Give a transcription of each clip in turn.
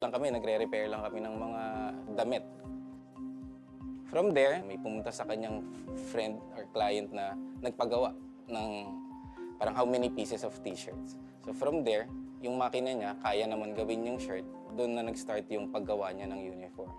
lang kami, nagre-repair lang kami ng mga damit. From there, may pumunta sa kanyang friend or client na nagpagawa ng parang how many pieces of t-shirts. So from there, yung makina niya, kaya naman gawin yung shirt, doon na nag-start yung paggawa niya ng uniforms.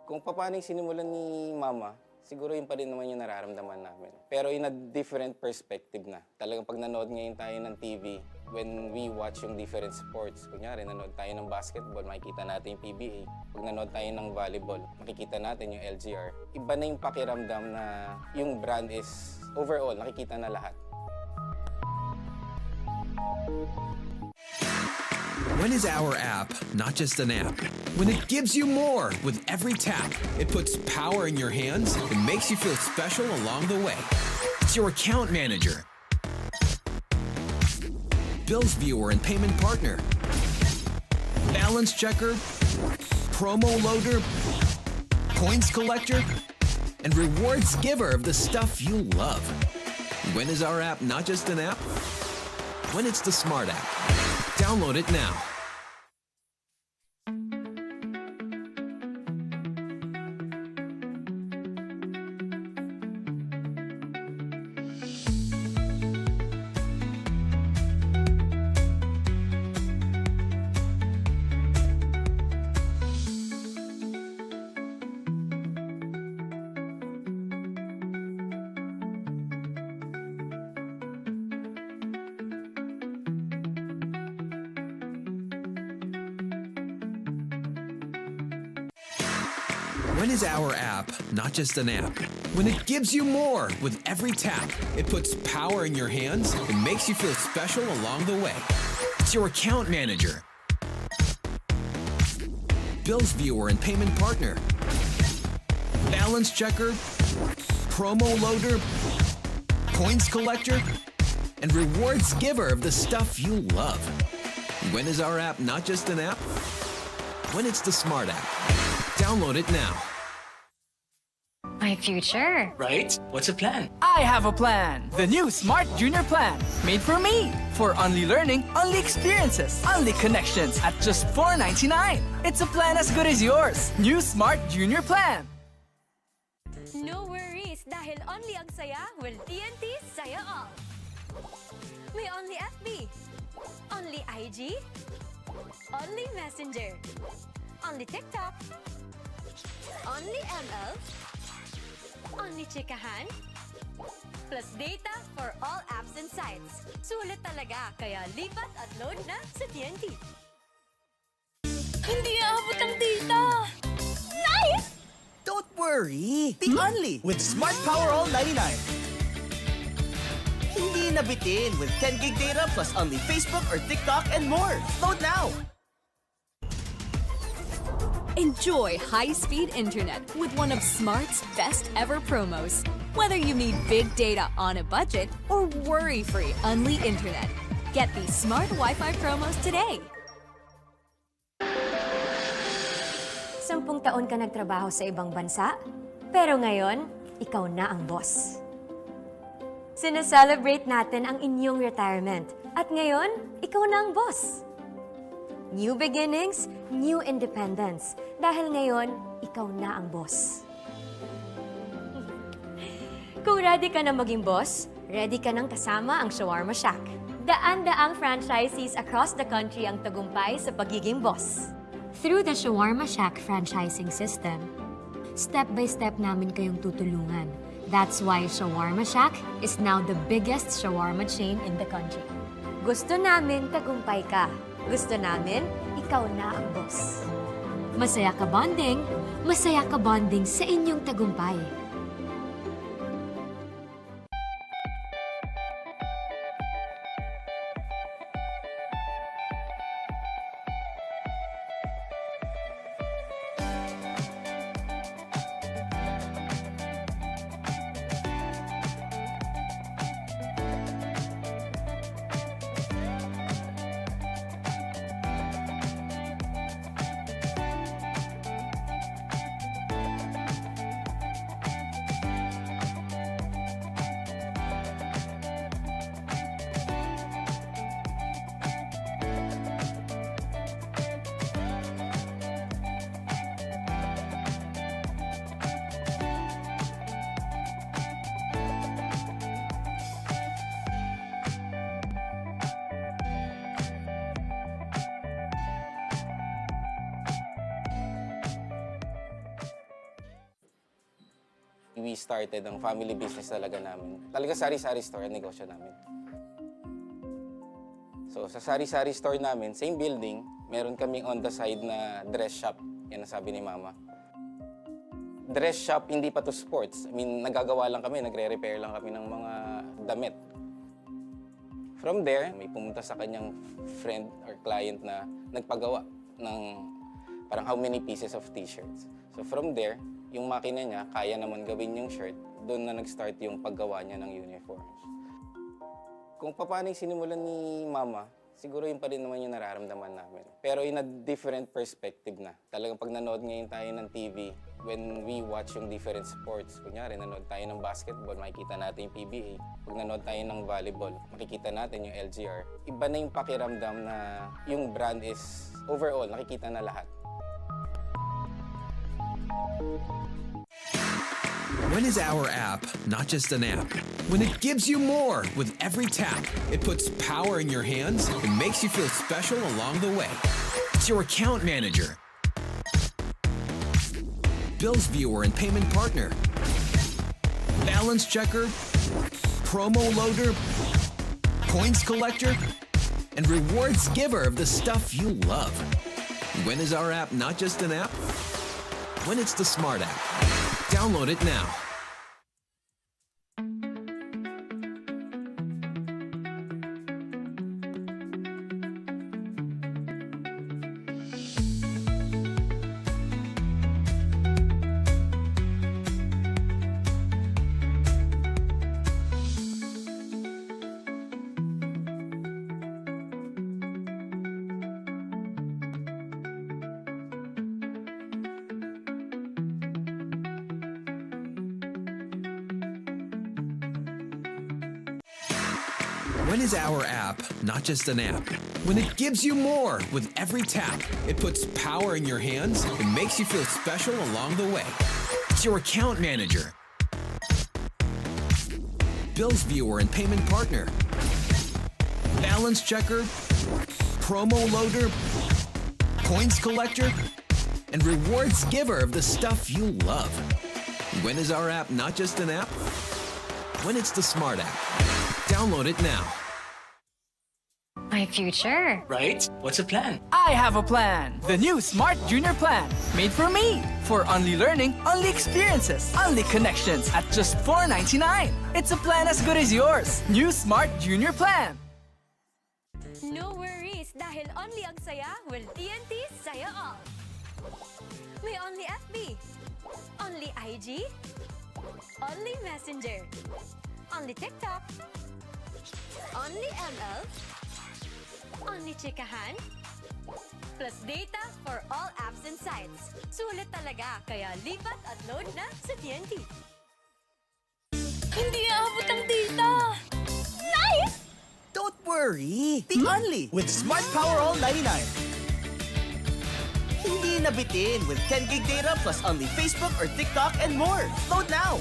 Kung paano yung sinimulan ni Mama, siguro yun pa rin naman yung nararamdaman namin. Pero in a different perspective na. Talagang pag nanood ngayon tayo ng TV, when we watch yung different sports, kunyari nanood tayo ng basketball, makikita natin yung PBA. Pag nanood tayo ng volleyball, makikita natin yung LGR. Iba na yung pakiramdam na yung brand is overall, nakikita na lahat. When is our app not just an app? When it gives you more with every tap, it puts power in your hands and makes you feel special along the way. It's your account manager, bills viewer and payment partner, balance checker, promo loader, points collector, and rewards giver of the stuff you love. When is our app not just an app? When it's the smart app. Download it now. When is our app not just an app? When it gives you more with every tap, it puts power in your hands and makes you feel special along the way. It's your account manager, bills viewer and payment partner, balance checker, promo loader, points collector, and rewards giver of the stuff you love. When is our app not just an app? When it's the smart app. Download it now. My future. Right? What's the plan? I have a plan. The new Smart Junior Plan. Made for me. For only learning, only experiences, only connections at just $4.99. It's a plan as good as yours. New Smart Junior Plan. No worries dahil only ang saya will TNT Saya All. May only FB, only IG, only Messenger, only TikTok, only ML, only Chikahan, plus data for all apps and sites. Sulit talaga, kaya lipat at load na sa TNT. Hindi aabot ang data! Nice! Don't worry! The Only with Smart Power All 99. Hindi nabitin with 10 gig data plus only Facebook or TikTok and more. Load now! Enjoy high-speed internet with one of Smart's best ever promos. Whether you need big data on a budget or worry-free Unli internet, get these Smart Wi-Fi promos today. 10 taon ka nagtrabaho sa ibang bansa, pero ngayon, ikaw na ang boss. Sineselebrate natin ang inyong retirement, at ngayon, ikaw na ang boss. New beginnings, new independence. Dahil ngayon, ikaw na ang boss. Kung ready ka na maging boss, ready ka nang kasama ang Shawarma Shack. Daan-daang franchisees across the country ang tagumpay sa pagiging boss. Through the Shawarma Shack franchising system, step-by-step namin kayong tutulungan. That's why Shawarma Shack is now the biggest shawarma chain in the country. Gusto namin tagumpay ka. Gusto namin, ikaw na ang boss. Masaya ka bonding sa inyong tagumpay. We started ang family business talaga namin. Talaga sari-sari store ang negosyo namin. So sa sari-sari store namin, same building, meron kaming on the side na dress shop. Yan ang sabi ni Mama. Dress shop, hindi pa to sports. I mean, nagagawa lang kami, nagre-repair lang kami ng mga damit. From there, may pumunta sa kanyang friend or client na nagpagawa ng parang how many pieces of t-shirts. So from there, yung makina niya, kaya naman gawin yung shirt, doon na nag-start yung paggawa niya ng uniforms. Kung paano yung sinimulan ni Mama, siguro yun pa rin naman yung nararamdaman namin. Pero in a different perspective na. Talagang pag nanood ngayon tayo ng TV, when we watch yung different sports, kunyari nanood tayo ng basketball, makikita natin yung PBA. Pag nanood tayo ng volleyball, makikita natin yung LGR. Iba na yung pakiramdam na yung brand is overall, nakikita na lahat. When is our app not just an app? When it gives you more with every tap, it puts power in your hands and makes you feel special along the way. It's your account manager, bills viewer and payment partner, balance checker, promo loader, points collector, and rewards giver of the stuff you love. When is our app not just an app? When it's the Smart app. Download it now. When is our app not just an app? When it gives you more with every tap, it puts power in your hands and makes you feel special along the way. It's your account manager, bills viewer and payment partner, balance checker, promo loader, points collector, and rewards giver of the stuff you love. When is our app not just an app? When it's the Smart app. Download it now. My future. Right? What's the plan? I have a plan. The new Smart Junior Plan. Made for me. For only learning, only experiences, only connections at just $4.99. It's a plan as good as yours. New Smart Junior Plan. No worries dahil only ang saya will TNT Saya All. May only FB, only IG, only Messenger, only TikTok, only ML, only Chikahan, plus data for all apps and sites. Sulit talaga, kaya lipat at load na sa TNT. Hindi aabot ang data! Nice! Don't worry! Be only with Smart Power All 99. Hindi nabitin with 10 gig data plus only Facebook or TikTok and more. Load now!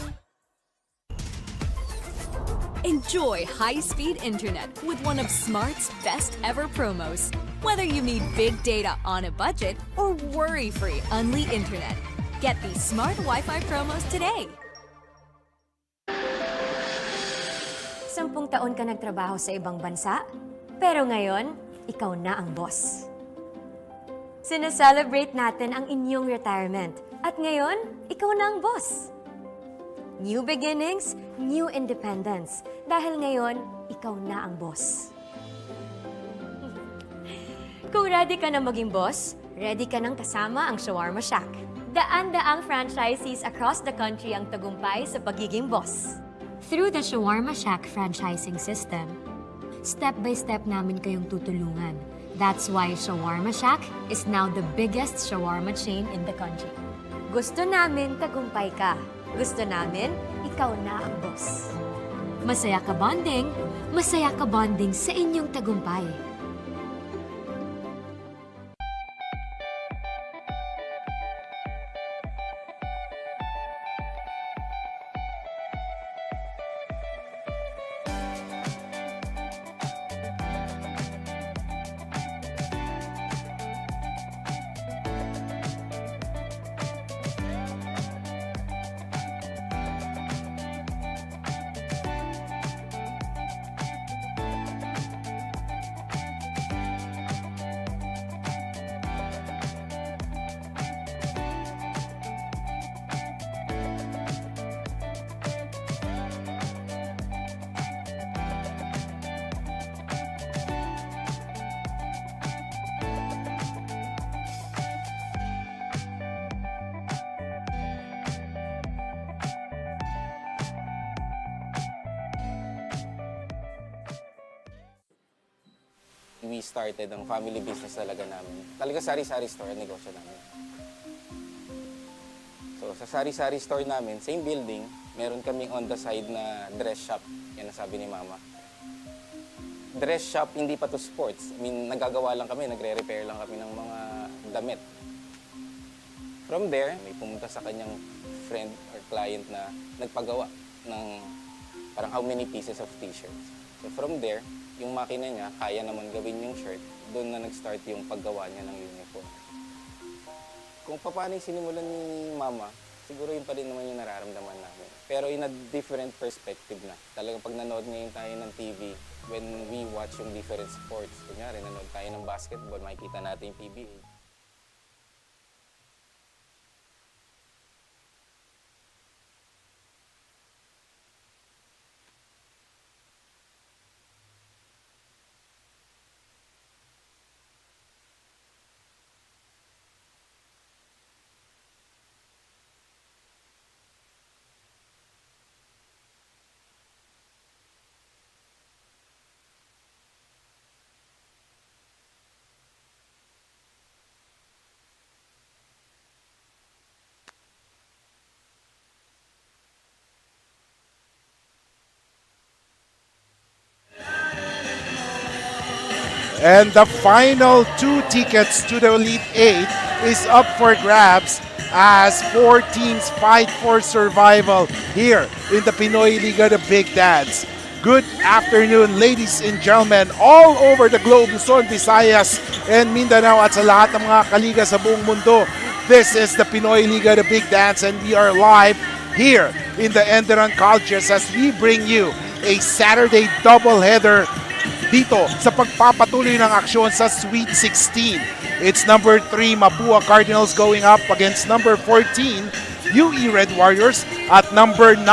Enjoy high-speed internet with one of Smart's best ever promos. Whether you need big data on a budget or worry-free Unli internet. Get these Smart Wi-Fi promos today. 10 taon ka nagtrabaho sa ibang bansa, pero ngayon, ikaw na ang boss. Sineselebrate natin ang inyong retirement, at ngayon, ikaw na ang boss. New beginnings, new independence. Dahil ngayon, ikaw na ang boss. Kung ready ka na maging boss, ready ka nang kasama ang Shawarma Shack. Daan-daang franchisees across the country ang tagumpay sa pagiging boss. Through the Shawarma Shack franchising system, step-by-step namin kayong tutulungan. That's why Shawarma Shack is now the biggest shawarma chain in the country. Gusto namin tagumpay ka. Gusto namin, ikaw na ang boss. Masaya ka bonding sa inyong tagumpay. we started ang family business talaga namin. Talaga sari-sari store ang negosyo namin. So sa sari-sari store namin, same building, meron kaming on the side na dress shop. Yan ang sabi ni Mama. Dress shop, hindi pa to sports. I mean, nagagawa lang kami, nagre-repair lang kami ng mga damit. From there, may pumunta sa kanyang friend or client na nagpagawa ng parang how many pieces of t-shirts. So from there, yung makina niya, kaya naman gawin yung shirt, doon na nag-start yung paggawa niya ng uniform. Kung paano yung sinimulan ni Mama, siguro yun pa rin naman yung nararamdaman namin. Pero in a different perspective na. Talagang pag nanood ngayon tayo ng TV, when we watch yung different sports, kunyari nanood tayo ng basketball, makikita natin yung PBA. And the final 2 tickets to the Elite 8 is up for grabs as 4 teams fight for survival here in the Pinoyliga, the Big Dance. Good afternoon, ladies and gentlemen, all over the globe, Luzon, Visayas, and Mindanao at sa lahat ng mga kaliga sa buong mundo. This is the Pinoyliga, the Big Dance, and we are live here in the ENDERUN colleges as we bring you a Saturday doubleheader dito sa pagpapatuloy ng aksyon sa Sweet 16. It's number 3 Mapua Cardinals going up against number 14 UE Red Warriors at number 9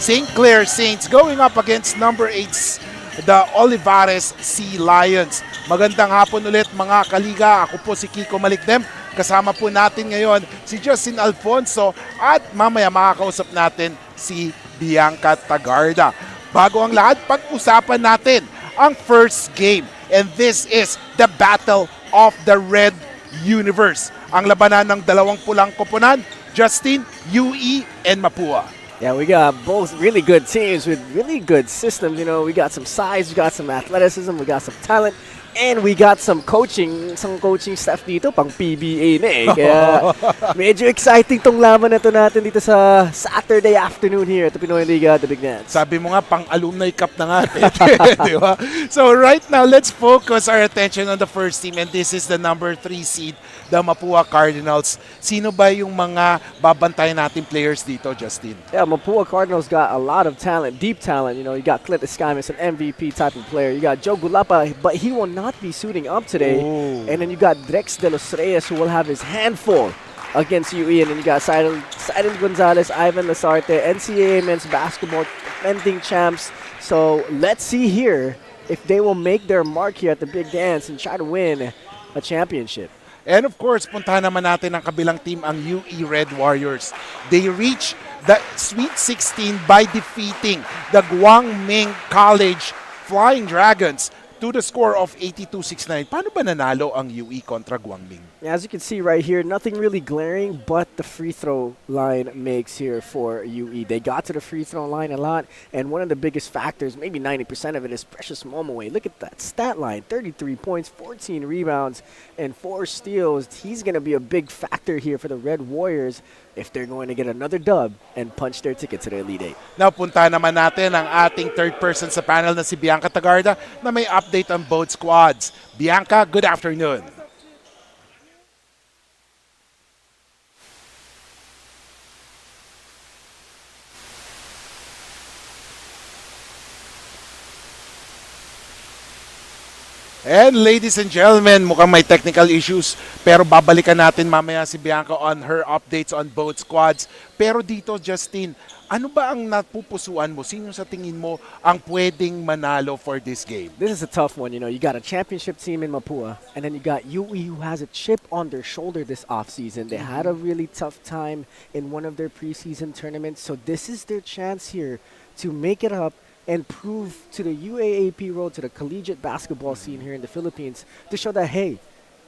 St. Clair Saints going up against number 8 the Olivares Sea Lions. Magandang hapon ulit mga kaliga. Ako po si Kiko Malikdem. Kasama po natin ngayon si Justin Alfonso at mamaya makakausap natin si Bianca Tagarda. Bago ang lahat, pag-usapan natin ang first game. And this is the Battle of the Red Universe. Ang labanan ng dalawang pulang koponan, Justin, UE, and Mapua. Yeah, we got both really good teams with really good systems. You know, we got some size, we got some athleticism, we got some talent, and we got some coaching staff dito, pang PBA na eh. Kaya medyo exciting tong laban na to natin dito sa Saturday afternoon here at the Pinoyliga, the Big Dance. Sabi mo nga, pang alumni cup na nga. Di ba? So right now, let's focus our attention on the first team, and this is the number 3 seed, the Mapua Cardinals. Sino ba yung mga babantayan natin players dito, Justin? Yeah, Mapua Cardinals got a lot of talent, deep talent. You know, you got Clint Escamis, an MVP type of player. You got Joe Gulapa, but he will not be suiting up today. Oh. And then you got Drex de los Reyes, who will have his handful against UE. And then you got Cyril Gonzalez, Ivan Lasarte, NCAA men's basketball defending champs. So let's see here if they will make their mark here at the Big Dance and try to win a championship. And of course, puntahan naman natin ang kabilang team, ang UE Red Warriors. They reach the Sweet 16 by defeating the Guangming College Flying Dragons to the score of 82-69. Paano ba nanalo ang UE kontra Guangming? As you can see right here, nothing really glaring, but the free throw line makes here for UE. They got to the free throw line a lot, and one of the biggest factors, maybe 90% of it, is Precious Momoway. Look at that stat line, 33 points, 14 rebounds, and 4 steals. He's going to be a big factor here for the Red Warriors if they're going to get another dub and punch their ticket to the Elite 8. Now, punta naman natin ang ating third person sa panel na si Bianca Tagarda na may update on both squads. Bianca, good afternoon. And ladies and gentlemen, mukhang may technical issues pero babalikan natin mamaya si Bianca on her updates on both squads. Pero dito, Justin, ano ba ang napupusuan mo? Sino sa tingin mo ang pwedeng manalo for this game? This is a tough one. You know, you got a championship team in Mapua, and then you got UE, who has a chip on their shoulder this offseason. They had a really tough time in one of their preseason tournaments, so this is their chance here to make it up and prove to the UAAP world, to the collegiate basketball scene here in the Philippines, to show that, hey,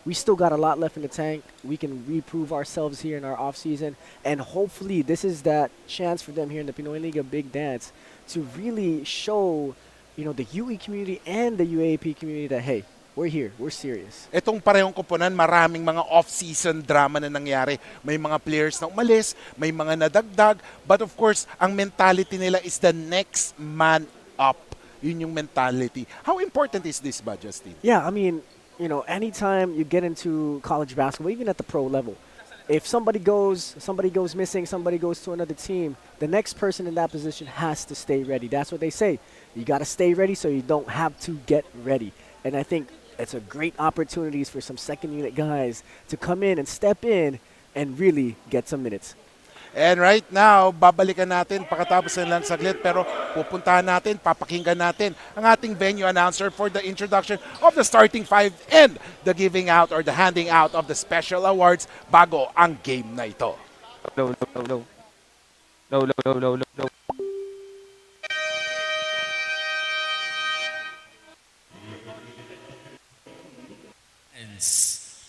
we still got a lot left in the tank. We can reprove ourselves here in our offseason. And hopefully this is that chance for them here in the Pinoyliga Big Dance to really show, the UE community and the UAAP community that, hey, we're here, we're serious. Itong parehong koponan, maraming mga off-season drama na nangyari. May mga players na umalis, may mga nadagdag, but of course, ang mentality nila is the next man up. Yun yung mentality. How important is this ba, Justin? Yeah, I mean, anytime you get into college basketball, even at the pro level, if somebody goes missing, somebody goes to another team, the next person in that position has to stay ready. That's what they say. You got to stay ready so you don't have to get ready. And I think it's a great opportunities for some second unit guys to come in and step in and really get some minutes. And right now, babalikan natin pagkatapos ng lang saglit, pero pupuntahan natin, papakinggan natin ang ating venue announcer for the introduction of the starting five and the giving out or the handing out of the special awards bago ang game na ito. No.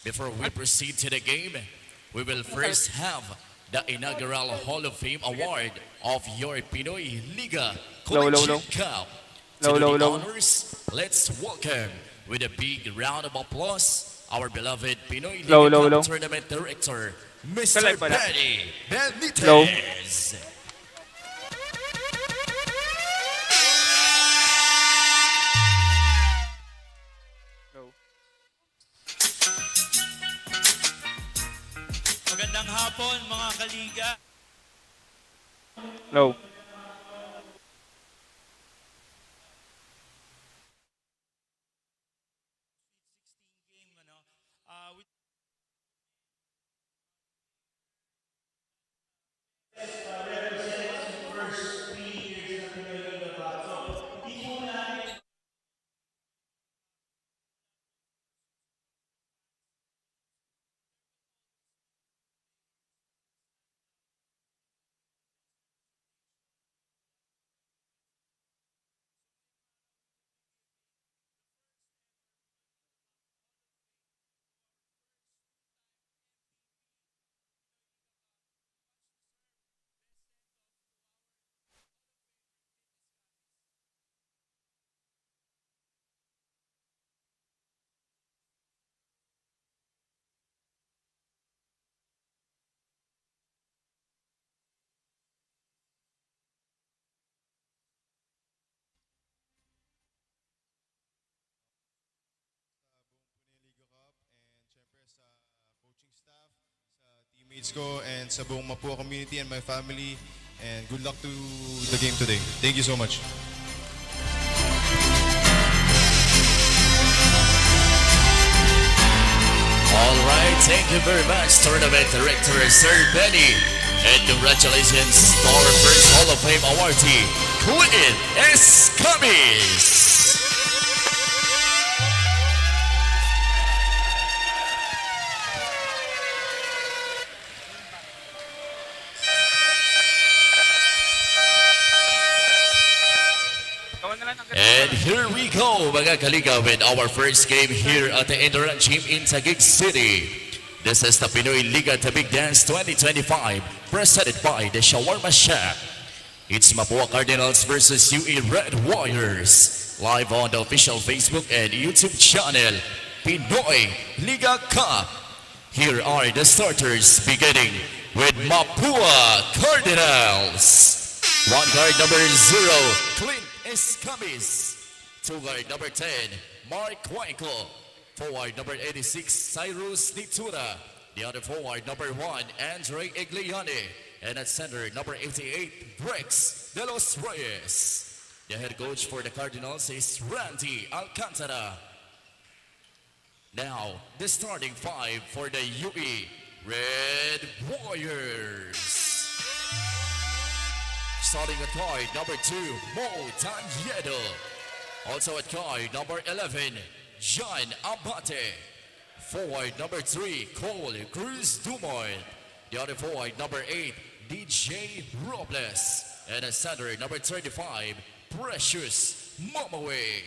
Before we proceed to the game, we will first have the inaugural Hall of Fame Award of your Pinoyliga Collegiate Cup. To do the honors, let's welcome with a big round of applause our beloved Pinoyliga Cup Tournament Director, Mr. Benny Benitez. Magandang hapon mga kaliga. No. Teammates ko and sa buong Mapua community and my family, and good luck to the game today. Thank you so much. All right, thank you very much, Tournament Director Sir Benny. And congratulations to our first Hall of Fame awardee, Queen Escamis. And here we go, mga kaliga, with our first game here at the ENDERUN Gym in Taguig City. This is the Pinoyliga Big Dance 2025, presented by the Shawarma Shack. It's Mapua Cardinals versus UE Red Warriors, live on the official Facebook and YouTube channel, Pinoyliga Cup. Here are the starters, beginning with Mapua Cardinals. One guard number 0, Clint Escamis. Two guard number 10, Mark Waiko. Forward number 86, Cyrus Nitura. The other forward number 1, Andre Egliani. And at center, number 88, Rex De Los Reyes. The head coach for the Cardinals is Randy Alcantara. Now, the starting five for the UE Red Warriors. Starting at guard number 2, Mo Tanyedo. Also at guard number 11, John Abate. Forward number 3, Cole Cruz Dumoy. The other forward number 8, DJ Robles. And at center number 35, Precious Momaway.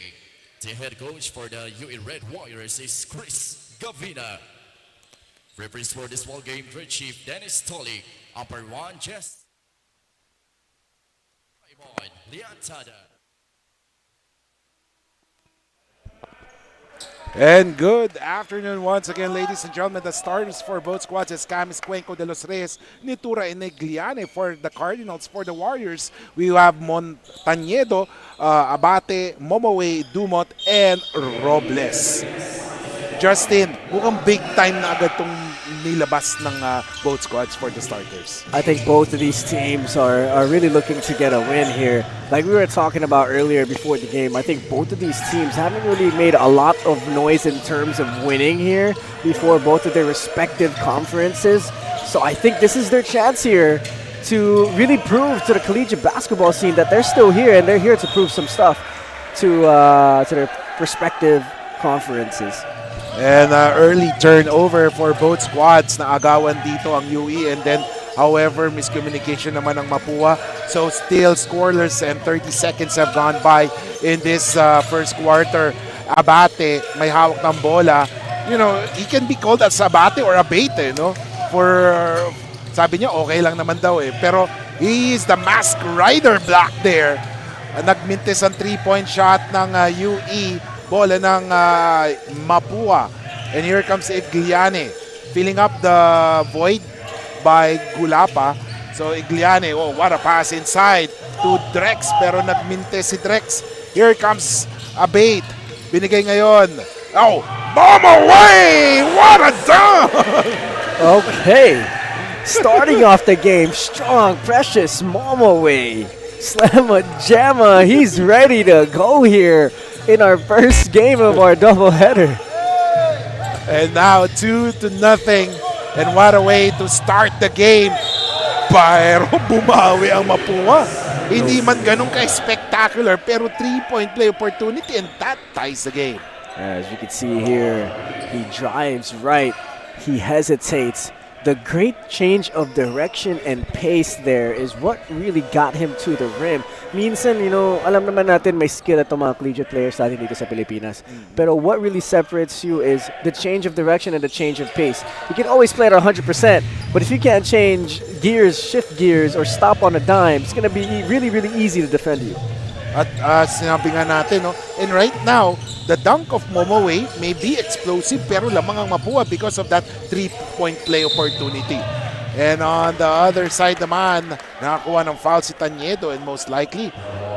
The head coach for the UE Red Warriors is Chris Gavina. Referees for this ball game, Third Chief Dennis Tolik. Upper 1, Jess Raymond Liantada. And good afternoon once again, ladies and gentlemen. The starters for both squads is Camis Cuenco de los Reyes, Nitura Enegliane for the Cardinals. For the Warriors, we have Montañedo, Abate, Momoway, Dumont, and Robles. Justin, mukhang big time na agad tong nilabas ng both squads for the starters. I think both of these teams are really looking to get a win here. Like we were talking about earlier before the game, I think both of these teams haven't really made a lot of noise in terms of winning here before both of their respective conferences. So I think this is their chance here to really prove to the collegiate basketball scene that they're still here and they're here to prove some stuff to their respective conferences. And early turnover for both squads na agawan dito ang UE, and then however miscommunication naman ng Mapua. So still scoreless and 30 seconds have gone by in this first quarter. Abate may hawak ng bola. You know, he can be called as Abate or Abate, no? For sabi niya okay lang naman daw eh. Pero he is the mask rider block there. Nagmintis ang 3-point shot ng UE. Bola ng Mapua. And here comes Igliane filling up the void by Gulapa. So Igliane, oh, what a pass inside to Drex, pero nagminte si Drex. Here comes Abate. Binigay ngayon. Oh, bomb away! What a dunk! Okay. Starting off the game strong, Precious Momoway. Slamma Jamma, he's ready to go here in our first game of our doubleheader. And now 2-0. And what a way to start the game. Pero bumawi ang Mapua. Hindi man ganun ka-spectacular, pero 3-point play opportunity, and that ties the game. As you can see here, he drives right, he hesitates. The great change of direction and pace there is what really got him to the rim. Minsan, you know, alam naman natin may skill at mga collegiate players natin dito sa Pilipinas. Pero what really separates you is the change of direction and the change of pace. You can always play at 100%, but if you can't change gears, shift gears, or stop on a dime, it's going to be really, really easy to defend you. At sinabi nga natin, no? And right now, the dunk of Momoway may be explosive pero lamang ang Mapua because of that 3-point play opportunity. And on the other side naman, nakakuha ng foul si Taniedo, and most likely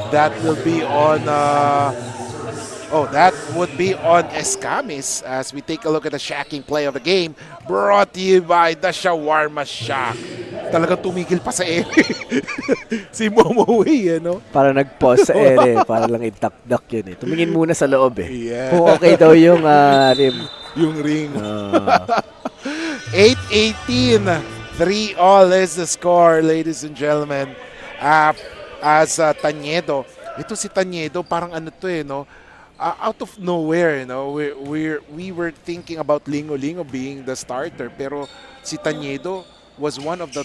that will be on that would be on Escamis as we take a look at the shacking play of the game, brought to you by the Shawarma Shack. Talagang tumigil pa sa ere si Momoway, ano? Para nag-pause sa ere, para lang itakdak yun eh. Tumingin muna sa loob eh. Yeah. Kung okay daw yung rim. Yung ring. 8-18. 3-all is the score, ladies and gentlemen. As Taniedo. Ito si Taniedo, parang ano to eh, no? Out of nowhere, you know, we were thinking about Lingo being the starter, pero si Taniedo was one of the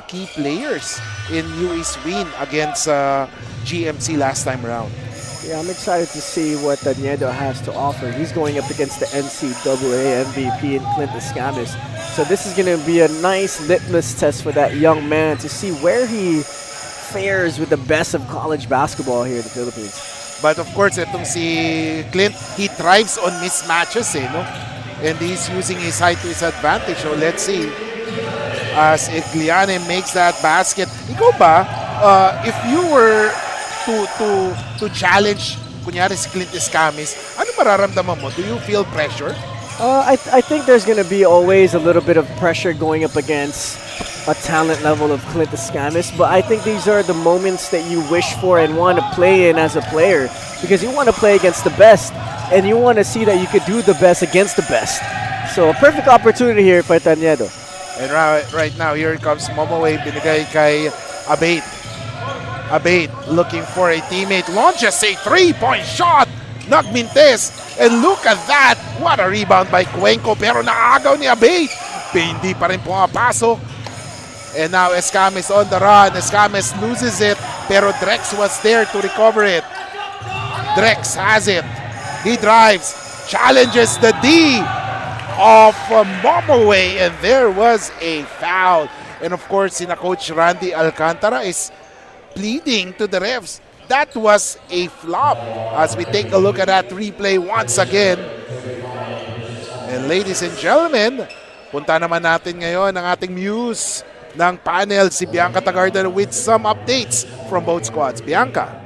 key players in UE's win against GMC last time around. Yeah, I'm excited to see what Taniedo has to offer. He's going up against the NCAA MVP in Clint Escamis. So this is going to be a nice litmus test for that young man to see where he fares with the best of college basketball here in the Philippines. But of course, itong si Clint, he thrives on mismatches, eh, no? And he's using his height to his advantage. So let's see. As Igliane makes that basket. Ikaw ba, if you were to challenge, kunyari si Clint Escamis, ano mararamdaman mo? Do you feel pressure? I think there's going to be always a little bit of pressure going up against a talent level of Clint Escamis, but I think these are the moments that you wish for and want to play in as a player, because you want to play against the best and you want to see that you could do the best against the best. So a perfect opportunity here for Taniedo. And right now, here comes Momoway, binigay kay Abate. Abate looking for a teammate, launches a 3-point shot, nagmintes, and look at that, what a rebound by Cuenco, pero naagaw ni Abate, hindi pa rin pumapasok. And now Escamis on the run, Escamis loses it, Pero Drex was there to recover it. Drex has it. He drives, challenges the D of Momoway, and there was a foul. And of course, Coach Randy Alcantara is pleading to the refs. That was a flop. As we take a look at that replay once again. And ladies and gentlemen, punta naman natin ngayon ang ating muse ng panel, si Bianca Tagarda, with some updates from both squads. Bianca.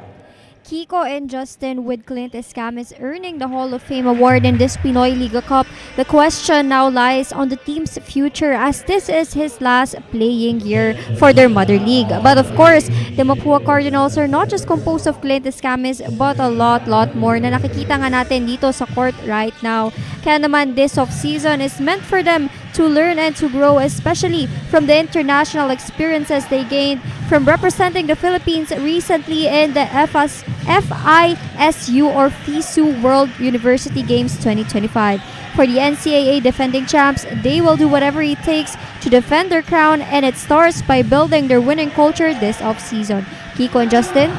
Kiko and Justin with Clint Escamis earning the Hall of Fame award in this Pinoyliga Cup. The question now lies on the team's future as this is his last playing year for their mother league. But of course, the Mapua Cardinals are not just composed of Clint Escamis but a lot more na nakikita nga natin dito sa court right now. Kaya naman this off-season is meant for them to learn and to grow, especially from the international experiences they gained from representing the Philippines recently in the FISU or FISU World University Games 2025. For the NCAA defending champs, they will do whatever it takes to defend their crown, and it starts by building their winning culture this off-season. Kiko and Justin?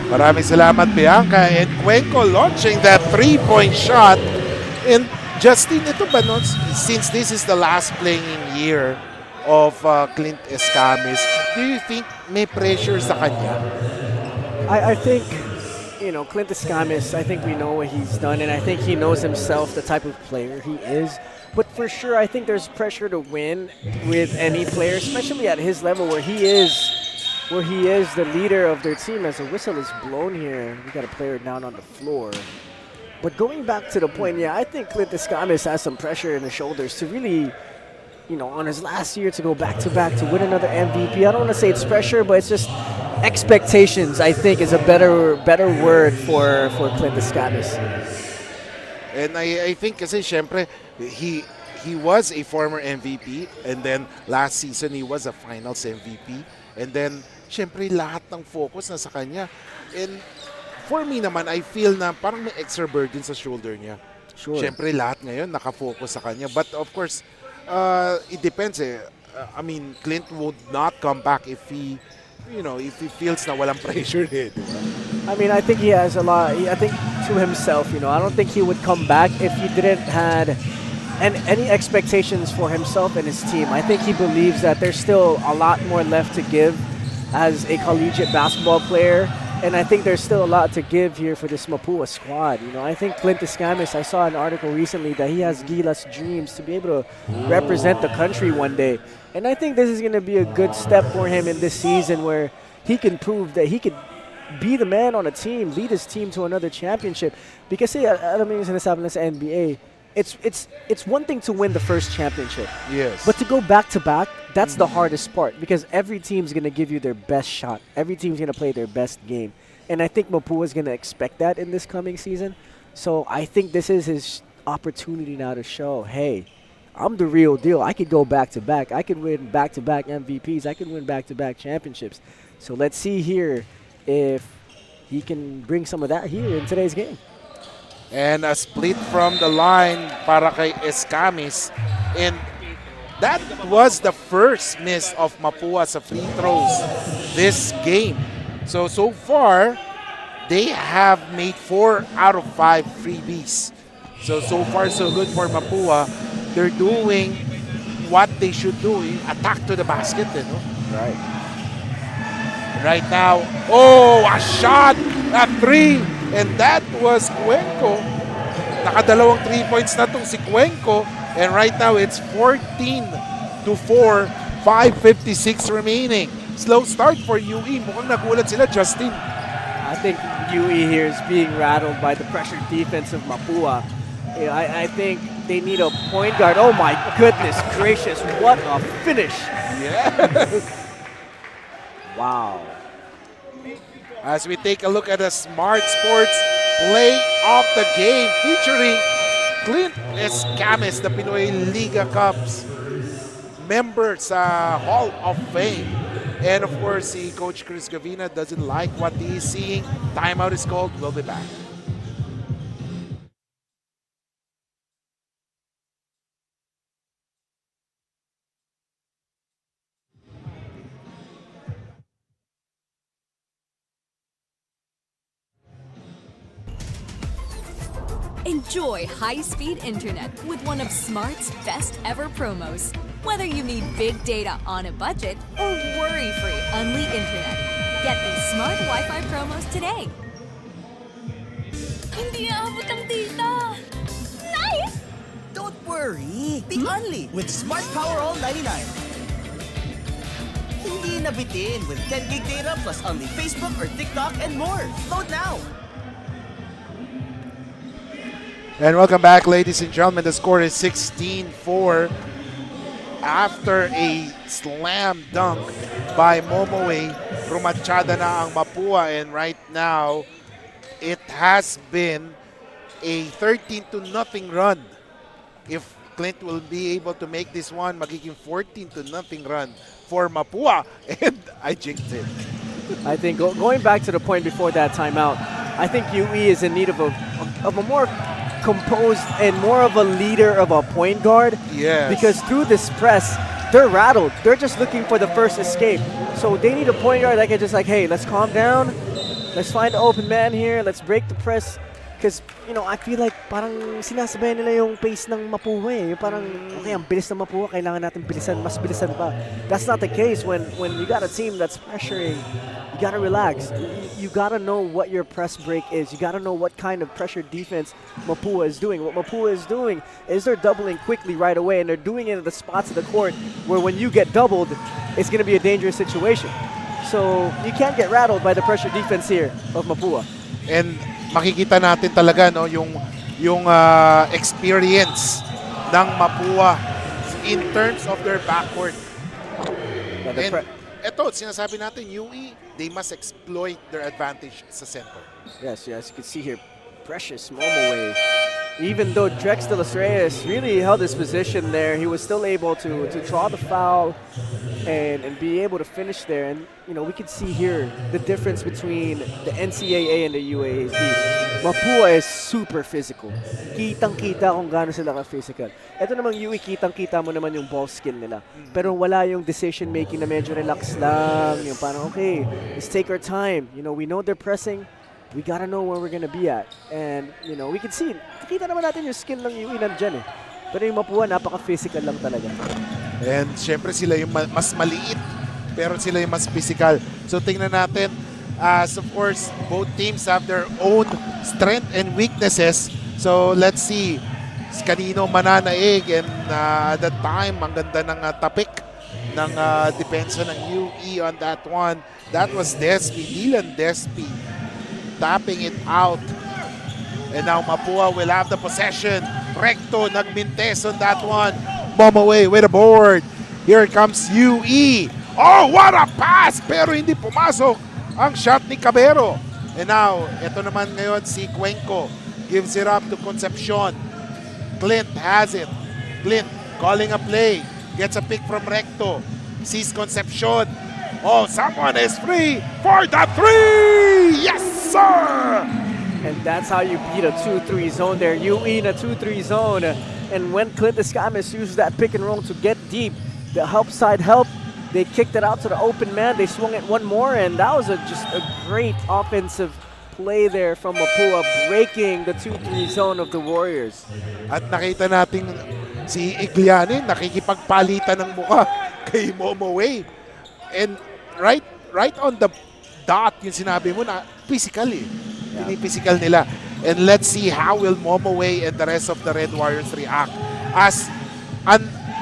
Maraming salamat, Bianca. And Cuenco launching that three-point shot. And Justin, ito ba no? Since this is the last playing year of Clint Escamis, do you think may pressure sa kanya? I think, Clint Escamis, I think we know what he's done, and I think he knows himself, the type of player he is. But for sure, I think there's pressure to win with any player, especially at his level where he is the leader of their team. As a whistle is blown here, we got a player down on the floor. But going back to the point, I think Clint Escamis has some pressure in his shoulders to really, on his last year to go back-to-back to win another MVP. I don't want to say it's pressure, but it's just expectations, I think, is a better word for Clint Escamis. And I think kasi syempre, he was a former MVP, and then last season he was a finals MVP, and then syempre lahat ng focus na sa kanya. And for me naman, I feel na parang may extra burden sa shoulder niya. Sure. Siyempre, lahat ngayon nakafocus sa kanya. But of course, it depends eh. I mean, Clint would not come back if he feels na walang pressure eh. I mean, I think he has a lot. I think to himself, I don't think he would come back if he didn't had any expectations for himself and his team. I think he believes that there's still a lot more left to give as a collegiate basketball player. And I think there's still a lot to give here for this Mapua squad. I think Clint Escamis, I saw an article recently that he has Gila's dreams to be able to represent the country one day. And I think this is going to be a good step for him in this season where he can prove that he could be the man on a team, lead his team to another championship. Because alam mo yung sinasabi na sa NBA, it's one thing to win the first championship. Yes. But to go back-to-back, that's the hardest part because every team's going to give you their best shot. Every team's going to play their best game. And I think Mapua is going to expect that in this coming season. So I think this is his opportunity now to show, hey, I'm the real deal. I could go back-to-back. I could win back-to-back MVPs. I could win back-to-back championships. So let's see here if he can bring some of that here in today's game. And a split from the line para kay Escamis. And that was the first miss of Mapua sa free throws this game. So far, they have made 4 out of 5 freebies. So far, so good for Mapua. They're doing what they should do, attack to the basket. Right. Right now, a shot, a 3. And that was Cuenco. Nakadalawang 3 points na tong si Cuenco. And right now, it's 14-4, 5:56 remaining. Slow start for UE. Mukhang nagulat sila, Justin. I think UE here is being rattled by the pressure defense of Mapua. I think they need a point guard. Oh my goodness gracious, what a finish. Yes. Wow. As we take a look at the Smart Sports Play of the Game featuring Clint Escamis, the Pinoyliga Cup's member sa Hall of Fame. And of course, si Coach Chris Gavina doesn't like what he is seeing. Timeout is called. We'll be back. Enjoy high-speed internet with one of Smart's best ever promos. Whether you need big data on a budget or worry-free Unli Internet, get these Smart Wi-Fi promos today. Hindi aabot ang data. Nice! Don't worry. Be Unli with Smart Power All 99. Hindi nabitin with 10 gig data plus Unli Facebook or TikTok and more. Load now. And welcome back, ladies and gentlemen. The score is 16-4 after a slam dunk by Momoe. Rumachada na ang Mapua, and right now it has been a 13-0 run. If Clint will be able to make this one, magiging 14-0 run for Mapua, and I jinxed it. I think going back to the point before that timeout, I think UE is in need of a more composed and more of a leader of a point guard. Yes. Because through this press, they're rattled. They're just looking for the first escape. So they need a point guard that can just like, hey, let's calm down. Let's find an open man here. Let's break the press. Because, you know, I feel like parang sinasabay nila yung pace ng Mapua eh. Parang, okay, ang bilis ng Mapua, kailangan natin bilisan, mas bilisan pa. That's not the case when you got a team that's pressuring. You gotta relax. You gotta know what your press break is. You gotta know what kind of pressure defense Mapua is doing. What Mapua is doing is they're doubling quickly right away, and they're doing it at the spots of the court where when you get doubled, it's gonna be a dangerous situation. So you can't get rattled by the pressure defense here of Mapua. And makikita natin talaga no yung experience ng Mapua in terms of their backcourt. And eto, sinasabi natin, UE, they must exploit their advantage sa center. Yes, you can see here, Precious Momoe. Even though Drex de los Reyes really held his position there, he was still able to draw the foul and be able to finish there. And, you know, we can see here the difference between the NCAA and the UAAP. Mapua is super physical. Kitang-kita kung gaano sila ka-physical. Ito namang UE, kitang-kita mo naman yung ball skill nila. Pero wala yung decision-making na medyo relax lang. Yung parang, okay, let's take our time. You know, we know they're pressing. We gotta know where we're gonna be at. And, you know, we can see, nakita naman natin yung skill ng UE nandyan eh. Pero yung Mapua, napaka-physical lang talaga. And syempre sila yung mas maliit, pero sila yung mas physical. So tingnan natin, as of course, both teams have their own strength and weaknesses. So let's see, kanino mananaig, and at that time, ang ganda ng tapik ng depensa ng UE on that one. That was Despi, Dylan Despi, tapping it out. And now Mapua will have the possession. Recto nagmintes on that one. Momoe with a board. Here comes UE. Oh, what a pass! Pero hindi pumasok ang shot ni Cabero. And now, ito naman ngayon si Cuenco. Gives it up to Concepcion. Clint has it. Clint calling a play. Gets a pick from Recto. Sees Concepcion. Oh, someone is free for the three! Yes, sir! And that's how you beat a 2-3 zone there. UE in a 2-3 zone. And when Clint Escamis used that pick and roll to get deep, the help side help, they kicked it out to the open man. They swung it one more, and that was just a great offensive play there from Mapua, breaking the 2-3 zone of the Warriors. At nakita natin si Igliani nakikipagpalitan ng muka kay Momoe. And right on the dot yung sinabi mo na physical eh. Physical nila. And let's see how will Momoe and the rest of the Red Warriors react. As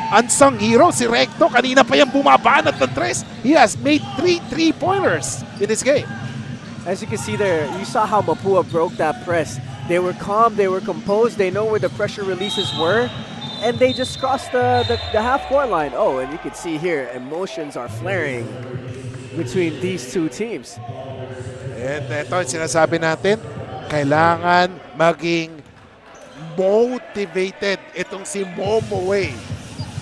unsung hero, si Recto, kanina pa yung bumabanat ng tres. He has made 3 3-pointers in this game. As you can see there, you saw how Mapua broke that press. They were calm, they were composed, they know where the pressure releases were, and they just crossed the half-court line. Oh, and you can see here, emotions are flaring between these two teams. And ito yung sinasabi natin, kailangan maging motivated itong si Momoe.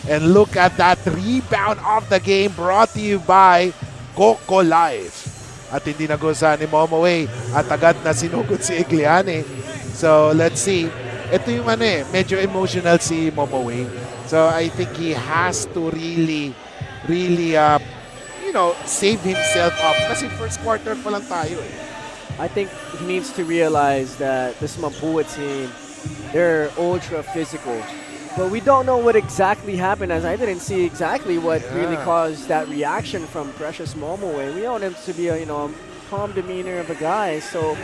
And look at that rebound of the game brought to you by Coco Life. At hindi nagusa ni Momoe at agad na sinugod si Igliani. So let's see. Ito yung medyo emotional si Momoe. So I think he has to really save himself up. Kasi first quarter pa lang tayo eh. I think he needs to realize that this Mapua team They're ultra physical. But we don't know what exactly happened, as I didn't see exactly what really caused that reaction from Precious Momoway. We know him to be a calm demeanor of a guy, so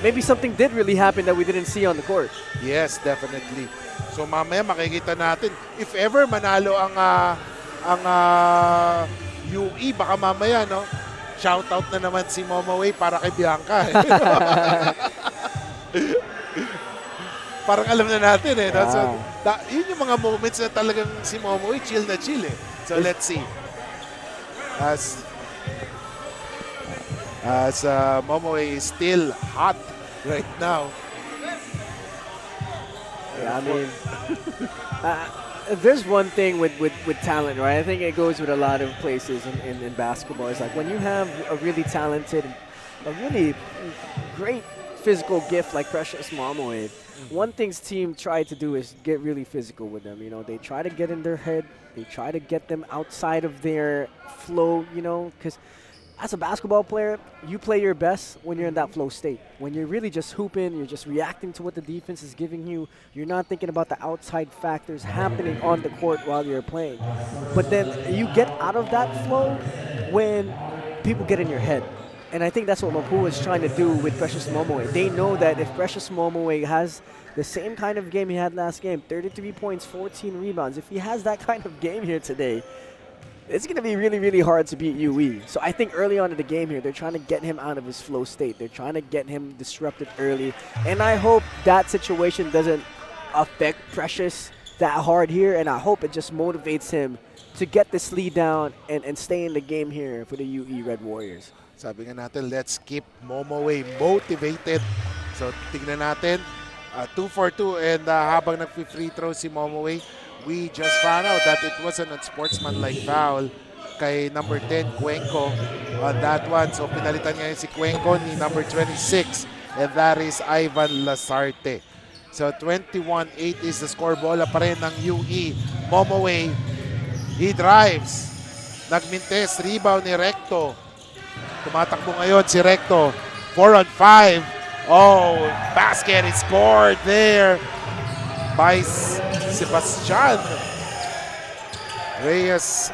maybe something did really happen that we didn't see on the court. Yes, definitely. So mamaya makikita natin if ever manalo ang UE, baka mamaya shoutout na naman si Momoway para kay Bianca. Parang alam na natin no? So, yun yung mga moments na talagang si Momoway chill na chill So let's see. As Momoway is still hot right now. Yeah, I mean, there's one thing with talent, right? I think it goes with a lot of places in basketball. It's like when you have a really talented, a really great physical gift like Precious Momoway, one thing team try to do is get really physical with them. They try to get in their head. They try to get them outside of their flow, because as a basketball player, you play your best when you're in that flow state. When you're really just hooping, you're just reacting to what the defense is giving you. You're not thinking about the outside factors happening on the court while you're playing. But then you get out of that flow when people get in your head. And I think that's what Mapua is trying to do with Precious Momoway. They know that if Precious Momoway has the same kind of game he had last game, 33 points, 14 rebounds, if he has that kind of game here today, it's going to be really, really hard to beat UE. So I think early on in the game here, they're trying to get him out of his flow state. They're trying to get him disrupted early. And I hope that situation doesn't affect Precious that hard here. And I hope it just motivates him to get this lead down and stay in the game here for the UE Red Warriors. Sabi nga natin, let's keep Momoway motivated. So tignan natin, 2 for 2 and habang nag-free throw si Momoway, we just found out that it was an unsportsmanlike foul kay number 10, Cuenco, on that one. So pinalitan niya si Cuenco ni number 26, and that is Ivan Lasarte. So 21-8 is the score. Bola pa rin ng UE. Momoway, he drives. Nagmintes, rebound ni Recto. Tumatakbo ngayon si Recto. 4 on 5. Oh, basket is scored there by Sebastian Reyes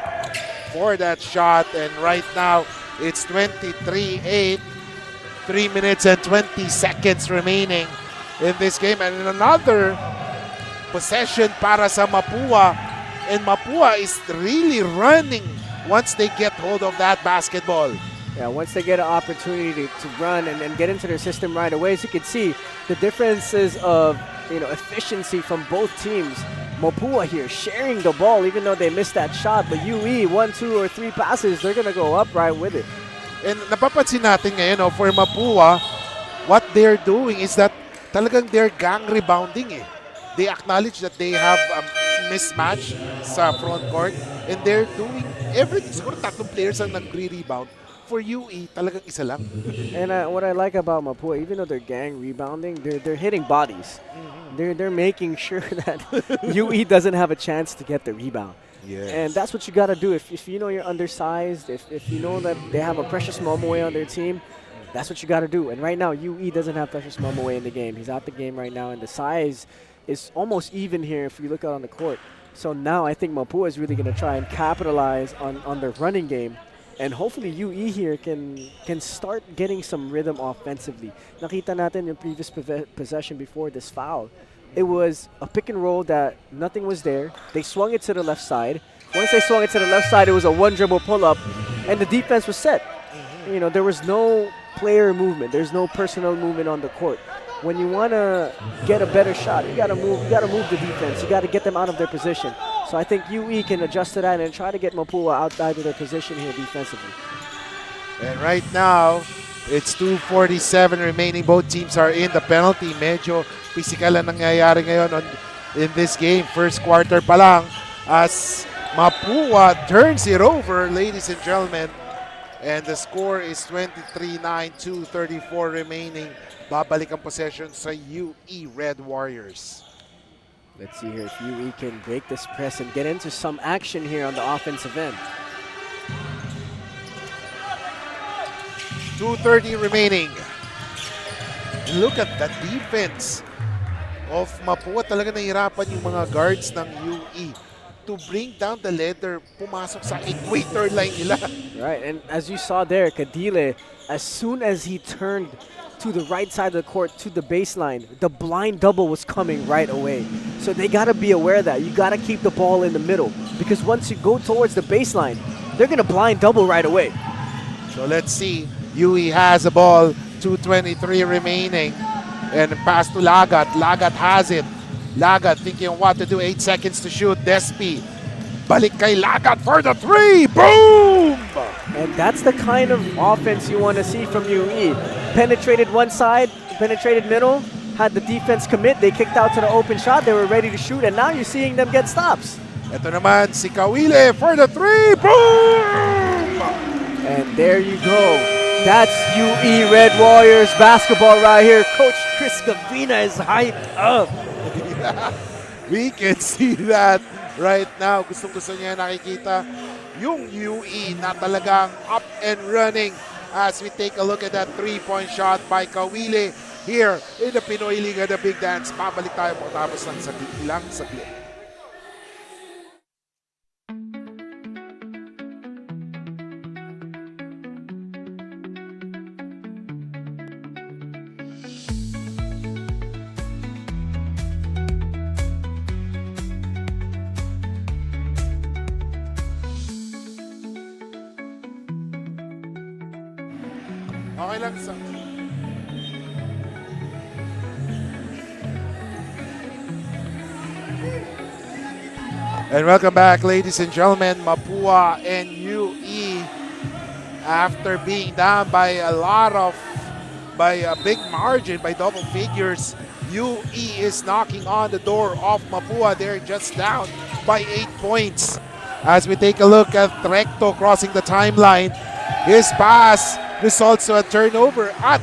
for that shot. And right now, it's 23-8. 3 minutes and 20 seconds remaining in this game. And another possession para sa Mapua. And Mapua is really running once they get hold of that basketball. Yeah, once they get an opportunity to run and get into their system right away, as you can see, the differences of efficiency from both teams. Mapua here sharing the ball, even though they missed that shot. But UE, 1, 2, or 3 passes, they're going to go up right with it. And napapansin natin ngayon, for Mapua, what they're doing is that talagang they're gang rebounding. They acknowledge that they have a mismatch sa front court, and they're doing everything. Siguro 3 players ang nagre-rebound. For UE, talagang isa lang. And what I like about Mapua, even though they're gang rebounding, they're hitting bodies. They're making sure that UE doesn't have a chance to get the rebound. Yes. And that's what you got to do. If you know you're undersized, if you know that they have a Precious Momoway on their team, that's what you got to do. And right now, UE doesn't have Precious Momoway in the game. He's out the game right now, and the size is almost even here if you look out on the court. So now I think Mapua is really going to try and capitalize on their running game. And hopefully UE here can start getting some rhythm offensively. Nakita natin yung previous possession before this foul. It was a pick and roll that nothing was there. They swung it to the left side. Once they swung it to the left side, it was a one dribble pull up, and the defense was set. There was no player movement. There's no personnel movement on the court. When you want to get a better shot, you got to move. You got to move the defense. You got to get them out of their position. So I think UE can adjust to that and try to get Mapua outside of their position here defensively. And right now, it's 2:47 remaining. Both teams are in the penalty. Medyo physical ang nangyayari ngayon in this game. First quarter pa lang as Mapua turns it over, ladies and gentlemen. And the score is 23-9, 2:34 remaining. Babalik ang possession sa UE Red Warriors. Let's see here if UE can break this press and get into some action here on the offensive end. 2:30 remaining. Look at the defense. of Mapua. Talaga nahirapan yung mga guards ng UE to bring down the leather, pumasok sa equator line nila. Right, and as you saw there, Cadile, as soon as he turned to the right side of the court, to the baseline, the blind double was coming right away. So they got to be aware of that. You got to keep the ball in the middle, because once you go towards the baseline, they're going to blind double right away. So let's see. UE has the ball, 2:23 remaining. And pass to Lagat. Lagat has it. Lagat thinking of what to do. 8 seconds to shoot. Despi. Balik kay Lagat for the 3. Boom! And that's the kind of offense you want to see from UE. Penetrated one side, penetrated middle, had the defense commit. They kicked out to the open shot. They were ready to shoot, and now you're seeing them get stops. Ito naman si Kawile for the 3. Boom! And there you go. That's UE Red Warriors basketball right here. Coach Chris Gavina is hyped up. Yeah, we can see that right now. Gustong-gusto niya nakikita yung UE na talagang up and running as we take a look at that 3-point shot by Kawile here in the Pinoyliga, the Big Dance. Babalik tayo pagkatapos ng ilang saglit. Okay lang sa... And welcome back, ladies and gentlemen. Mapua and UE, after being down by a big margin, by double figures, UE is knocking on the door of Mapua. They're just down by 8 points. As we take a look at Recto crossing the timeline, his pass results to a turnover, at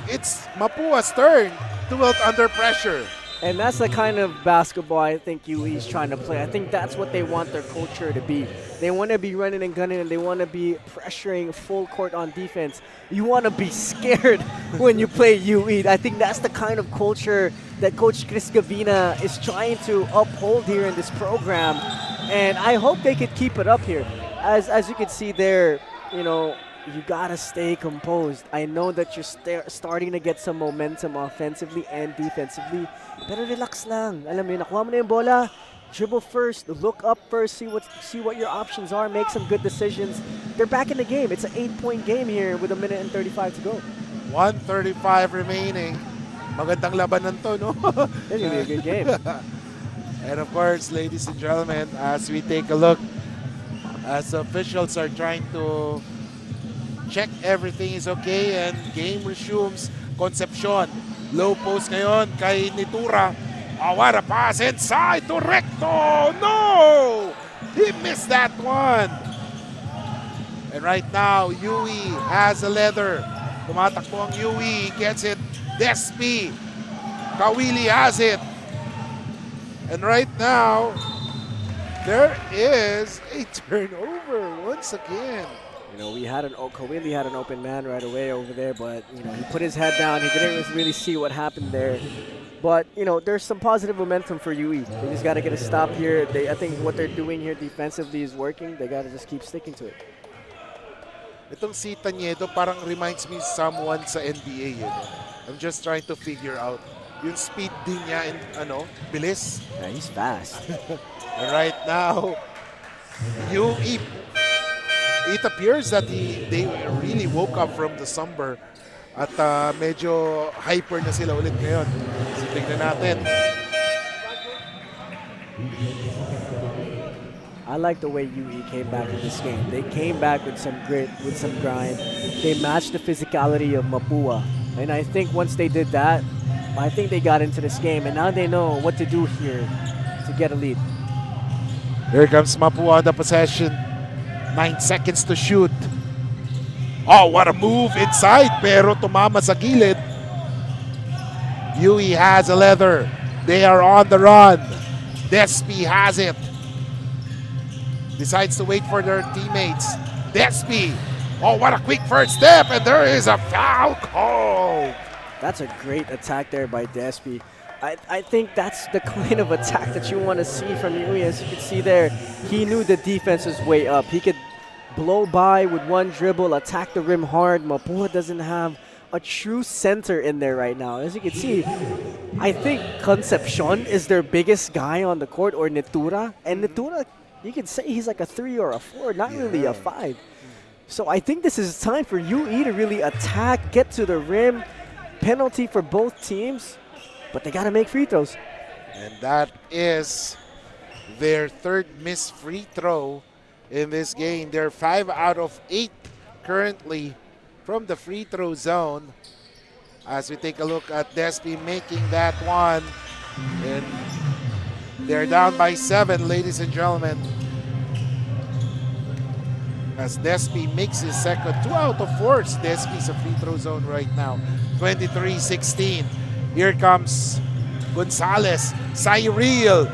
it's Mapua's turn to wilt under pressure. And that's the kind of basketball I think UE is trying to play. I think that's what they want their culture to be. They want to be running and gunning, and they want to be pressuring full court on defense. You want to be scared when you play UE. I think that's the kind of culture that Coach Chris Gavina is trying to uphold here in this program. And I hope they could keep it up here. As you can see there, you know, you gotta stay composed. I know that you're starting to get some momentum offensively and defensively, pero relax lang. Alam mo yun, nakuha mo na yung bola, dribble first, look up first, see what your options are, make some good decisions. They're back in the game. It's an 8-point game here with 1:35 to go. 1:35 remaining. Magandang labanan to, no? It's gonna be a good game. And of course, ladies and gentlemen, as we take a look, as officials are trying to check everything is okay and game resumes. Concepcion, low post ngayon kay Nitura. What a pass inside to Recto. No! He missed that one. And right now, UE has a leather. Tumatakbo ang UE, gets it. Despi. Kawili has it. And right now, there is a turnover once again. You know, Kawili had an open man right away over there, but, you know, he put his head down. He didn't really see what happened there. But, you know, there's some positive momentum for UE. They just got to get a stop here. I think what they're doing here defensively is working. They got to just keep sticking to it. Itong si Taniedo parang reminds me someone sa NBA. You know? I'm just trying to figure out yung speed din niya and bilis. Yeah, he's fast. And right now, UE, it appears that they really woke up from the slumber at medyo hyper na sila ulit ngayon. So tingnan natin. I like the way UE came back in this game. They came back with some grit, with some grind. They matched the physicality of Mapua. And I think once they did that, I think they got into this game. And now they know what to do here to get a lead. Here comes Mapua on the possession. 9 seconds to shoot. Oh, what a move inside, pero tumama sa gilid. UE has a leather. They are on the run. Despi has it. Decides to wait for their teammates. Despi. Oh, what a quick first step, and there is a foul call. That's a great attack there by Despi. I think that's the kind of attack that you want to see from Yui. As you can see there, he knew the defense was way up. He could blow by with one dribble, attack the rim hard. Mapua doesn't have a true center in there right now. As you can see, I think Concepcion is their biggest guy on the court, or Netura. And Netura, you can say he's like a 3 or a 4, not really a 5. So I think this is time for UE to really attack, get to the rim. Penalty for both teams, but they got to make free throws. And that is their third missed free throw in this game. They're 5 out of 8 currently from the free throw zone. As we take a look at Despi making that one. And they're down by 7, ladies and gentlemen. As Despi makes his second, 2 out of 4. Despi's a free throw zone right now. 23-16. Here comes Gonzalez. Cyril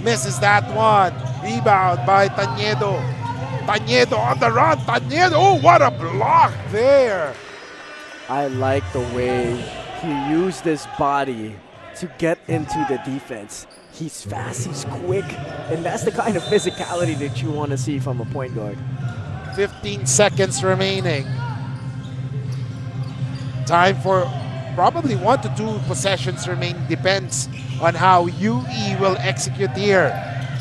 misses that one. Rebound by Tañedo. Tañedo on the run. Tañedo, oh, what a block there. I like the way he used his body to get into the defense. He's fast, he's quick, and that's the kind of physicality that you want to see from a point guard. 15 seconds remaining. Time for probably 1 to 2 possessions remaining. Depends on how UE will execute here.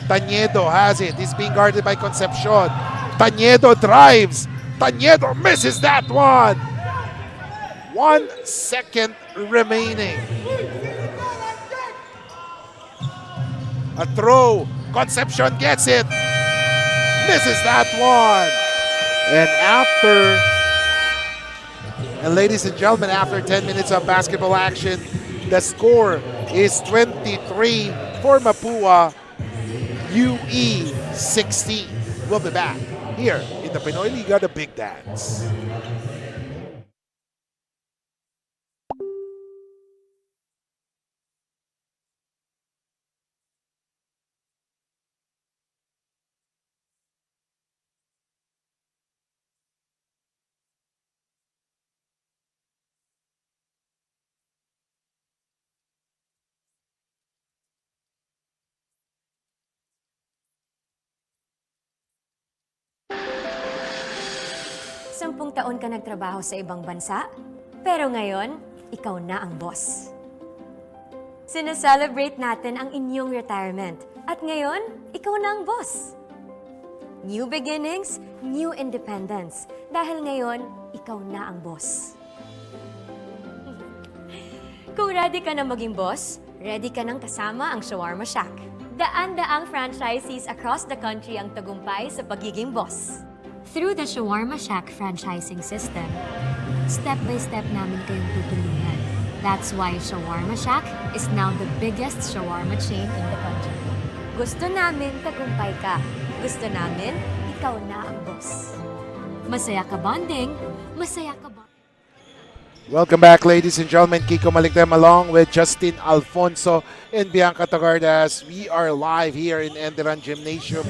Tañedo has it. He's being guarded by Concepcion. Tañedo drives. Tañedo misses that one. 1 second remaining. A throw. Concepcion gets it. Misses that one. And ladies and gentlemen, after 10 minutes of basketball action, the score is 23 for Mapua, UE 16. We'll be back here in the Pinoyliga, the Big Dance. Sampung taon ka nagtrabaho sa ibang bansa, pero ngayon, ikaw na ang boss. Sineselebrate natin ang inyong retirement, at ngayon, ikaw na ang boss. New beginnings, new independence, dahil ngayon, ikaw na ang boss. Kung ready ka na maging boss, ready ka nang kasama ang Shawarma Shack. Daan-daang franchisees across the country ang tagumpay sa pagiging boss. Through the Shawarma Shack franchising system, step-by-step namin kayong tutulungan. That's why Shawarma Shack is now the biggest shawarma chain in the country. Gusto namin tagumpay ka. Gusto namin, ikaw na ang boss. Masaya ka bonding, masaya ka bonding. Welcome back, ladies and gentlemen. Kiko Maligdem along with Justin Alfonso and Bianca Tagardas. We are live here in ENDERUN Gymnasium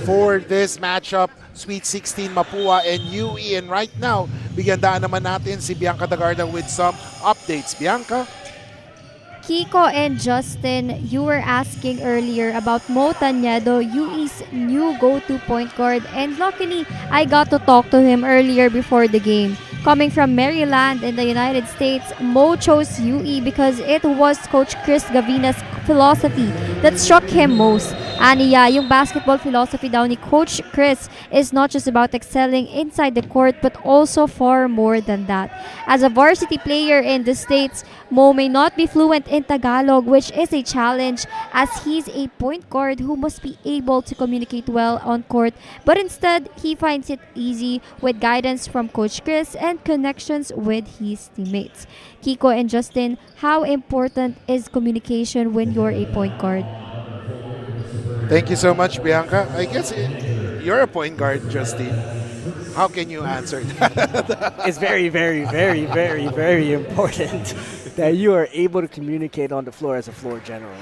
for this matchup. Sweet 16 Mapua and UE. And right now, bigandaan naman natin si Bianca Tagarda with some updates. Bianca? Kiko and Justin, you were asking earlier about Mo Tañedo, UE's new go-to point guard, and luckily, I got to talk to him earlier before the game. Coming from Maryland in the United States, Mo chose UE because it was Coach Chris Gavina's philosophy that struck him most. Aniya, yung basketball philosophy daw ni Coach Chris is not just about excelling inside the court but also far more than that. As a varsity player in the States, Mo may not be fluent in Tagalog, which is a challenge as he's a point guard who must be able to communicate well on court, but instead, he finds it easy with guidance from Coach Chris and connections with his teammates. Kiko and Justin, how important is communication when you're a point guard? Thank you so much, Bianca. I guess you're a point guard, Justin. How can you answer that? It's very, very, very, very, very important that you are able to communicate on the floor as a floor general.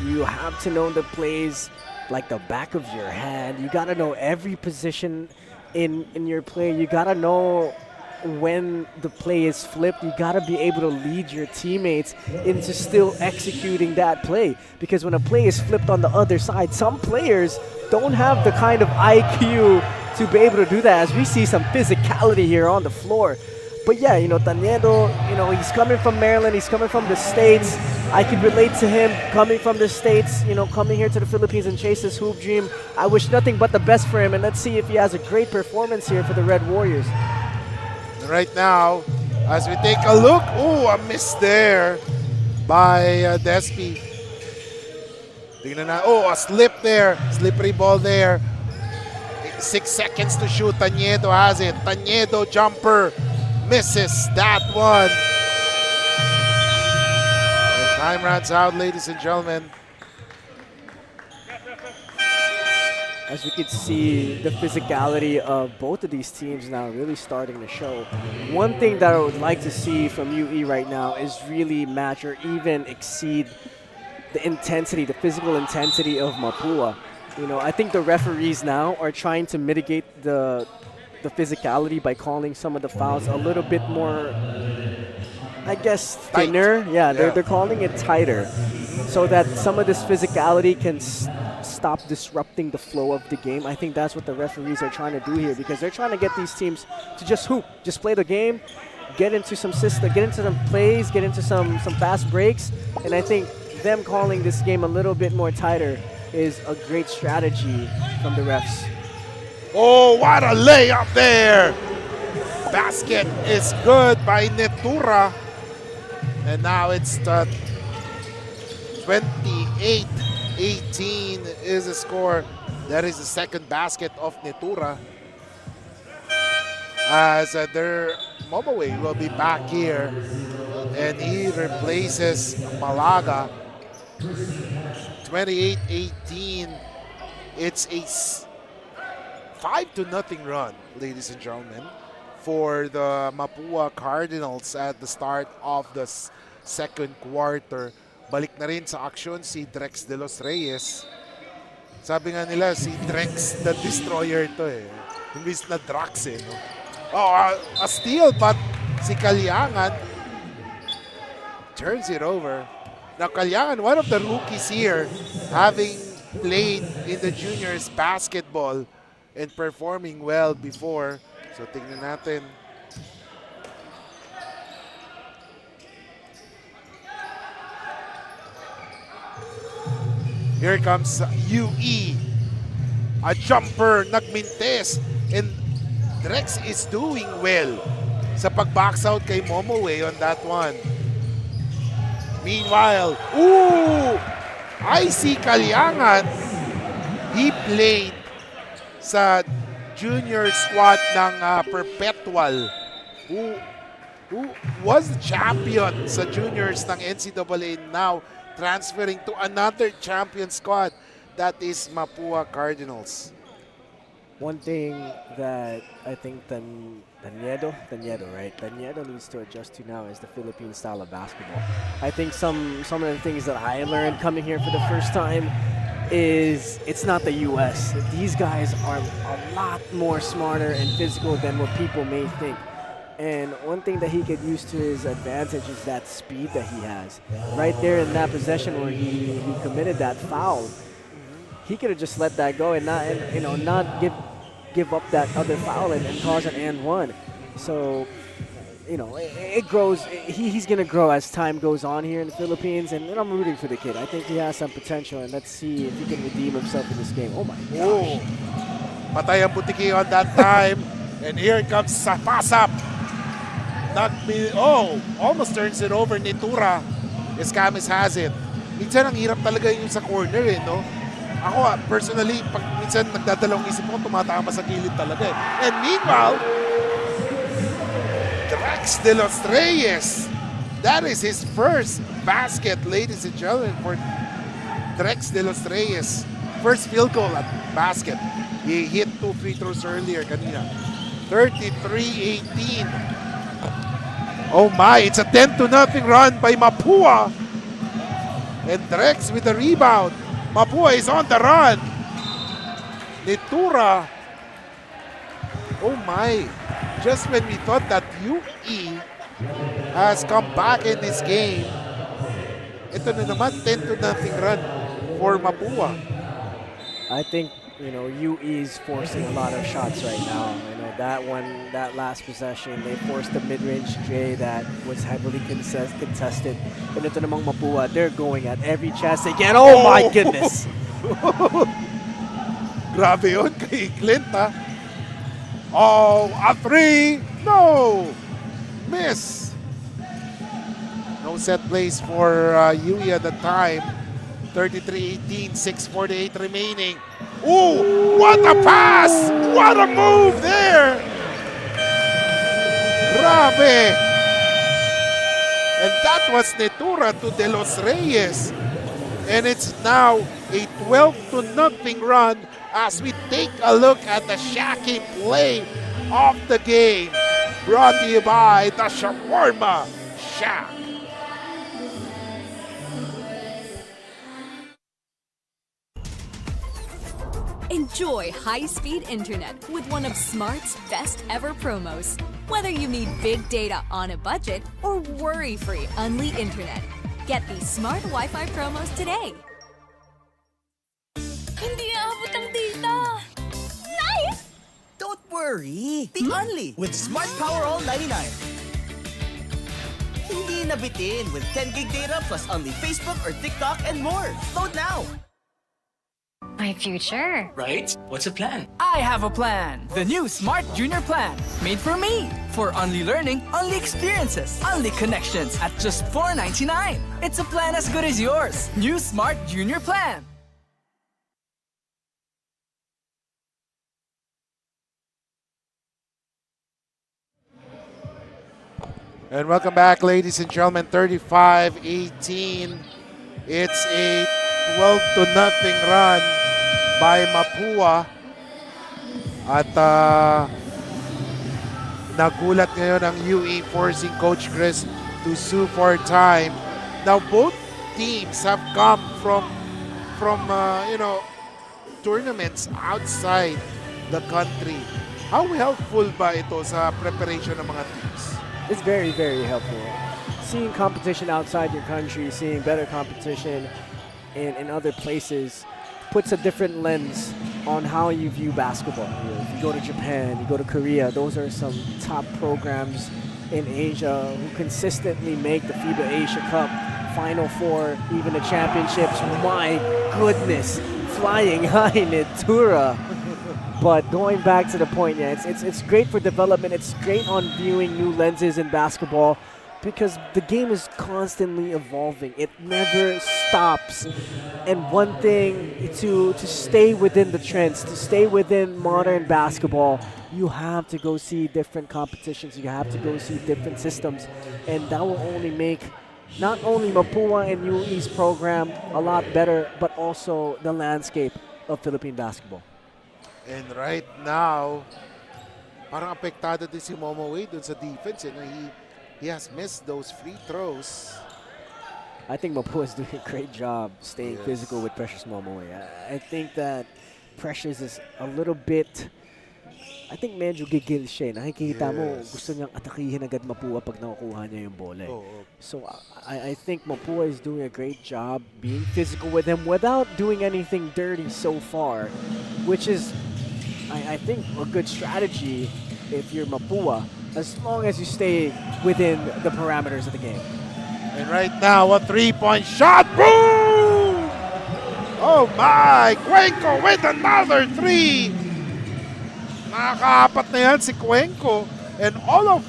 You have to know the plays like the back of your hand. You got to know every position in your play. You got to know when the play is flipped, you got to be able to lead your teammates into still executing that play. Because when a play is flipped on the other side, some players don't have the kind of IQ to be able to do that, as we see some physicality here on the floor. But yeah, you know, Taniedo, you know, he's coming from Maryland, he's coming from the States. I could relate to him coming from the States, you know, coming here to the Philippines and chase his hoop dream. I wish nothing but the best for him, and let's see if he has a great performance here for the Red Warriors. Right now, as we take a look, a miss there by Despi. Tingnan na, a slip there, slippery ball there. 6 seconds to shoot, Taniedo has it. Taniedo jumper, misses that one. And time runs out, ladies and gentlemen. As we could see, the physicality of both of these teams now really starting to show. One thing that I would like to see from UE right now is really match or even exceed the intensity, the physical intensity of Mapua. You know, I think the referees now are trying to mitigate the physicality by calling some of the fouls a little bit more, I guess, thinner. Yeah, they're calling it tighter so that some of this physicality can stop disrupting the flow of the game. I think that's what the referees are trying to do here, because they're trying to get these teams to just hoop, just play the game, get into some system, get into some plays, get into some fast breaks. And I think them calling this game a little bit more tighter is a great strategy from the refs. Oh, what a layup there! Basket is good by Netura. And now it's 28-18 is the score. That is the second basket of Netura. As their Momoway will be back here. And he replaces Malaga. 28-18. It's a 5-0 run, ladies and gentlemen, for the Mapua Cardinals at the start of the second quarter. Balik na rin sa aksyon si Drex de los Reyes. Sabi nga nila, si Drex the Destroyer to eh. Imbis na Drax eh. No? A steal, but si Kalyangan turns it over. Now Kalyangan, one of the rookies here, having played in the juniors basketball and performing well before. So tingnan natin. Here comes UE. A jumper, nagmintes. And Drex is doing well sa pag-box out kay Momoway on that one. Meanwhile, I see Kalyangan. He played sa junior squad ng Perpetual, who was the champion sa juniors ng NCAA, now transferring to another champion squad, that is Mapua Cardinals. One thing that I think Taniedo, right? Taniedo needs to adjust to now is the Philippine style of basketball. I think some of the things that I learned coming here for the first time is it's not the US. These guys are a lot more smarter and physical than what people may think. And one thing that he could use to his advantage is that speed that he has. Right there in that possession where he committed that foul, he could have just let that go and not give up that other foul and cause an and one. So, you know, it grows. He's going to grow as time goes on here in the Philippines, and I'm rooting for the kid. I think he has some potential, and let's see if he can redeem himself in this game. Oh, my gosh. Patay ang Butiki on that time, and here comes sa pass-up. Almost turns it over. Netura. Escamis has it. Minsan ang hirap talaga yung sa corner eh, no? Ako personally, pag minsan nagdadalawang isip ko, tumatama sa gilid talaga eh. And meanwhile, Drex de los Reyes. That is his first basket, ladies and gentlemen, for Drex de los Reyes. First field goal at basket. He hit 2 free throws earlier kanina. 33-18. Oh my, it's a 10-0 run by Mapua. And Drex with the rebound. Mapua is on the run. Netura Oh my. Just when we thought that UE has come back in this game, ito na naman, 10-0 run for Mapua. I think, UE's forcing a lot of shots right now. That last possession, they forced the mid-range J that was heavily contested. And ito namang Mapua, they're going at every chance they get. Oh my goodness! Grabe yun kay Clint, ha? Oh, a 3! No! Miss! No set plays for UE at the time. 33-18, 6:48 remaining. Ooh, what a pass! What a move there! Grabe! And that was Netura to De Los Reyes. And it's now a 12-0 run as we take a look at the Shaki play of the game. Brought to you by the Shawarma Shack. Enjoy high-speed internet with one of Smart's best ever promos. Whether you need big data on a budget or worry-free Unli internet, get these Smart Wi-Fi promos today. Hindi aabot ang data. Nice! Don't worry. Be only with Smart Power All 99. Hindi nabitin with 10 gig data plus only Facebook or TikTok and more. Load now. My future. Right? What's the plan? I have a plan. The new Smart Junior Plan. Made for me. For only learning, only experiences, only connections at just $4.99. It's a plan as good as yours. New Smart Junior Plan. And welcome back, ladies and gentlemen. 35-18. It's a 12-0 run by Mapua. At nagulat ngayon ang UE, forcing Coach Chris to sue for time. Now both teams have come from tournaments outside the country. How helpful ba ito sa preparation ng mga teams? It's very, very helpful. Seeing competition outside your country, seeing better competition in other places puts a different lens on how you view basketball. If you go to Japan, you go to Korea, those are some top programs in Asia who consistently make the FIBA Asia Cup, Final Four, even the championships. My goodness, flying high Netura. But going back to the point, yeah, it's great for development. It's great on viewing new lenses in basketball because the game is constantly evolving. It never stops. And one thing to stay within the trends, to stay within modern basketball, you have to go see different competitions. You have to go see different systems. And that will only make not only Mapua and UE's program a lot better, but also the landscape of Philippine basketball. And right now, parang apektado din si Momo Wade dun sa defense. He has missed those free throws. I think Mapua is doing a great job staying physical with Precious Momo Wade. I think that Precious is a little bit, I think medyo gigil siya. Nakikita mo, gusto niyang atakihin agad Mapua pag nakukuha niya yung bola. So I think Mapua is doing a great job being physical with him without doing anything dirty so far, which is, I think, a good strategy if you're Mapua, as long as you stay within the parameters of the game. And right now, a three-point shot. Boom! Oh my! Cuenco with another three! Nakakaapat na yan si Cuenco. And all of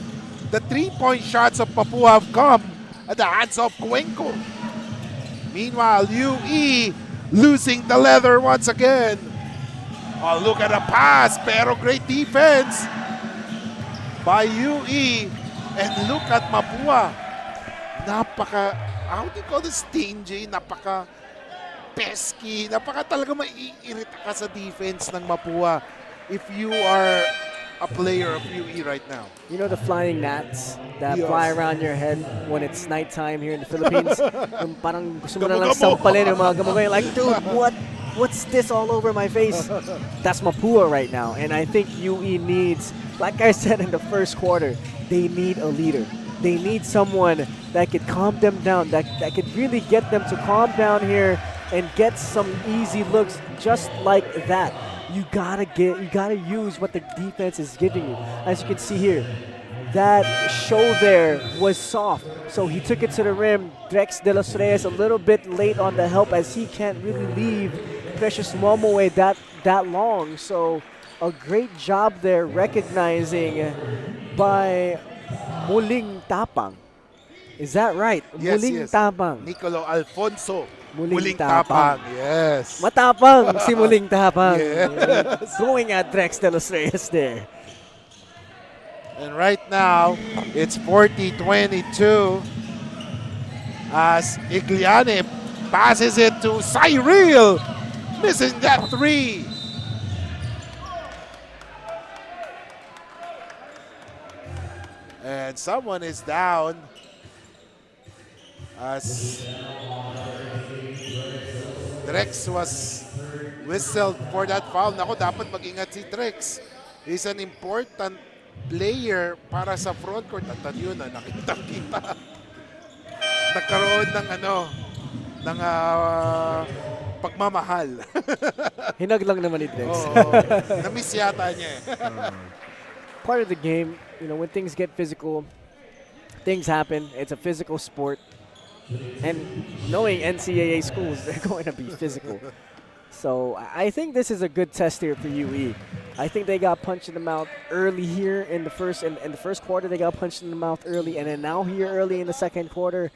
the three-point shots of Mapua have come at the hands of Cuenco. Meanwhile, UE losing the leather once again. Oh, look at the pass, pero great defense by UE. And look at Mapua. Napaka, how do you call this, stingy? Napaka pesky. Napaka talaga maiirita ka sa defense ng Mapua if you are a player of UE right now. You know the flying gnats that fly around your head when it's nighttime here in the Philippines? Yung parang gusto mo na lang sampalin yung mga gamoy. Like, dude, what What's this all over my face? That's Mapua right now. And I think UE needs, like I said in the first quarter, they need a leader. They need someone that could calm them down, that could really get them to calm down here and get some easy looks just like that. You gotta use what the defense is giving you. As you can see here, that show there was soft, so he took it to the rim. Drex de los Reyes a little bit late on the help as he can't really leave Precious Momoe that long. So a great job there recognizing by Muling Tapang. Is that right? Yes, Muling yes. Tapang. Nicolo Alfonso. Muling Tapang. Yes. Matapang si Muling Tapang. Yes. Going at Drex de los Reyes there. And right now, it's 40-22 as Igliane passes it to Cyril, missing that three. And someone is down as Drex was whistled for that foul. Nako, dapat mag-ingat si Drex. He's an important player para sa front court. At yun na, nakitang-kita. Nagkaroon ng pagmamahal. Hinag lang naman ni Drex. Na-miss yata niya eh. Part of the game, you know, when things get physical, things happen. It's a physical sport. And knowing NCAA schools, they're going to be physical. So I think this is a good test here for UE. I think they got punched in the mouth early here in the first quarter. They got punched in the mouth early, and then now here early in the second quarter,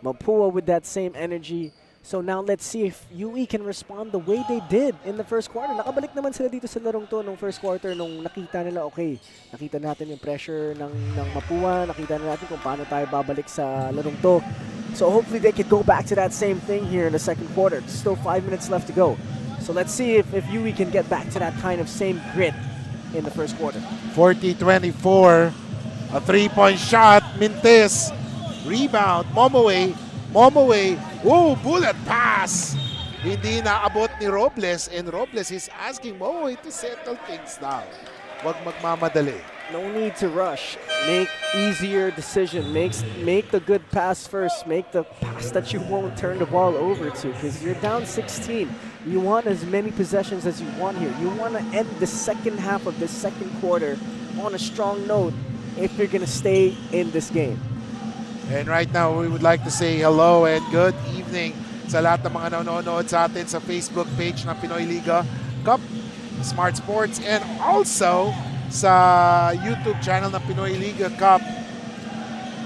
Mapua with that same energy. So now let's see if UE can respond the way they did in the first quarter. Nakabalik naman sila dito sa larong to nung first quarter nung nakita nila, okay, nakita natin yung pressure ng Mapua, nakita na natin kung paano tayo babalik sa larong to. So hopefully they could go back to that same thing here in the second quarter. Still 5 minutes left to go. So let's see if UE can get back to that kind of same grit in the first quarter. 40-24, a three-point shot, Mintes, rebound, Momoe, oh, bullet pass. Hindi naabot ni Robles, and Robles is asking Momoe to settle things down. Wag magmamadali. No need to rush. Make easier decision. Make the good pass first. Make the pass that you won't turn the ball over to, because you're down 16. You want as many possessions as you want here. You want to end the second half of the second quarter on a strong note if you're going to stay in this game. And right now, we would like to say hello and good evening sa lahat ng mga nanonood sa atin sa Facebook page ng Pinoyliga Cup, Smart Sports, and also sa YouTube channel ng Pinoyliga Cup.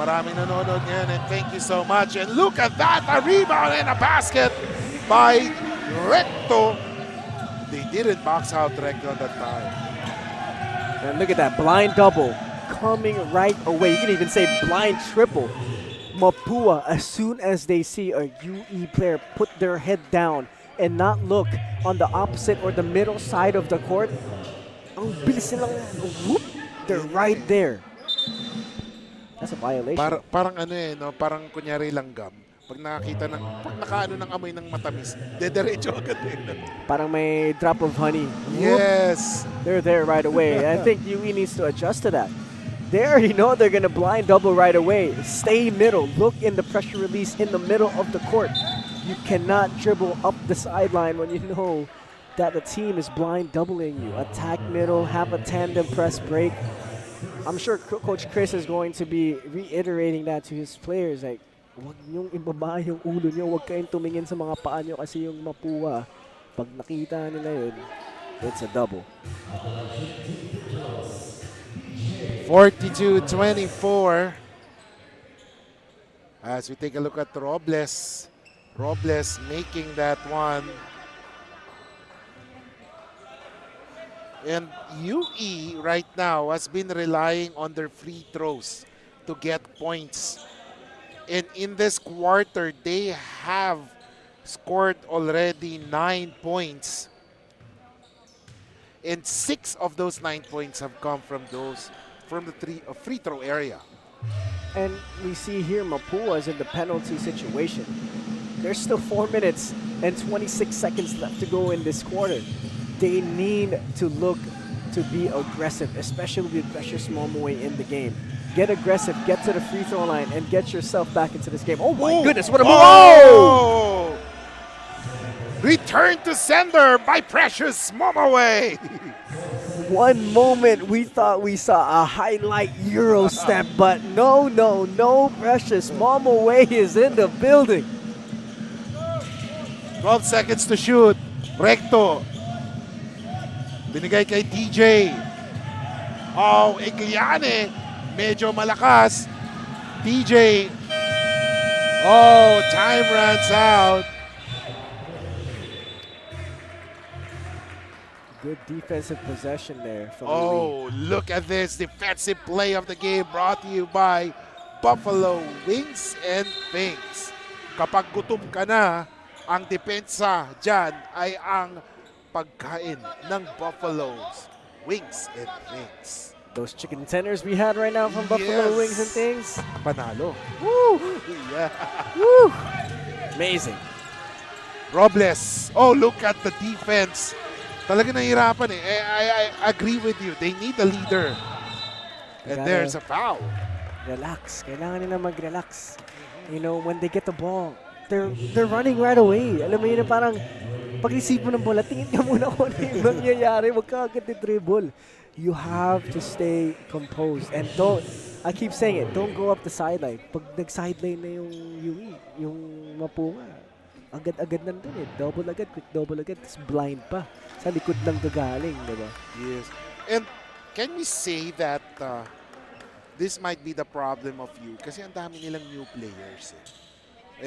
Maraming nanonood ngayon, and thank you so much. And look at that, a rebound and a basket by Recto. They didn't box out Recto at that time. And look at that, blind double coming right away. You can even say blind triple. Mapua, as soon as they see a UE player put their head down and not look on the opposite or the middle side of the court, ang bilis nilang whoop, they're right there. That's a violation. Parang ano eh, no? Parang kunyari langgam. Pag nakaano ng amoy ng matamis, dediretso agad eh. Parang may drop of honey. Yes. Whoop, they're there right away. I think UE needs to adjust to that. They already know they're going to blind double right away. Stay middle. Look in the pressure release in the middle of the court. You cannot dribble up the sideline when you know that the team is blind doubling you. Attack middle, have a tandem press break. I'm sure Coach Chris is going to be reiterating that to his players. Like, wag niyong ibaba yung ulo niyo. Wag kayong tumingin sa mga paa niyo kasi yung Mapua, pag nakita nila yun, it's a double. 42-24. As we take a look at Robles. Robles making that one. And UE right now has been relying on their free throws to get points. And in this quarter, they have scored already 9 points. And 6 of those 9 points have come from the free throw area. And we see here Mapua is in the penalty situation. There's still 4 minutes and 26 seconds left to go in this quarter. They need to look to be aggressive, especially with Precious Momoway in the game. Get aggressive, get to the free throw line, and get yourself back into this game. Oh my goodness, what a move! Oh! Return to sender by Precious Momoway. One moment we thought we saw a highlight Euro step, but no, Precious Momoway is in the building. 12 seconds to shoot. Recto. Binigay kay TJ. Oh, Egliane. Medyo malakas. TJ. Oh, time runs out. Good defensive possession there from Oh, look at this defensive play of the game brought to you by Buffalo Wings and Things. Kapag gutom ka na, ang depensa dyan ay ang pagkain ng Buffalo's Wings and Things. Those chicken tenders we had right now from Buffalo Wings and Things. Panalo. Woo! Yeah. Woo! Amazing. Robles. Oh, look at the defense. Talaga nahihirapan eh. I agree with you. They need a leader. And there's a foul. Relax. Kailangan nila mag-relax. You know, when they get the ball, they're running right away. Alam mo yun, parang pag-isip mo ng bola, tingin ka muna kung ano yung mangyayari. Huwag ka agad dribble. You have to stay composed. And don't, I keep saying it, don't go up the sideline. Pag nag-sideline na yung UE, yung Mapua, agad-agad nandun eh. Double agad, quick double agad, tapos blind pa. Sa likod ng gagaling, diba? Yes. And can we say that this might be the problem of you? Kasi ang dami nilang new players eh.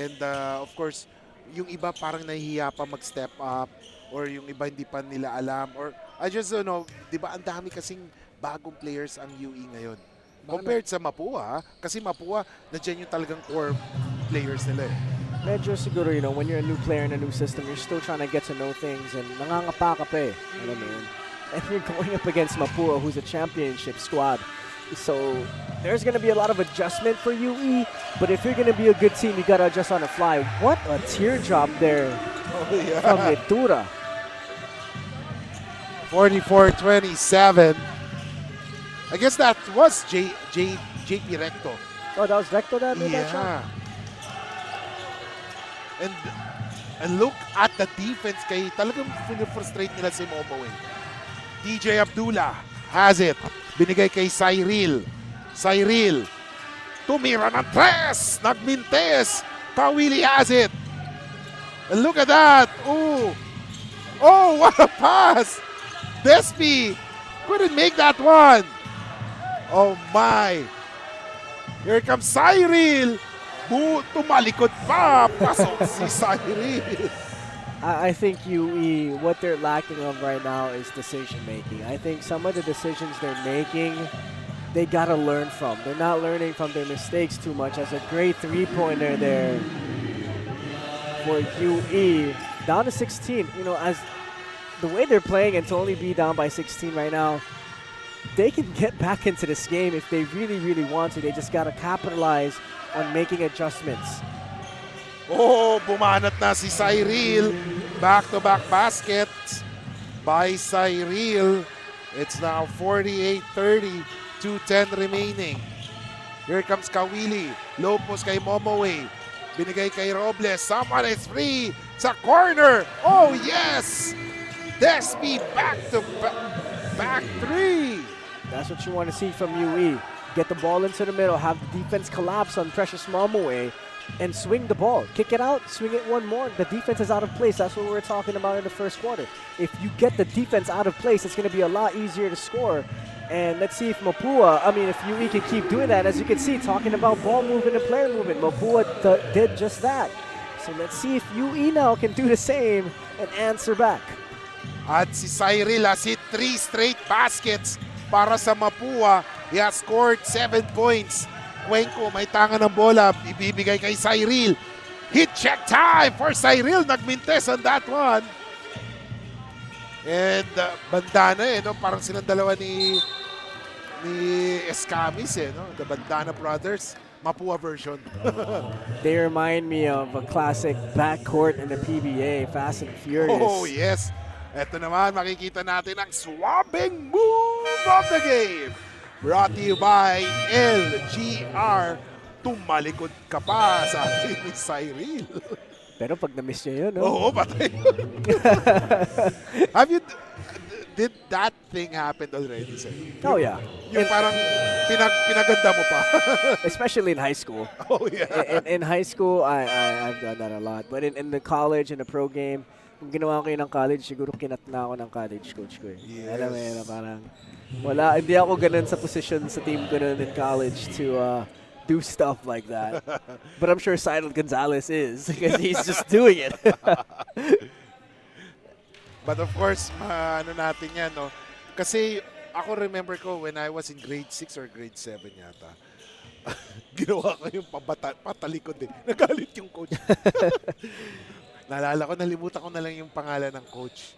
And of course, yung iba parang nahihiya pa mag-step up or yung iba hindi pa nila alam or I just don't know, di ba ang dami kasing bagong players ang UE ngayon. Compared sa Mapua, kasi Mapua, nandiyan yung talagang core players nila eh. Medyo siguro, you know, when you're a new player in a new system, you're still trying to get to know things and nangangapa ka pa eh. Alam mo yun. And you're going up against Mapua, who's a championship squad. So there's going to be a lot of adjustment for UE, but if you're going to be a good team, you got to adjust on the fly. What a teardrop there from Ventura. 44-27. I guess that was JP Recto. Oh, that was Recto that made that shot? And look at the defense kay talagang frustrate nila si Momoway. DJ Abdullah has it. Binigay kay Cyril. Cyril. Tumira ng tres. Nagmintes. Kawili has it. And look at that. Oh. Oh, what a pass. Despi couldn't make that one. Oh my. Here comes Cyril. Tumalikod pa. Pasok si Cyril. I think UE, what they're lacking of right now is decision making. I think some of the decisions they're making, they gotta learn from. They're not learning from their mistakes too much. As a great three-pointer there for UE, down to 16. You know, as the way they're playing and to only be down by 16 right now, they can get back into this game if they really, really want to. They just gotta capitalize on making adjustments. Oh, bumanat na si Cyril. Back-to-back baskets by Cyril. It's now 48-30, 2:10 remaining. Here comes Kawili. Low post kay Momoway. Binigay kay Robles. Someone is free sa corner. Oh, yes! Despi back three. That's what you want to see from UE. Get the ball into the middle, have the defense collapse on Precious Momoway, and swing the ball. Kick it out, swing it one more. The defense is out of place. That's what we were talking about in the first quarter. If you get the defense out of place, it's going to be a lot easier to score. And let's see if if UE can keep doing that. As you can see, talking about ball movement and player movement, Mapua did just that. So let's see if UE now can do the same and answer back. At si Cyril has hit 3 straight baskets para sa Mapua. He has scored 7 points. Cuenco may tanga ng bola. Ibibigay kay Cyril. Hit check time for Cyril. Nagmintes on that one. And banda na eh. No? Parang silang dalawa ni Escamis, no? The Bandana Brothers, Mapua version. They remind me of a classic backcourt in the PBA, Fast and Furious. Oh, yes. Ito naman, makikita natin ang swabbing move of the game. Brought to you by LGR. Tumalikod ka pa sa akin ni Cyril. Pero pag na-miss nyo yun, no? Oo, patay. Did that thing happen already, sir? Oh, yeah. Yung parang pinaganda mo pa. Especially in high school. Oh, yeah. In high school, I've done that a lot. But in the college, in the pro game, kung ginawa ko yun ng college, siguro kinat na ako ng college coach ko. Yes. Alam mo yun, parang hindi ako ganun sa position sa team ko nun in college to do stuff like that. But I'm sure Cyril Gonzalez is because he's just doing it. But of course, ano natin yan, no? Kasi ako remember ko when I was in grade 6 or grade 7 yata, ginawa ko yung patalikod eh. Nagalit yung coach. Naalala ko, nalimutan ko na lang yung pangalan ng coach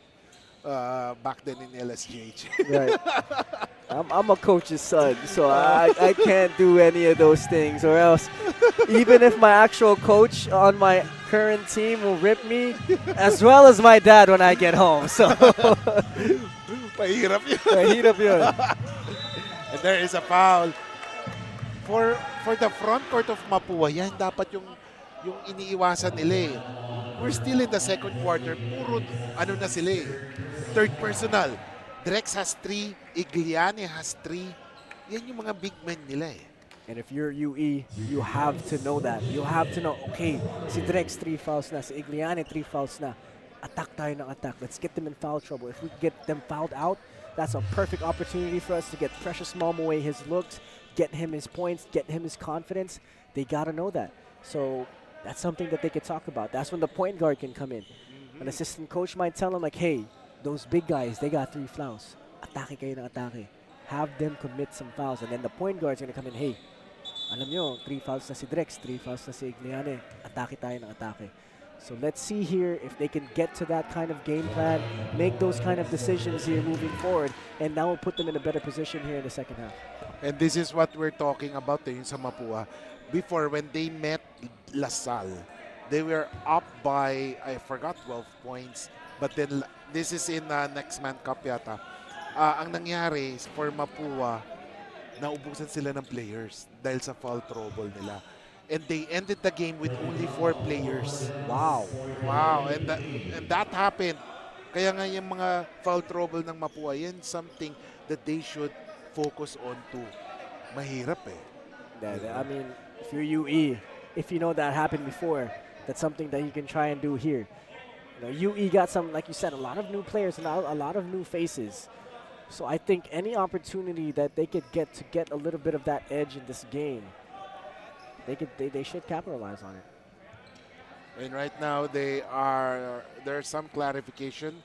back then in LSGH. Right. I'm a coach's son, so I can't do any of those things, or else even if my actual coach on my current team will rip me, as well as my dad when I get home. So Pahirap yun. Pahirap yun. And there is a foul. For the front court of Mapua, yan dapat yung iniiwasan nila eh. We're still in the second quarter. Puro ano na sila eh. Third personal. Drex has 3, Igliane has 3. Yan yung mga big men nila eh. And if you're UE, you have to know that. You have to know, okay, si Drex 3 fouls na, si Igliane 3 fouls na. Attack tayo ng attack. Let's get them in foul trouble. If we get them fouled out, that's a perfect opportunity for us to get Precious Momaway his looks, get him his points, get him his confidence. They got to know that. So that's something that they could talk about. That's when the point guard can come in. An assistant coach might tell them like, hey, those big guys, they got 3 fouls. Atake kayo ng atake. Have them commit some fouls. And then the point guard's going to come in, hey, alam nyo, 3 fouls na si Drex, 3 fouls na si Igliane. Atake tayo ng atake. So let's see here if they can get to that kind of game plan, make those kind of decisions here moving forward, and that will put them in a better position here in the second half. And this is what we're talking about yung sa Mapua. Before, when they met Lasal, they were up by, I forgot, 12 points. But then, this is in next man cup yata. Ang nangyari for Mapua, naubusan sila ng players dahil sa foul trouble nila. And they ended the game with only 4 players. Wow. Wow. And that happened. Kaya nga yung mga foul trouble ng Mapua, yan something that they should focus on too. Mahirap eh. I mean, if you're UE, if you know that happened before, that's something that you can try and do here. You know, UE got some, like you said, a lot of new players and a lot of new faces. So I think any opportunity that they could get to get a little bit of that edge in this game, they should capitalize on it. And right now, there's some clarification.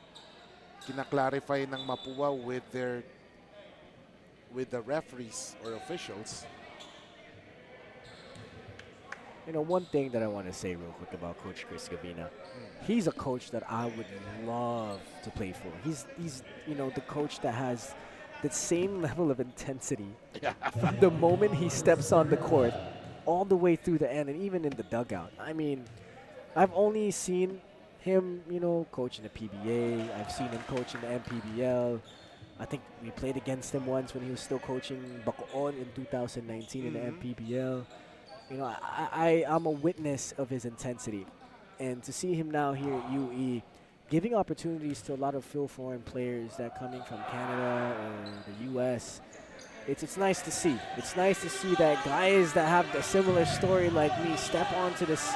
Kina-clarify ng Mapua with the referees or officials. You know, one thing that I want to say real quick about Coach Chris Gavina, he's a coach that I would love to play for. He's you know, the coach that has the same level of intensity from the moment he steps on the court all the way through the end and even in the dugout. I mean, I've only seen him, you know, coach in the PBA. I've seen him coach in the MPBL. I think we played against him once when he was still coaching Bacoon in 2019 in the MPBL. You know, I'm a witness of his intensity. And to see him now here at UE, giving opportunities to a lot of foreign players that are coming from Canada or the US, it's nice to see. It's nice to see that guys that have a similar story like me step onto this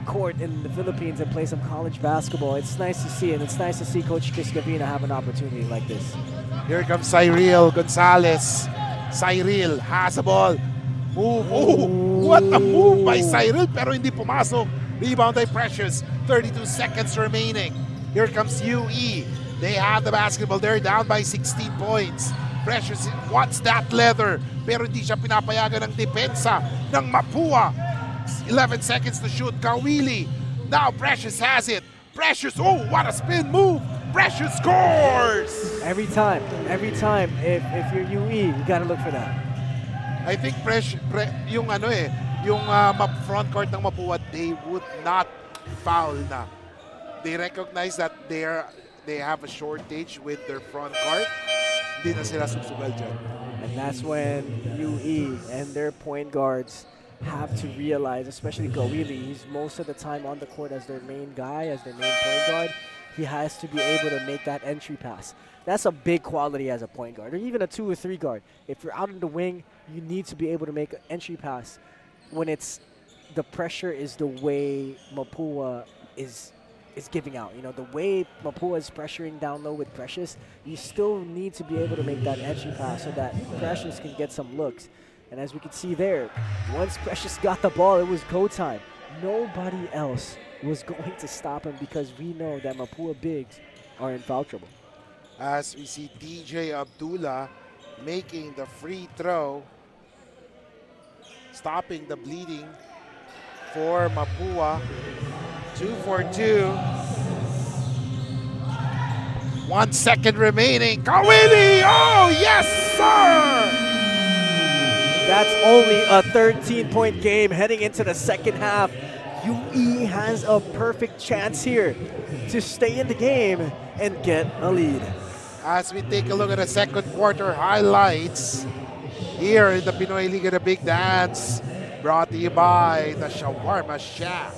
court in the Philippines and play some college basketball. It's nice to see, and it's nice to see Coach Chris Gavina have an opportunity like this. Here comes Cyril Gonzalez. Cyril has the ball. Move. Oh, what a move by Cyril, pero hindi pumasok. Rebound by Precious. 32 seconds remaining. Here comes UE. They have the basketball. They're down by 16 points. Precious wants that leather, pero hindi siya pinapayagan ng depensa ng Mapua. 11 seconds to shoot. Kawili. Now Precious has it. Precious, oh, what a spin move. Precious scores. Every time, if you're UE, you got to look for that. I think yung front court ng Mapua, they would not foul na. They recognize that they have a shortage with their front court. Hindi na sila susugal dyan. And that's when UE and their point guards have to realize, especially Gawili, he's most of the time on the court as their main guy, as their main point guard. He has to be able to make that entry pass. That's a big quality as a point guard, or even a 2 or 3 guard. If you're out in the wing, you need to be able to make an entry pass when the pressure is the way Mapua is giving out. You know, the way Mapua is pressuring down low with Precious, you still need to be able to make that entry pass so that Precious can get some looks. And as we can see there, once Precious got the ball, it was go time. Nobody else was going to stop him because we know that Mapua bigs are in foul trouble. As we see DJ Abdullah making the free throw, stopping the bleeding for Mapua. 2 for 2. 1 second remaining. Kawili! Oh, yes, sir! That's only a 13-point game heading into the second half. UE has a perfect chance here to stay in the game and get a lead. As we take a look at the second quarter highlights here in the Pinoyliga, the Big Dance, brought to you by the Shawarma Shack.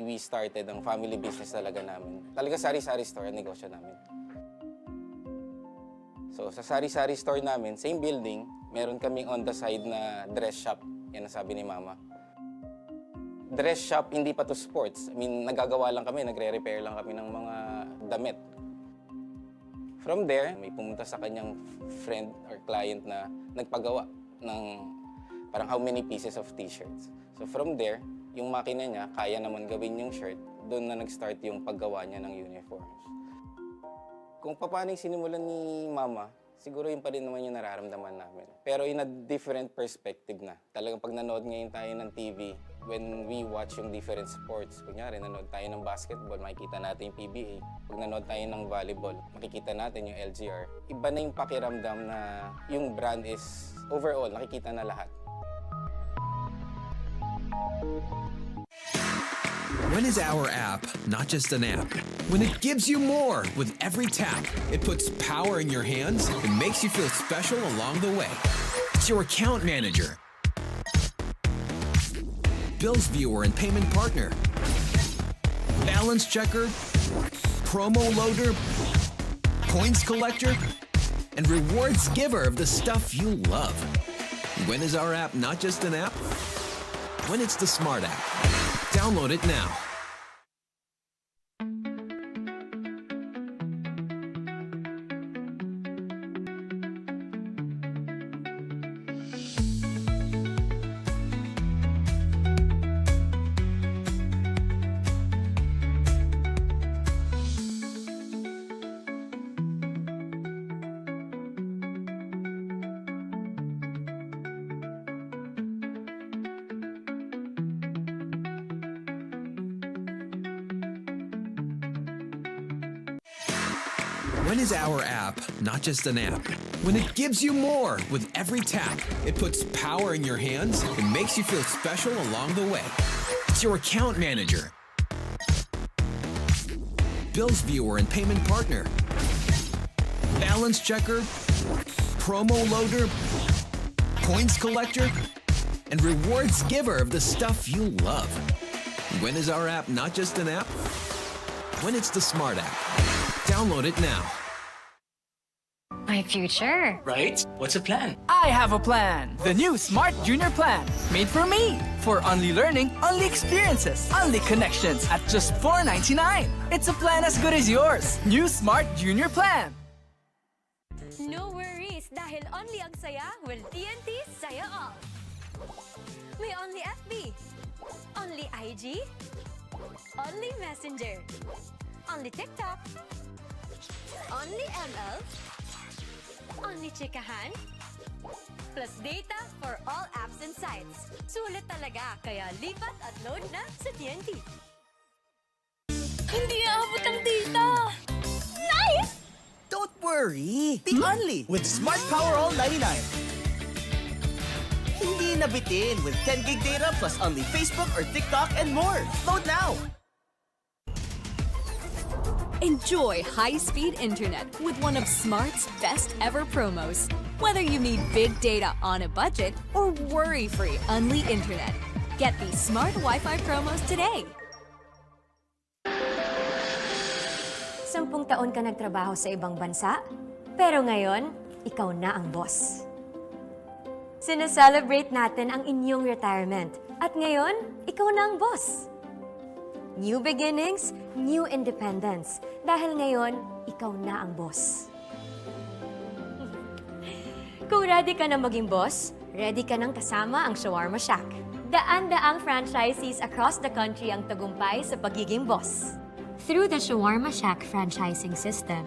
We started ang family business talaga namin. Talaga sari-sari store ang negosyo namin. So sa sari-sari store namin, same building, meron kaming on the side na dress shop. Yan ang sabi ni Mama. Dress shop, hindi pa to sports. I mean, nagagawa lang kami, nagre-repair lang kami ng mga damit. From there, may pumunta sa kanyang friend or client na nagpagawa ng parang how many pieces of t-shirts. So from there, yung makina niya, kaya naman gawin yung shirt, doon na nag-start yung paggawa niya ng uniforms. Kung paano yung sinimulan ni Mama, siguro yun pa rin naman yung nararamdaman namin. Pero in a different perspective na. Talagang pag nanood ngayon tayo ng TV, when we watch yung different sports, kunyari nanood tayo ng basketball, makikita natin yung PBA. Pag nanood tayo ng volleyball, makikita natin yung LGR. Iba na yung pakiramdam na yung brand is overall, nakikita na lahat. When is our app not just an app? When it gives you more with every tap, it puts power in your hands and makes you feel special along the way. It's your account manager, bills viewer and payment partner, balance checker, promo loader, points collector, and rewards giver of the stuff you love. When is our app not just an app? When it's the smart app. Download it now. When is our app not just an app? When it gives you more with every tap, it puts power in your hands and makes you feel special along the way. It's your account manager, bills viewer and payment partner, balance checker, promo loader, points collector, and rewards giver of the stuff you love. When is our app not just an app? When it's the smart app. Download it now. My future. Right? What's a plan? I have a plan. The new Smart Junior Plan. Made for me. For only learning, only experiences, only connections at just $4.99. It's a plan as good as yours. New Smart Junior Plan. No worries dahil only ang saya will TNT Saya All. May only FB, only IG, only Messenger, only TikTok, only ML, only chikahan, plus data for all apps and sites. Sulit talaga, kaya lipat at load na sa TNT. Hindi aabot ang data! Nice! Don't worry! Be only with Smart Power All 99. Hindi nabitin with 10 gig data plus only Facebook or TikTok and more. Load now! Enjoy high-speed internet with one of Smart's best ever promos. Whether you need big data on a budget or worry-free Unli internet. Get these smart Wi-Fi promos today. 10 taon ka nagtrabaho sa ibang bansa, pero ngayon, ikaw na ang boss. Sineselebrate natin ang inyong retirement, at ngayon, ikaw na ang boss. New beginnings, new independence. Dahil ngayon, ikaw na ang boss. Kung ready ka na maging boss, ready ka nang kasama ang Shawarma Shack. Daan-daang franchisees across the country ang tagumpay sa pagiging boss. Through the Shawarma Shack franchising system,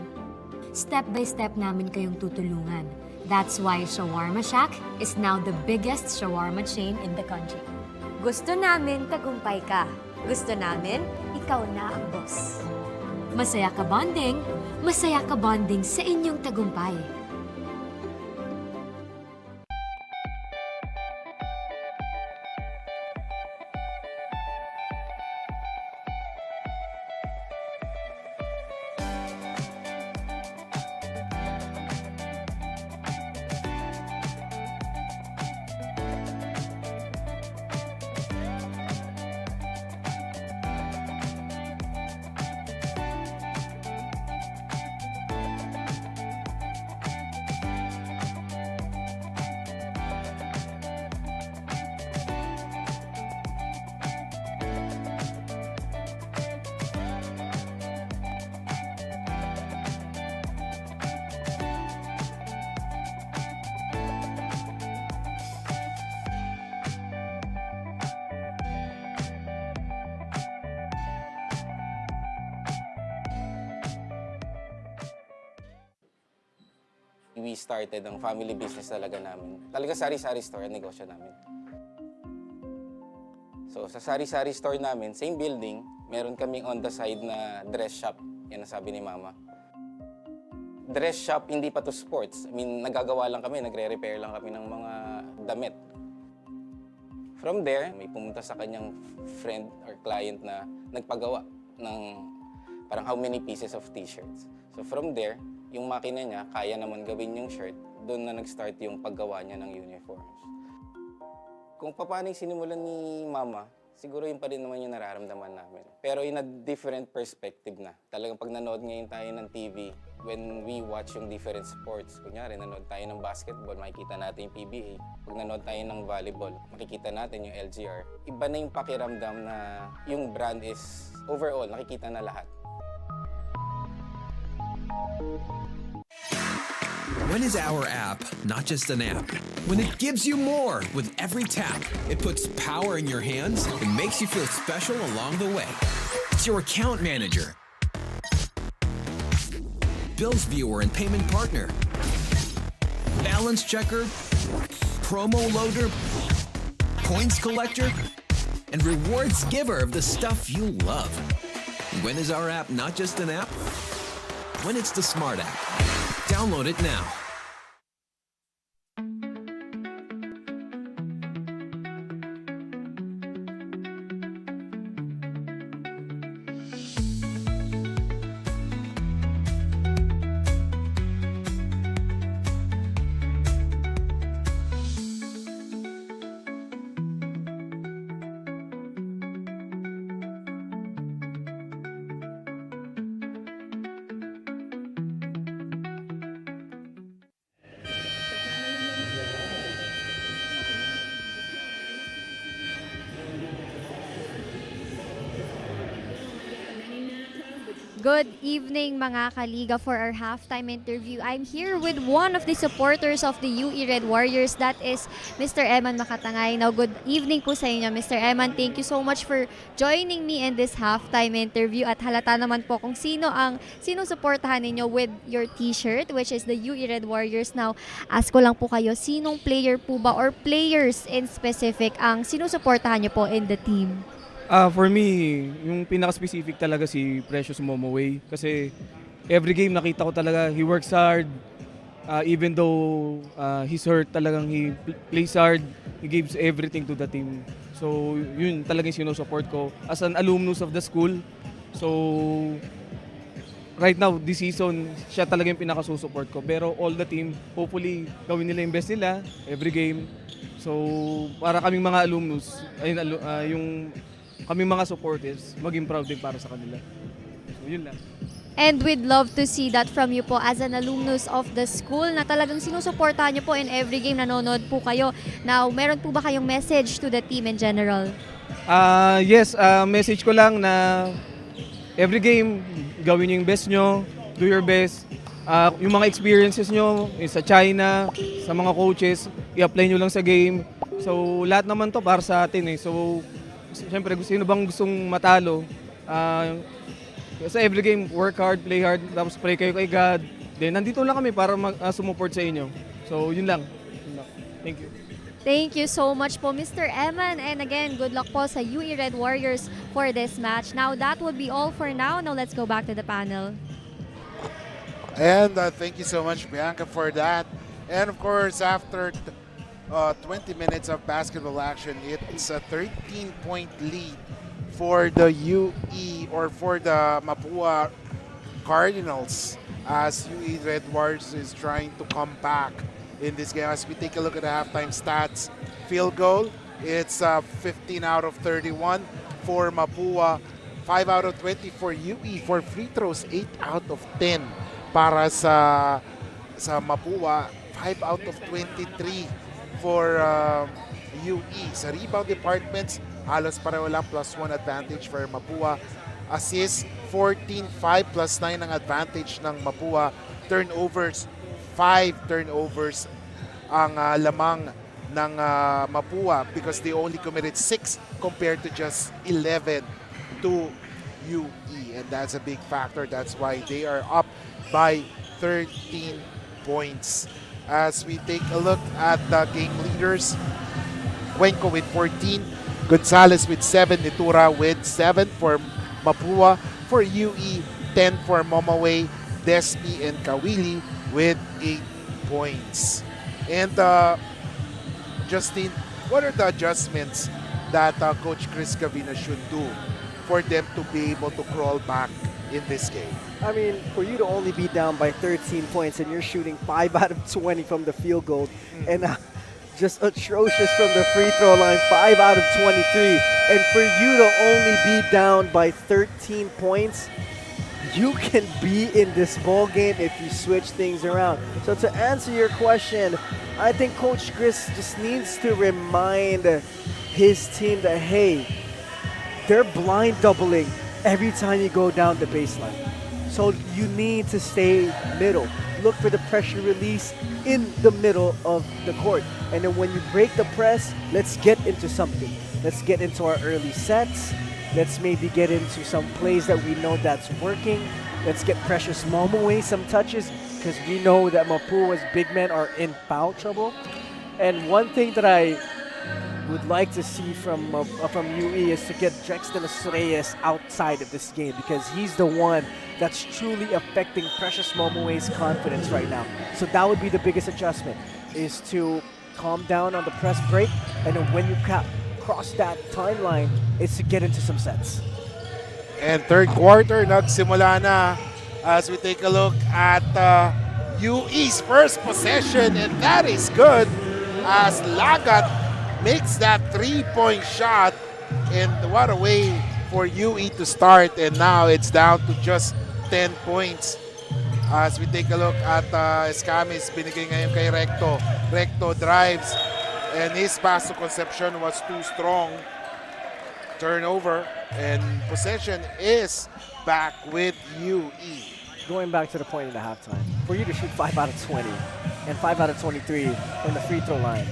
step-by-step namin kayong tutulungan. That's why Shawarma Shack is now the biggest shawarma chain in the country. Gusto namin tagumpay ka. Gusto namin, ikaw na ang boss. Masaya ka bonding sa inyong tagumpay. We started ang family business talaga namin. Talaga sari-sari store ang negosyo namin. So sa sari-sari store namin, same building, meron kaming on the side na dress shop. Yan ang sabi ni Mama. Dress shop, hindi pa to sports. I mean, nagagawa lang kami, nagre-repair lang kami ng mga damit. From there, may pumunta sa kanyang friend or client na nagpagawa ng parang how many pieces of t-shirts. So from there, yung makina niya, kaya naman gawin yung shirt, doon na nag-start yung paggawa niya ng uniforms. Kung paano yung sinimulan ni Mama, siguro yun pa rin naman yung nararamdaman namin. Pero in a different perspective na. Talagang pag nanood ngayon tayo ng TV, when we watch yung different sports, kunyari nanood tayo ng basketball, makikita natin yung PBA. Pag nanood tayo ng volleyball, makikita natin yung LGR. Iba na yung pakiramdam na yung brand is overall, nakikita na lahat. When is our app not just an app? When it gives you more with every tap, it puts power in your hands and makes you feel special along the way. It's your account manager, bills viewer and payment partner, balance checker, promo loader, points collector, and rewards giver of the stuff you love. When is our app not just an app? when it's the Smart app. Download it now. Good evening mga kaliga for our halftime interview. I'm here with one of the supporters of the UE Red Warriors, that is Mr. Eman Makatangay. Now, good evening po sa inyo, Mr. Eman. Thank you so much for joining me in this halftime interview. At halata naman po kung sino suportahan ninyo with your t-shirt, which is the UE Red Warriors. Now, ask ko lang po kayo, sinong player po ba or players in specific ang sinusuportahan nyo po in the team? For me, yung pinaka-specific talaga si Precious Momoway. Kasi every game nakita ko talaga, he works hard. Even though he's hurt, talagang he plays hard. He gives everything to the team. So yun talagang sinusupport ko as an alumnus of the school. So right now, this season, siya talaga yung pinaka-susupport ko. Pero all the team, hopefully, gawin nila yung best nila every game. So para kaming mga alumnus, yung kaming mga supporters, maging proud din para sa kanila. So, yun lang. And we'd love to see that from you po as an alumnus of the school na talagang sinusuportahan nyo po in every game, nanonood po kayo. Now, meron po ba kayong message to the team in general? Yes, message ko lang na every game, gawin nyo yung best nyo, do your best. Yung mga experiences nyo sa China, sa mga coaches, i-apply nyo lang sa game. So, lahat naman to para sa atin eh. So, siyempre, sino bang gustong matalo? Sa every game, work hard, play hard, tapos pray kayo kay God. Then, nandito lang kami para sumuport sa inyo. So, yun lang. Thank you. Thank you so much po, Mr. Eman. And again, good luck po sa UE Red Warriors for this match. Now, that would be all for now. Now, let's go back to the panel. And thank you so much, Bianca, for that. And of course, after 20 minutes of basketball action, it's a 13-point lead for the UE or for the Mapua Cardinals as UE Red Warriors is trying to come back in this game. As we take a look at the halftime stats, field goal, it's 15 out of 31 for Mapua, 5 out of 20 for UE. For free throws, 8 out of 10 para sa Mapua, 5 out of 23 for UE. Sa rebound departments, halos pareho lang, +1 advantage for Mapua. Assist, 14-5, +9 ang advantage ng Mapua. Turnovers, 5 turnovers ang lamang ng Mapua because they only committed 6 compared to just 11 to UE. And that's a big factor. That's why they are up by 13 points. As we take a look at the game leaders, Cuenco with 14, Gonzalez with 7, Nitura with 7 for Mapua. For UE, 10 for Momoway, Despi and Kawili with 8 points. And Justin, what are the adjustments that Coach Chris Cavina should do for them to be able to crawl back in this game? I mean, for you to only be down by 13 points and you're shooting 5 out of 20 from the field goal and just atrocious from the free throw line, 5 out of 23. And for you to only be down by 13 points, you can be in this ball game if you switch things around. So to answer your question, I think Coach Chris just needs to remind his team that, hey, they're blind doubling every time you go down the baseline. So you need to stay middle. Look for the pressure release in the middle of the court. And then when you break the press, let's get into something. Let's get into our early sets. Let's maybe get into some plays that we know that's working. Let's get Precious Momoway some touches because we know that Mapua's big men are in foul trouble. And one thing that I would like to see from UE is to get Drexton Reyes outside of this game, because he's the one that's truly affecting Precious Momoe's confidence right now. So that would be the biggest adjustment, is to calm down on the press break, and then when you cross that timeline, is to get into some sets. And third quarter, nagsimula na as we take a look at UE's first possession, and that is good as Lagat makes that three-point shot, and what a way for UE to start, and now it's down to just 10 points. As we take a look at Escamis, binigay ngayon kay Recto. Recto drives, and his pass to Concepcion was too strong. Turnover, and possession is back with UE. Going back to the point in the halftime, for you to shoot 5 out of 20 and 5 out of 23 in the free throw line,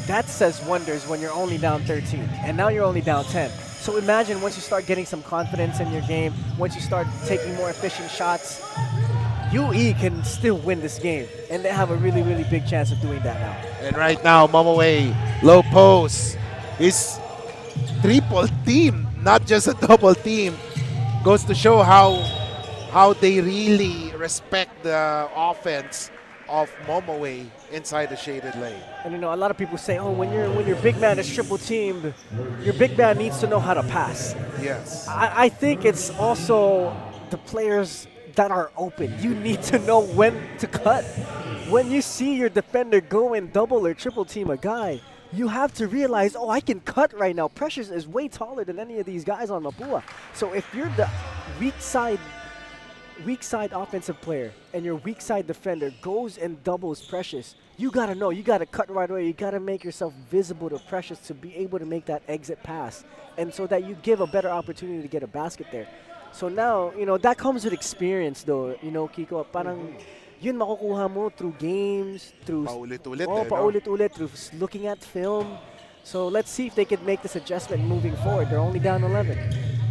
that says wonders when you're only down 13, and now you're only down 10. So imagine once you start getting some confidence in your game, once you start taking more efficient shots, UE can still win this game, and they have a really, really big chance of doing that now. And right now, Momoe, low post, is triple team, not just a double team. Goes to show how they really respect the offense of Momoe inside the shaded lane. And a lot of people say, oh, when your big man is triple teamed, your big man needs to know how to pass. Yes. I think it's also the players that are open. You need to know when to cut. When you see your defender go and double or triple team a guy, you have to realize, oh, I can cut right now. Precious is way taller than any of these guys on Mapua. So if you're the weak side offensive player and your weak side defender goes and doubles Precious, you gotta know, you gotta cut right away. You gotta make yourself visible to Precious to be able to make that exit pass, and so that you give a better opportunity to get a basket there. So now, that comes with experience though, Kiko. Parang yun makukuha mo through games, through paulit-ulit, through looking at film. So let's see if they can make this adjustment moving forward. They're only down 11.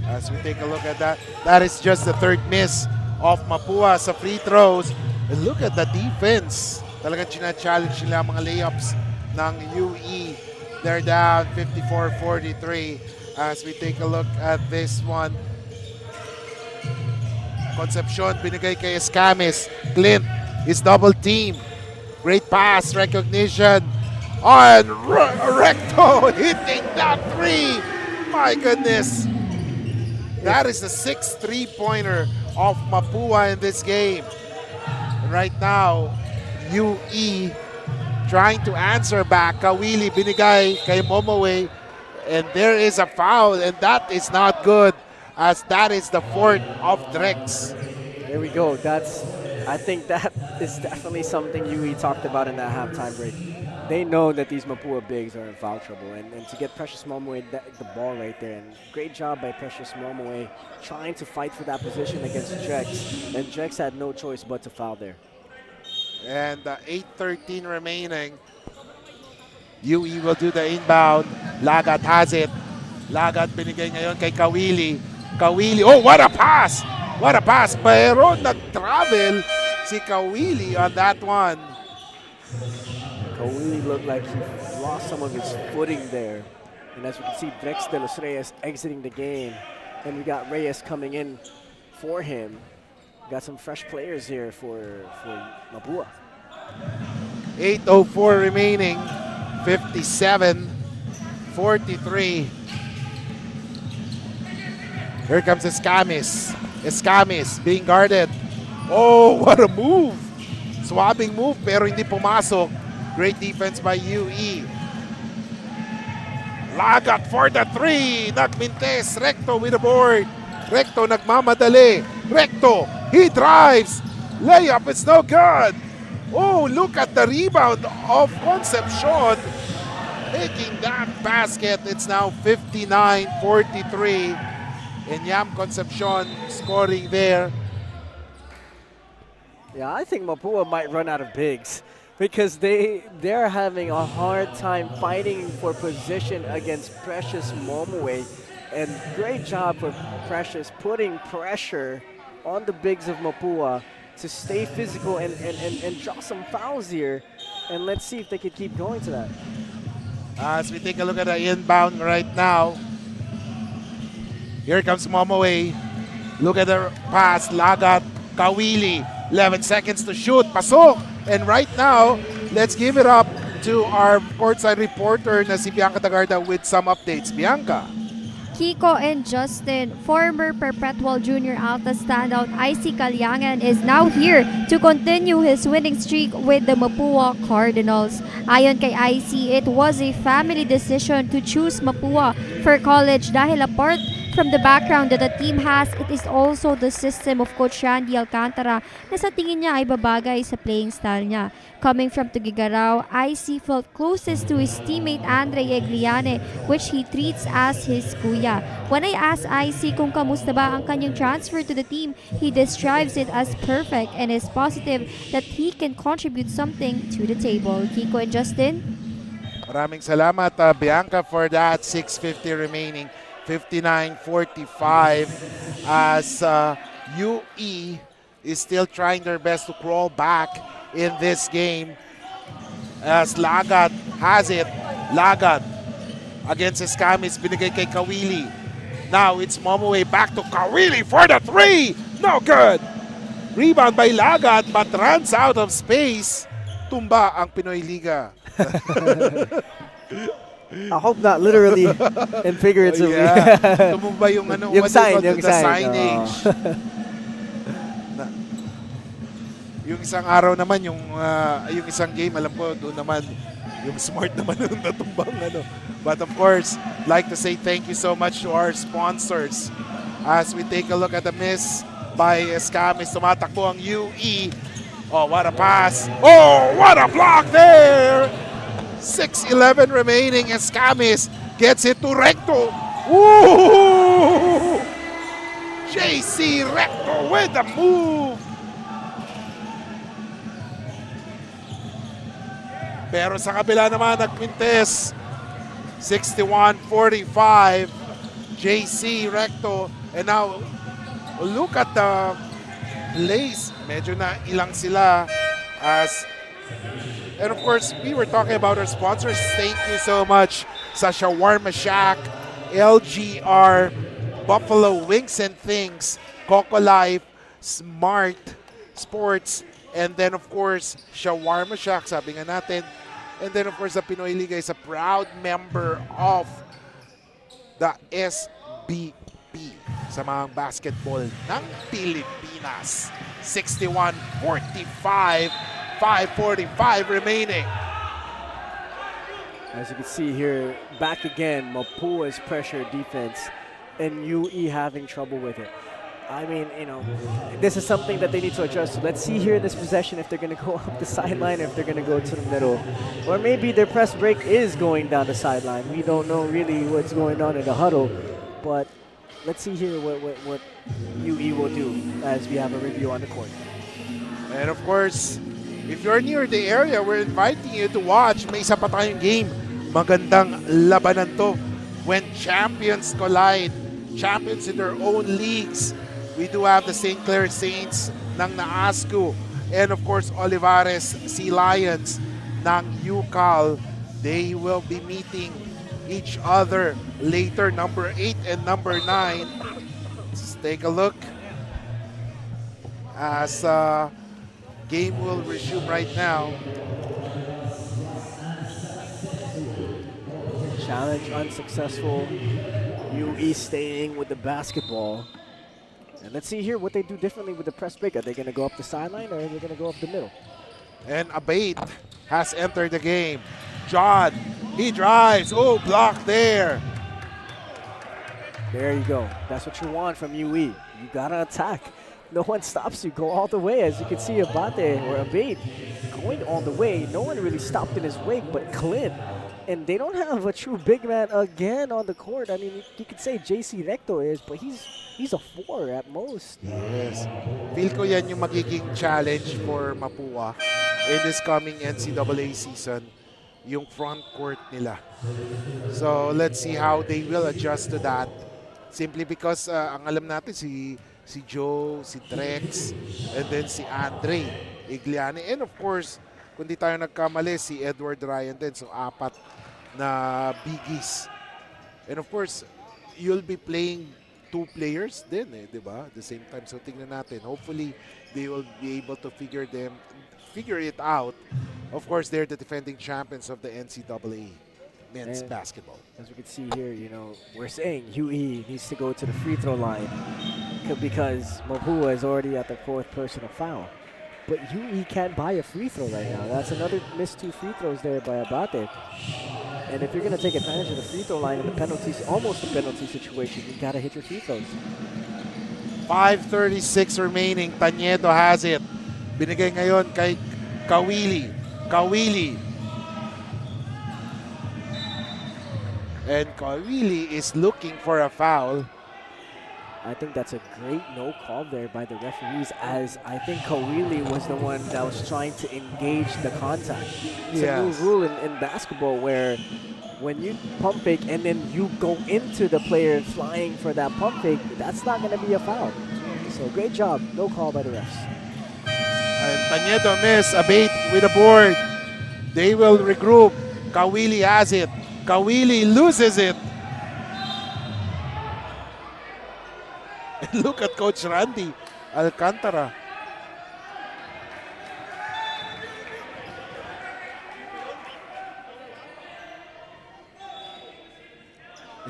As we take a look at that, that is just the third miss of Mapua sa free throws. And look at the defense. Talagang china-challenge nila mga layups ng UE. They're down 54-43 as we take a look at this one. Concepcion binigay kay Escamis. Clint is double team. Great pass recognition. And Recto hitting that three. My goodness. That is the sixth three-pointer of Mapua in this game. And right now, UE trying to answer back. Kawili binigay kay Momoe. And there is a foul, and that is not good, as that is the fourth of Drex. There we go. I think that is definitely something UE talked about in that halftime break. They know that these Mapua bigs are in foul trouble, and to get Precious Momoe the ball right there, and great job by Precious Momoe trying to fight for that position against Drex, and Drex had no choice but to foul there. And 8:13 remaining. UE will do the inbound. Lagat has it. Lagat binigay ngayon kay Kawili. Kawili, oh, what a pass! What a pass! Pero nag-travel si Kawili on that one. Kawili looked like he lost some of his footing there. And as we can see, Drex de los Reyes exiting the game. And we got Reyes coming in for him. Got some fresh players here for Mapua. 8:04 remaining. 57-43. Here comes Escamis. Escamis being guarded. Oh, what a move! Swabbing move pero hindi pumasok. Great defense by UE. Lagat for the three. Nagmintes. Recto with the board. Recto nagmamadali. Recto, he drives. Layup, it's no good. Oh, look at the rebound of Concepcion making that basket. It's now 59-43. And Yam Concepcion scoring there. Yeah, I think Mapua might run out of bigs because they're having a hard time fighting for position against Precious Momoe. And great job for Precious putting pressure on the bigs of Mapua to stay physical and draw some fouls here. And let's see if they could keep going to that. As we take a look at the inbound right now. Here comes Momoe. Look at the pass. Lagat, Kawili. 11 seconds to shoot. Pasok. And right now, let's give it up to our courtside reporter na si Bianca Tagarda with some updates. Bianca. Kiko and Justin, former Perpetual Junior Alta standout IC Kalyangan is now here to continue his winning streak with the Mapua Cardinals. Ayon kay IC, it was a family decision to choose Mapua for college dahil apart from the background that the team has, it is also the system of Coach Randy Alcantara na sa tingin niya ay babagay sa playing style niya. Coming from Tuguegarao, IC felt closest to his teammate Andre Egliane, which he treats as his kuya. When I asked IC kung kamusta ba ang kanyang transfer to the team, he describes it as perfect and is positive that he can contribute something to the table. Kiko and Justin? Maraming salamat, Bianca, for that. 6:50 remaining. 59-45 as UE is still trying their best to crawl back in this game as Lagat has it. Lagat against Escamis, binigay kay Kawili. Now it's Momoe back to Kawili for the three. No good. Rebound by Lagat but runs out of space. Tumba ang Pinoyliga. I hope not literally and figuratively. Yeah. Tumumba yung ano, yung what sign, do you yung call it? The sign. signage. Yung isang araw naman, yung isang game, alam ko, doon naman, yung smart naman yung natumbang ano. But of course, like to say thank you so much to our sponsors. As we take a look at the miss by Escamis, tumatakbo ang UE. Oh, what a pass. Oh, what a block there. 6:11 remaining. Escamis gets it to Recto. Ooh! JC Recto with the move. Pero sa kabila naman nagpintes. 61-45. JC Recto. And now, look at the plays. Medyo na ilang sila as... And of course, we were talking about our sponsors. Thank you so much sa Shawarma Shack, LGR, Buffalo Wings and Things, Coco Life, Smart Sports, and then of course, Shawarma Shack, sabi nga natin. And then of course, the Pinoyliga is a proud member of the SBP sa mga basketball ng Pilipinas. 61-45. 5:45 remaining. As you can see here, back again, Mapua's pressure defense and UE having trouble with it. I mean, you know, this is something that they need to adjust to. Let's see here in this possession if they're going to go up the sideline or if they're going to go to the middle. Or maybe their press break is going down the sideline. We don't know really what's going on in the huddle. But let's see here what UE will do as we have a review on the court. And of course, if you're near the area, we're inviting you to watch. May isa pa tayong game. Magandang labanan to. When champions collide, champions in their own leagues. We do have the St. Clair Saints ng Naasco. And of course, Olivares Sea Lions ng UCAL. They will be meeting each other later, number 8 and number 9. Let's take a look as game will resume right now. Challenge unsuccessful. UE staying with the basketball. And let's see here what they do differently with the press break. Are they going to go up the sideline or are they going to go up the middle? And Abate has entered the game. John, he drives. Oh, block there. There you go. That's what you want from UE. You got to attack. No one stops you. Go all the way. As you can see, Abate or Abate going all the way. No one really stopped in his wake but Clint. And they don't have a true big man again on the court. I mean, you could say JC Recto is, but he's a 4 at most. Yes. Feel ko yan yung magiging challenge for Mapua in this coming NCAA season, yung front court nila. So, let's see how they will adjust to that. Simply because ang alam natin si Joe, si Trex, and then si Andre Igliani. And of course, kung di tayo nagkamali, si Edward Ryan din. So, 4 na biggies. And of course, you'll be playing 2 players din di ba? At the same time. So tingnan natin. Hopefully, they will be able to figure it out. Of course, they're the defending champions of the NCAA men's basketball. As we can see here, we're saying UE needs to go to the free throw line because Mapua is already at the 4th personal foul. But UE can't buy a free throw right now. That's another missed 2 free throws there by Abate. And if you're going to take advantage of the free throw line in the penalties, almost a penalty situation, you got to hit your free throws. 5:36 remaining. Taniedo has it. Binigay ngayon kay Kawili. And Kawili is looking for a foul. I think that's a great no call there by the referees, as I think Kawili was the one that was trying to engage the contact. It's a new rule in basketball where when you pump fake and then you go into the player flying for that pump fake, that's not going to be a foul. So great job. No call by the refs. And Taniedo miss. Abate with a board. They will regroup. Kawili has it. Kawili loses it. Look at Coach Randy Alcantara.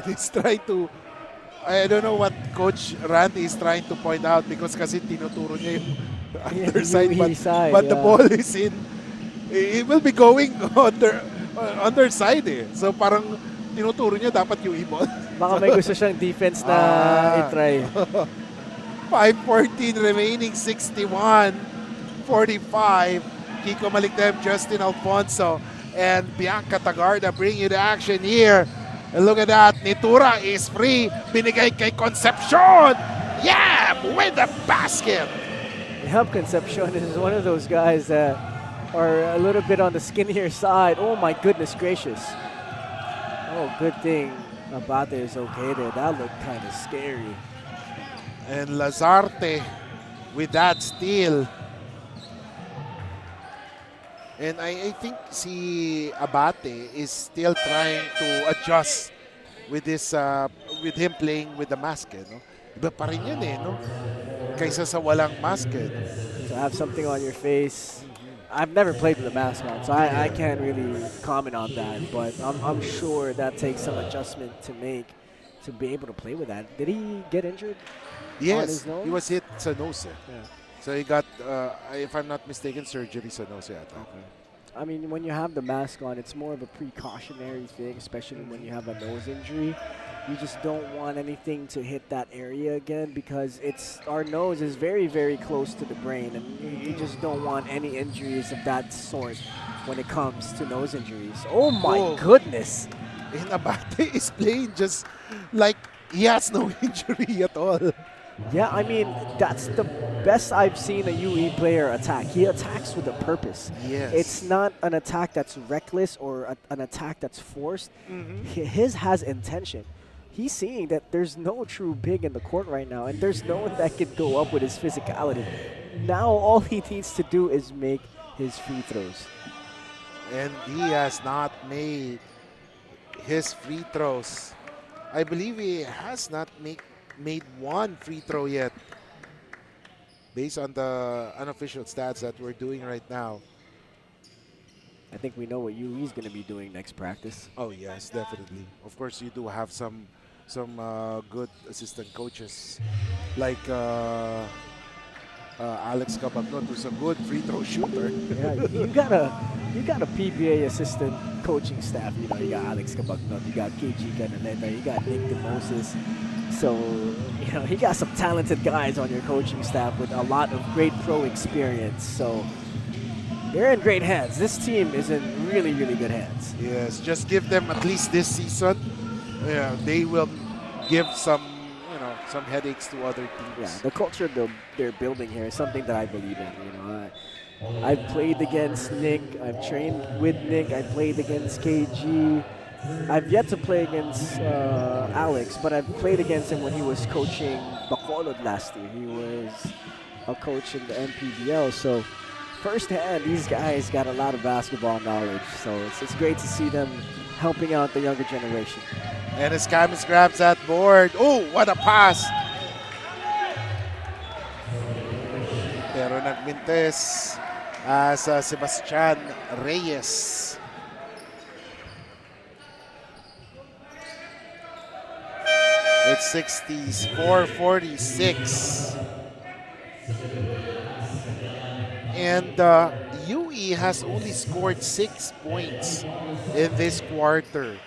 He's trying to, I don't know what Coach Randy is trying to point out because kasi tinuturo niya yung underside, but the ball is in. It will be going underside eh. So parang tinuturo niya dapat yung i-ball. Baka may gusto siyang defense na i-try. 5:14 remaining, 61-45. Kiko Malikdem, Justin Alfonso, and Bianca Tagarda bring you the action here. And look at that, Nitura is free. Binigay kay Concepcion. Yeah, with the basket. Yep, Concepcion is one of those guys that are a little bit on the skinnier side. Oh my goodness gracious. Oh, good thing Abate is okay there. That looked kind of scary. And Lazarte with that steal. And I think si Abate is still trying to adjust with this with him playing with the mask, no? Iba pa rin yan no? Kaysa sa walang mask, To have something on your face. I've never played with a mask on, so I can't really comment on that. But I'm sure that takes some adjustment to make to be able to play with that. Did he get injured? Yes, on his nose? he was hit sa nose. Yeah. So he got, if I'm not mistaken, surgery sa nose yata. Okay. I mean, when you have the mask on, it's more of a precautionary thing, especially when you have a nose injury. You just don't want anything to hit that area again because our nose is very, very close to the brain, and you just don't want any injuries of that sort when it comes to nose injuries. Oh my goodness! And Abate is playing just like he has no injury at all. Yeah, I mean, that's the best I've seen a UE player attack. He attacks with a purpose. Yes. It's not an attack that's reckless or an attack that's forced. His has intention. He's seeing that there's no true big in the court right now, and there's no one that can go up with his physicality. Now all he needs to do is make his free throws. And he has not made his free throws. I believe he has not made one free throw yet, based on the unofficial stats that we're doing right now. I think we know what UE is going to be doing next practice. Oh yes, definitely. Of course, you do have some good assistant coaches like Alex Cabagnot, who's a good free throw shooter. Yeah, you got a PBA assistant coaching staff. You got Alex Cabagnot, you got KG Canaleta, you got Nick DeMoses. So, he got some talented guys on your coaching staff with a lot of great pro experience. So, they're in great hands. This team is in really, really good hands. Yes, just give them at least this season. Yeah, they will give some headaches to other teams. Yeah, the culture they're building here is something that I believe in. I've played against Nick. I've trained with Nick. I played against KG. I've yet to play against Alex, but I've played against him when he was coaching Bacolod last year. He was a coach in the MPBL, so firsthand, these guys got a lot of basketball knowledge. So it's great to see them helping out the younger generation. And Escamis grabs that board. Oh, what a pass! Pero nagmintes as Sebastian Reyes. It's 64-46. And UE has only scored 6 points in this quarter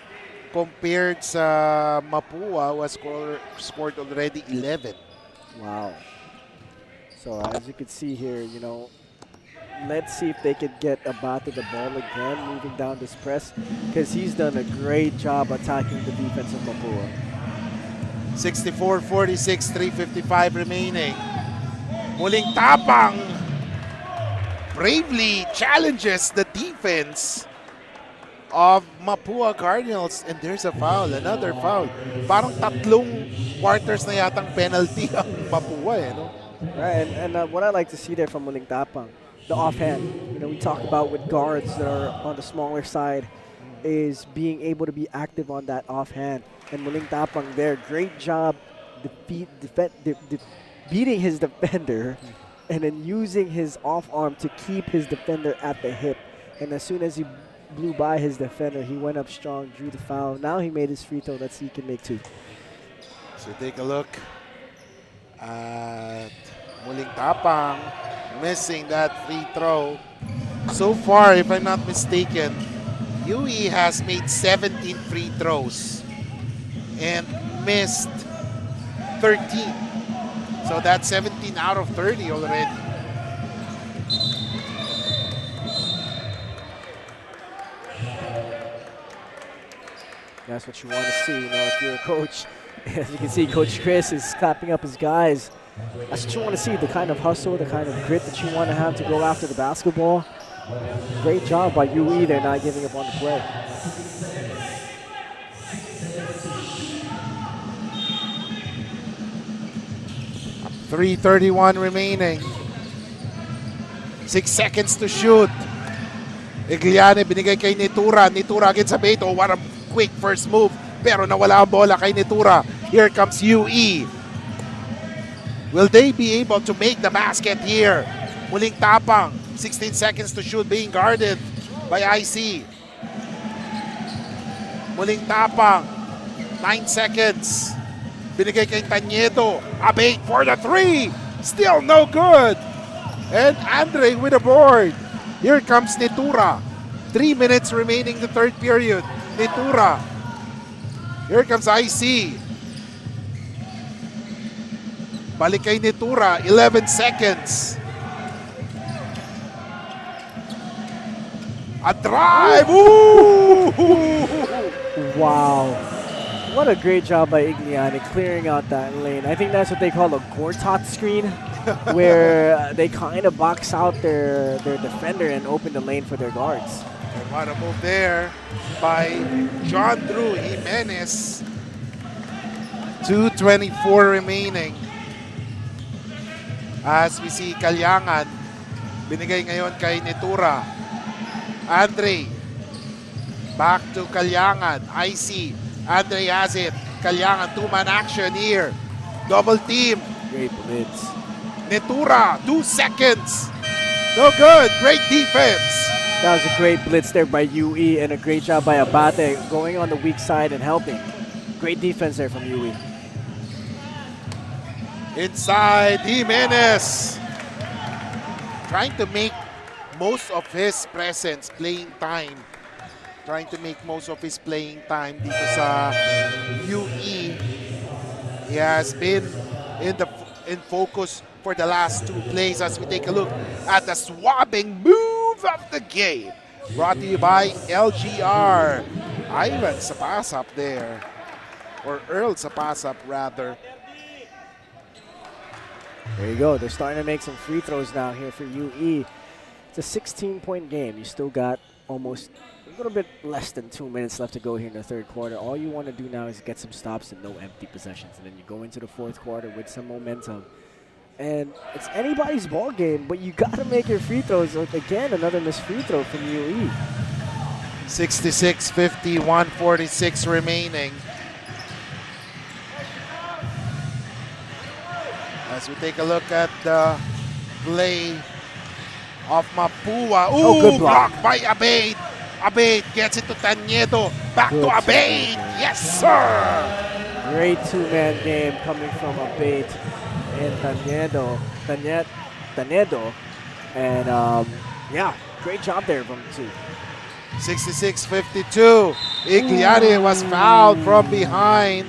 compared sa Mapua who has scored already 11. Wow. So as you can see here, you know, let's see if they could get Abate the ball again, moving down this press, because he's done a great job attacking the defense of Mapua. 64-46, 3:55 remaining. Muling tapang bravely challenges the defense of Mapua Cardinals, and there's a foul, another foul. Parang tatlong quarters na yatang penalty ang Mapua, eh, no? Right, and what I like to see there from Muling Tapang, the offhand. You know, we talk about with guards that are on the smaller side, is being able to be active on that offhand. And Muling Tapang there, great job beating his defender and then using his off arm to keep his defender at the hip. And as soon as he blew by his defender, he went up strong, drew the foul. Now he made his free throw. Let's see if he can make 2. So take a look at Muling Tapang missing that free throw. So far, if I'm not mistaken, UE has made 17 free throws and missed 13. So that's 17 out of 30 already. That's what you want to see, you know, if you're a coach. As you can see, Coach Chris is clapping up his guys. That's what you want to see, the kind of hustle, the kind of grit that you want to have to go after the basketball. Great job by UE. They're not giving up on the play. .331 remaining. 6 seconds to shoot. Igliane binigay kay Nitura. Nitura again sa bait. Oh, what a quick first move. Pero nawala ang bola kay Nitura. Here comes UE. Will they be able to make the basket here? Muling Tapang. 16 seconds to shoot, being guarded by IC. Muling Tapang. 9 seconds. Binigay kay Tanieto. Abate for the 3. Still no good. And Andre with a board. Here comes Nitura. 3 minutes remaining the third period. Nitura. Here comes IC. Balik kay Nitura. 11 seconds. A drive. Ooh! Wow. What a great job by Igliani clearing out that lane. I think that's what they call a Gortat screen, where they kind of box out their defender and open the lane for their guards. And what a move there by John Drew Jimenez. 2:24 remaining. As we see Kalyangan, binigay ngayon kay Nitura. Andre, back to Kalyangan. IC, Andre has it. Kalyangan, 2-man action here. Double team. Great blitz. Nitura, 2 seconds. No good. Great defense. That was a great blitz there by UE and a great job by Abate going on the weak side and helping. Great defense there from UE. Inside, Jimenez. Trying to make most of his presence, playing time. Trying to make most of his playing time dito sa UE. He has been in focus for the last 2 plays as we take a look at the swabbing move of the game. Brought to you by LGR. Ivan sa pass up there. Or Earl sa pass up rather. There you go. They're starting to make some free throws now here for UE. It's a 16-point game. You still got almost a little bit less than 2 minutes left to go here in the third quarter. All you want to do now is get some stops and no empty possessions. And then you go into the fourth quarter with some momentum. And it's anybody's ball game, but you got to make your free throws. Again, another missed free throw from UE. 66-50, 146 remaining. As we take a look at the play of Mapua. Ooh, good block. blocked by Abate. Abate gets it to Taniedo. Back to Good Abate. Yes, sir. Great two-man game coming from Abate and Taniedo. And yeah, great job there from the two. 66-52. Igliani was fouled from behind.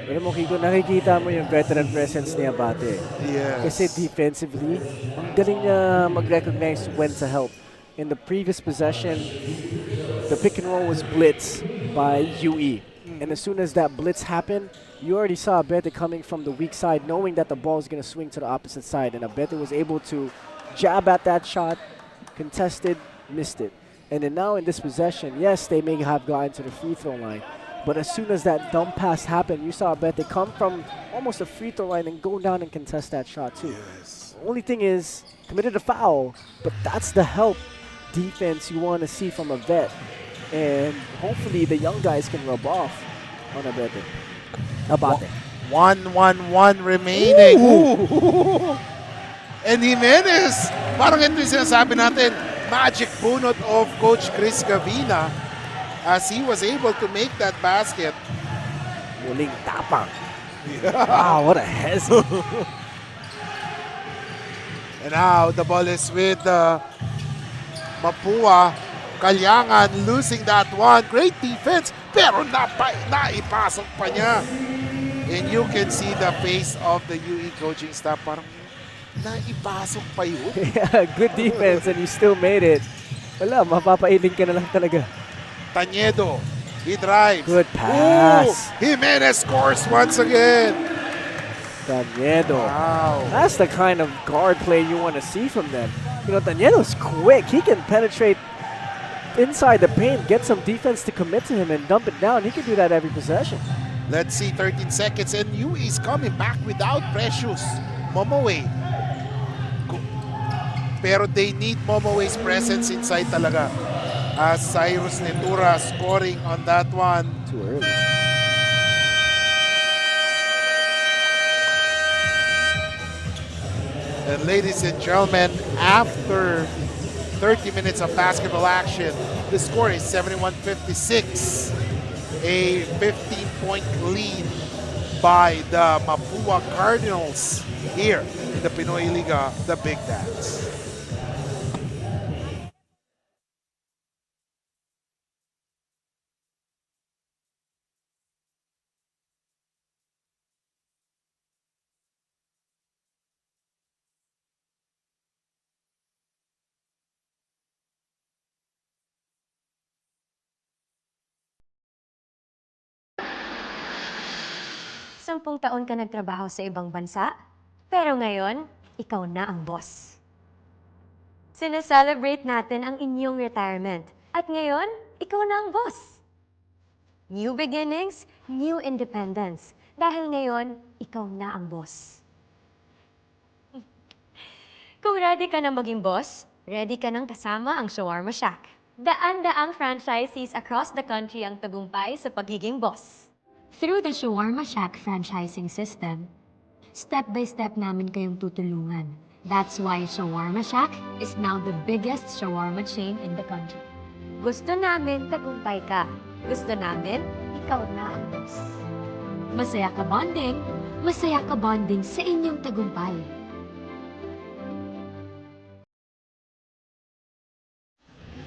Pero mo, Kiko, nakikita mo yung veteran presence ni Abate. Yes. Kasi defensively, ang galing niya mag-recognize when to help. In the previous possession, the pick and roll was blitz by UE. And as soon as that blitz happened, you already saw Abete coming from the weak side, knowing that the ball is going to swing to the opposite side. And Abete was able to jab at that shot, contested, missed it. And then now in this possession, yes, they may have gotten to the free throw line. But as soon as that dump pass happened, you saw Abete come from almost a free throw line and go down and contest that shot too. Yes. Only thing is, committed a foul, but that's the help defense you want to see from a vet. And hopefully the young guys can rub off on Abate. 1-1-1 remaining. Ooh. And Jimenez, parang ito yung sinasabi natin, magic bunot of Coach Chris Gavina as he was able to make that basket. Muling tapang. Wow, what a hezzy. And now the ball is with Mapua. Kalyangan losing that one. Great defense, pero naipasok pa niya. And you can see the face of the UE coaching staff. Parang naipasok pa yun. Yeah, good defense and you still made it. Wala, mapapailing ka na lang talaga. Taniedo, he drives. Good pass. Ooh, Jimenez scores once again. Taniedo. Wow. That's the kind of guard play you want to see from them. You know, Taniedo's quick. He can penetrate inside the paint, get some defense to commit to him and dump it down. He can do that every possession. Let's see, 13 seconds and UE is coming back without Precious Momoe. Pero they need Momoe's presence inside talaga. As Cyrus Netura scoring on that one. Too early. And ladies and gentlemen, after 30 minutes of basketball action, the score is 71-56. A 15-point lead by the Mapua Cardinals here in the Pinoyliga, the Big Dance. Sampung taon ka nagtrabaho sa ibang bansa, pero ngayon, ikaw na ang boss. Sineselebrate natin ang inyong retirement. At ngayon, ikaw na ang boss. New beginnings, new independence. Dahil ngayon, ikaw na ang boss. Kung ready ka na maging boss, ready ka nang kasama ang Shawarma Shack. Daan-daang franchisees across the country ang tagumpay sa pagiging boss. Through the Shawarma Shack franchising system, step-by-step namin kayong tutulungan. That's why Shawarma Shack is now the biggest shawarma chain in the country. Gusto namin tagumpay ka. Gusto namin, ikaw na ang boss. Masaya ka bonding sa inyong tagumpay.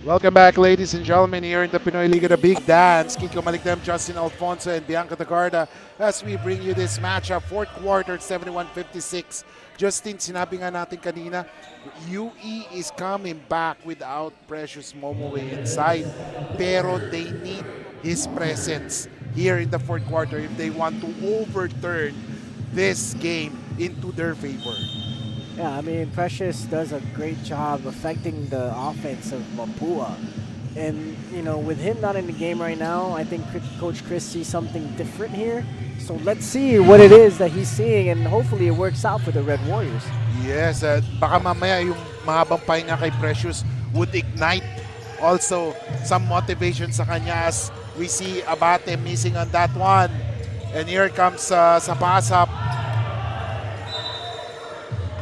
Welcome back, ladies and gentlemen, here in the Pinoyliga, the Big Dance. Kiko Maligdem, Justin Alfonso, and Bianca Tagarda as we bring you this matchup. Fourth quarter, 71-56. Justin, sinabi nga natin kanina, UE is coming back without Precious Momoe inside. Pero they need his presence here in the fourth quarter if they want to overturn this game into their favor. Yeah, I mean, Precious does a great job affecting the offense of Mapua. And, you know, with him not in the game right now, I think Coach Chris sees something different here. So let's see what it is that he's seeing, and hopefully it works out for the Red Warriors. Yes, baka mamaya yung mahabang pahinga kay Precious would ignite also some motivation sa kanya as we see Abate missing on that one. And here comes sa pass-up.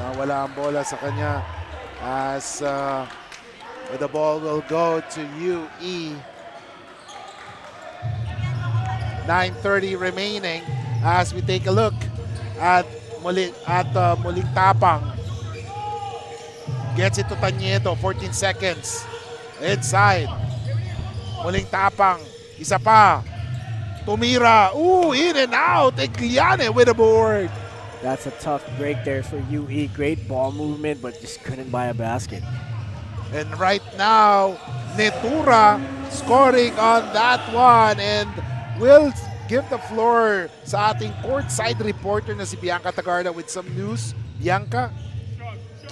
Nawala ang bola sa kanya as the ball will go to UE. 9:30 remaining as we take a look at muling tapang. Gets it to Tanieto, 14 seconds. Inside. Muling tapang. Isa pa. Tumira. Ooh, in and out. Egliane with a board. That's a tough break there for UE. Great ball movement, but just couldn't buy a basket. And right now, Netura scoring on that one. And we'll give the floor sa ating courtside reporter na si Bianca Tagarda with some news. Bianca?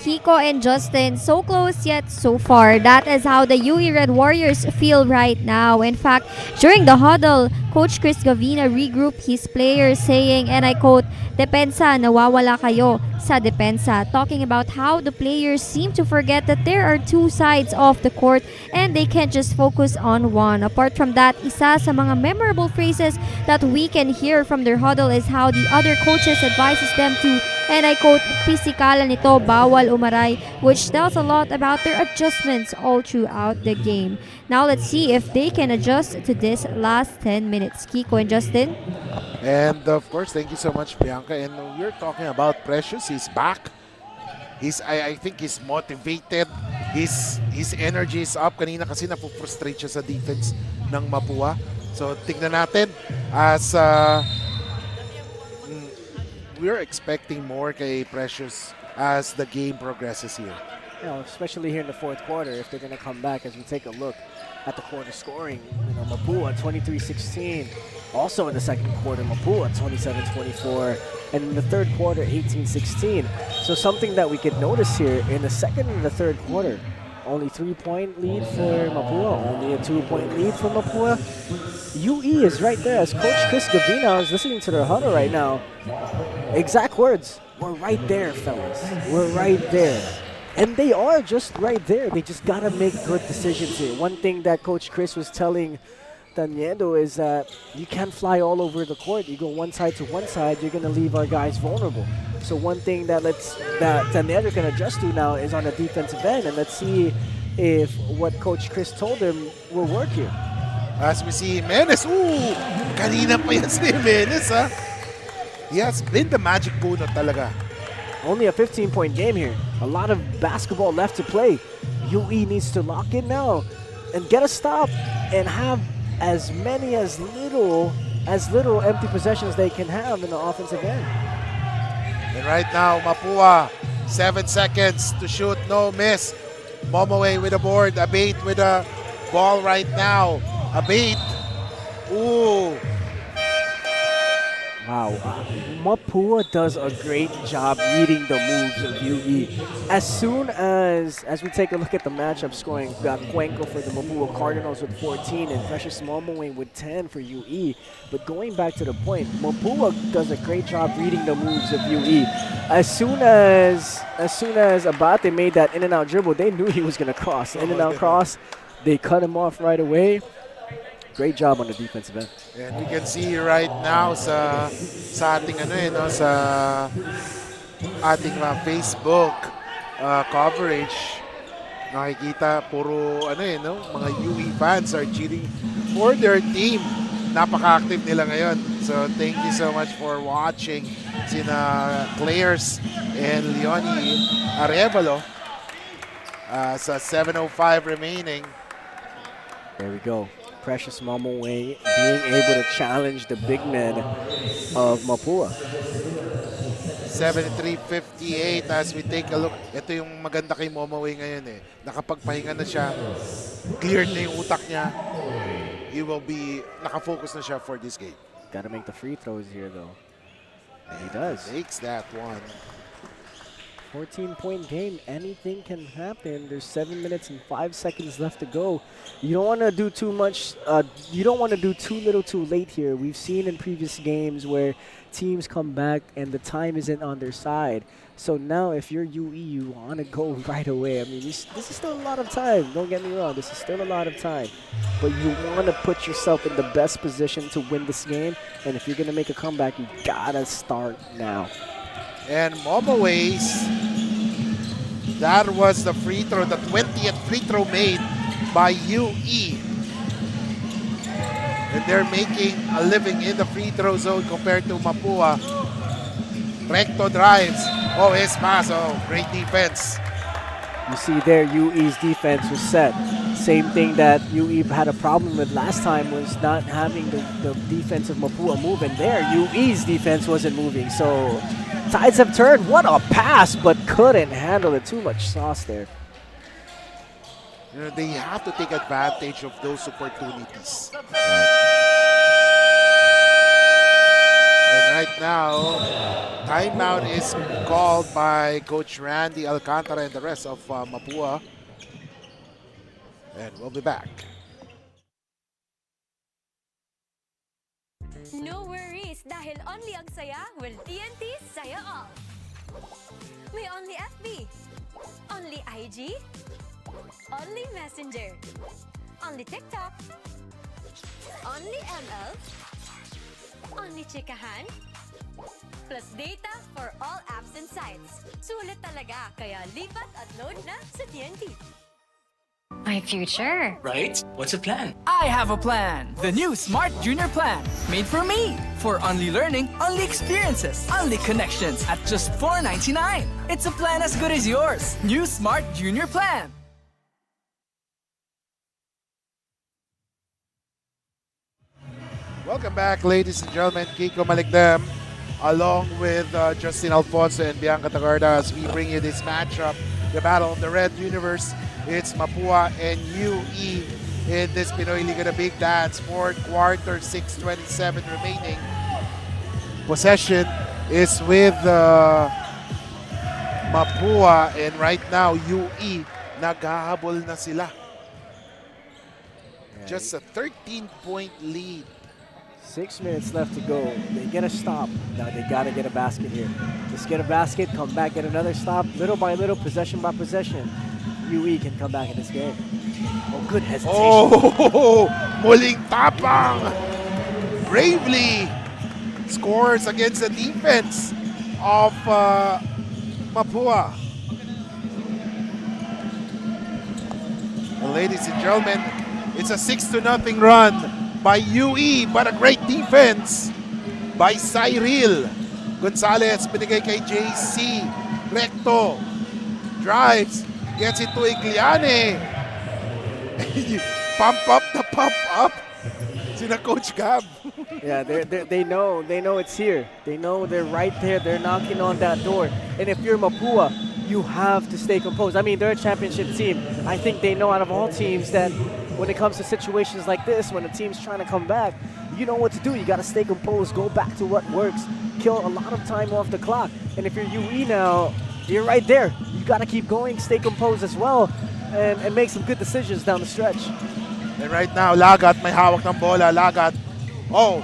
Kiko and Justin, so close yet so far. That is how the UE Red Warriors feel right now. In fact, during the huddle, Coach Chris Gavina regrouped his players saying, and I quote, "Depensa, nawawala kayo sa depensa." Talking about how the players seem to forget that there are two sides of the court and they can't just focus on one. Apart from that, isa sa mga memorable phrases that we can hear from their huddle is how the other coaches advises them to, and I quote, "Pisikalan nito, bawal umaray," which tells a lot about their adjustments all throughout the game. Now let's see if they can adjust to this last 10 minutes. Kiko and Justin. And of course, thank you so much, Bianca. And we're talking about Precious. He's back. I think he's motivated. His energy is up. Kanina kasi napu-frustrate siya sa defense ng Mapua. So tignan natin as we're expecting more kay Precious as the game progresses here. Especially here in the fourth quarter, if they're going to come back as we take a look at the quarter scoring. Mapua 23-16. Also in the second quarter, Mapua 27-24. And in the third quarter, 18-16. So something that we could notice here in the second and the third quarter, only 3-point lead for Mapua, only a 2-point lead for Mapua. UE is right there as Coach Chris Gavina is listening to their huddle right now. Exact words, "We're right there, fellas. We're right there." And they are just right there. They just got to make good decisions here. One thing that Coach Chris was telling Tanieto is that you can't fly all over the court. You go one side to one side, you're going to leave our guys vulnerable. So one thing that Tanieto can adjust to now is on the defensive end. And let's see if what Coach Chris told him will work here. As we see Jimenez. Ooh! Kanina pa yan si Jimenez, ha? He has been the magic puno talaga. Only a 15-point game here. A lot of basketball left to play. UE needs to lock in now and get a stop and have as little empty possessions they can have in the offensive end. And right now, Mapua, 7 seconds to shoot, no miss. Momoe with a board, Abate with a ball right now. Abate. Ooh. Wow, Mapua does a great job reading the moves of UE. As soon as we take a look at the matchup scoring, we've got Cuenco for the Mapua Cardinals with 14 and Precious Momoe with 10 for UE. But going back to the point, Mapua does a great job reading the moves of UE. As soon as Abate made that in and out dribble, they knew he was going to cross. In and out cross, they cut him off right away. Great job on the defensive end. And we can see right now sa ating sa ating Facebook coverage, nakikita puro mga UE fans are cheering for their team. Napaka-active nila ngayon. So thank you so much for watching sina Claire's and Leonie Arevalo sa 7:05 remaining. There we go. Precious Momoe being able to challenge the big men of Mapua. 73-58 as we take a look. Ito yung maganda kay Momoe ngayon eh. Nakapagpahinga na siya. Cleared na yung utak niya. He will be nakafocus na siya for this game. Got to make the free throws here though. And he does. Takes that one. 14-point game. Anything can happen. There's 7 minutes and 5 seconds left to go. You don't want to do too much. You don't want to do too little too late here. We've seen in previous games where teams come back and the time isn't on their side. So now if you're UE, you want to go right away. I mean, this is still a lot of time. Don't get me wrong. This is still a lot of time. But you want to put yourself in the best position to win this game. And if you're going to make a comeback, you got to start now. And Momoways, that was the free throw, the 20th free throw made by UE. And they're making a living in the free throw zone compared to Mapua. Recto drives. Oh, his pass. Oh, great defense. You see there, UE's defense was set. Same thing that UE had a problem with last time was not having the defense of Mapua moving there. UE's defense wasn't moving, so tides have turned. What a pass, but couldn't handle it. Too much sauce there. You know, they have to take advantage of those opportunities. And right now, timeout is called by Coach Randy Alcantara and the rest of Mapua. And we'll be back. No worries dahil only ang saya will TNT Saya All. May only FB, only IG, only Messenger, only TikTok, only ML, only Chikahan, plus data for all apps and sites. Sulit talaga, kaya lipat at load na sa TNT. My future. Right? What's the plan? I have a plan. The new Smart Junior Plan. Made for me. For only learning, only experiences, only connections at just $4.99. It's a plan as good as yours. New Smart Junior Plan. Welcome back, ladies and gentlemen. Kiko Maligdem, along with Justin Alfonso and Bianca Tagarda, as we bring you this matchup, the Battle of the Red Universe. It's Mapua and UE in this Pinoyliga the Big Dance. Fourth quarter, 6:27 remaining. Possession is with Mapua, and right now UE naghahabol na sila. Just a 13-point lead. 6 minutes left to go. They get a stop. Now they got to get a basket here. Just get a basket, come back, get another stop. Little by little, possession by possession. UE can come back in this game. Oh, good hesitation. Oh, muling tapang. Bravely scores against the defense of Mapua. Well, ladies and gentlemen, it's a 6-0 run by UE, but a great defense by Cyril. Gonzalez binigay kay JC. Recto drives, gets it to Igliane. Pump up. Sina Coach Gab. Yeah, they know it's here. They know they're right there. They're knocking on that door. And if you're Mapua, you have to stay composed. I mean, they're a championship team. I think they know out of all teams that when it comes to situations like this, when a team's trying to come back, you know what to do. You got to stay composed, go back to what works, kill a lot of time off the clock. And if you're UE now, you're right there. You got to keep going, stay composed as well, and make some good decisions down the stretch. And right now, Lagat may hawak ng bola. Lagat. Oh!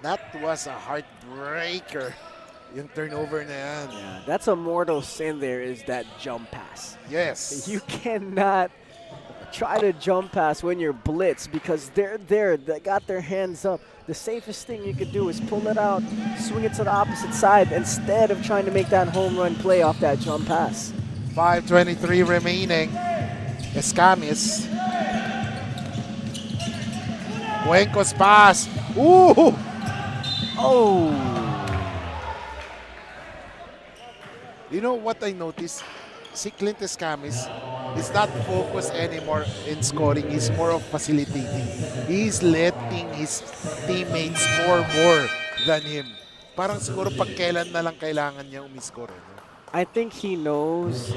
That was a heartbreaker. Yung turnover na yan. Yeah, that's a mortal sin there, is that jump pass. Yes. You cannot try to jump pass when you're blitz because they're there. They got their hands up. The safest thing you could do is pull it out, swing it to the opposite side instead of trying to make that home run play off that jump pass. 5:23 remaining. Escamis. Cuenco's pass. Ooh! Oh! You know what I noticed? Si Clint Escamis is not focused anymore in scoring. He's more of facilitating. He's letting his teammates score more than him. Parang siguro pag kailan na lang kailangan niya umiscore. I think he knows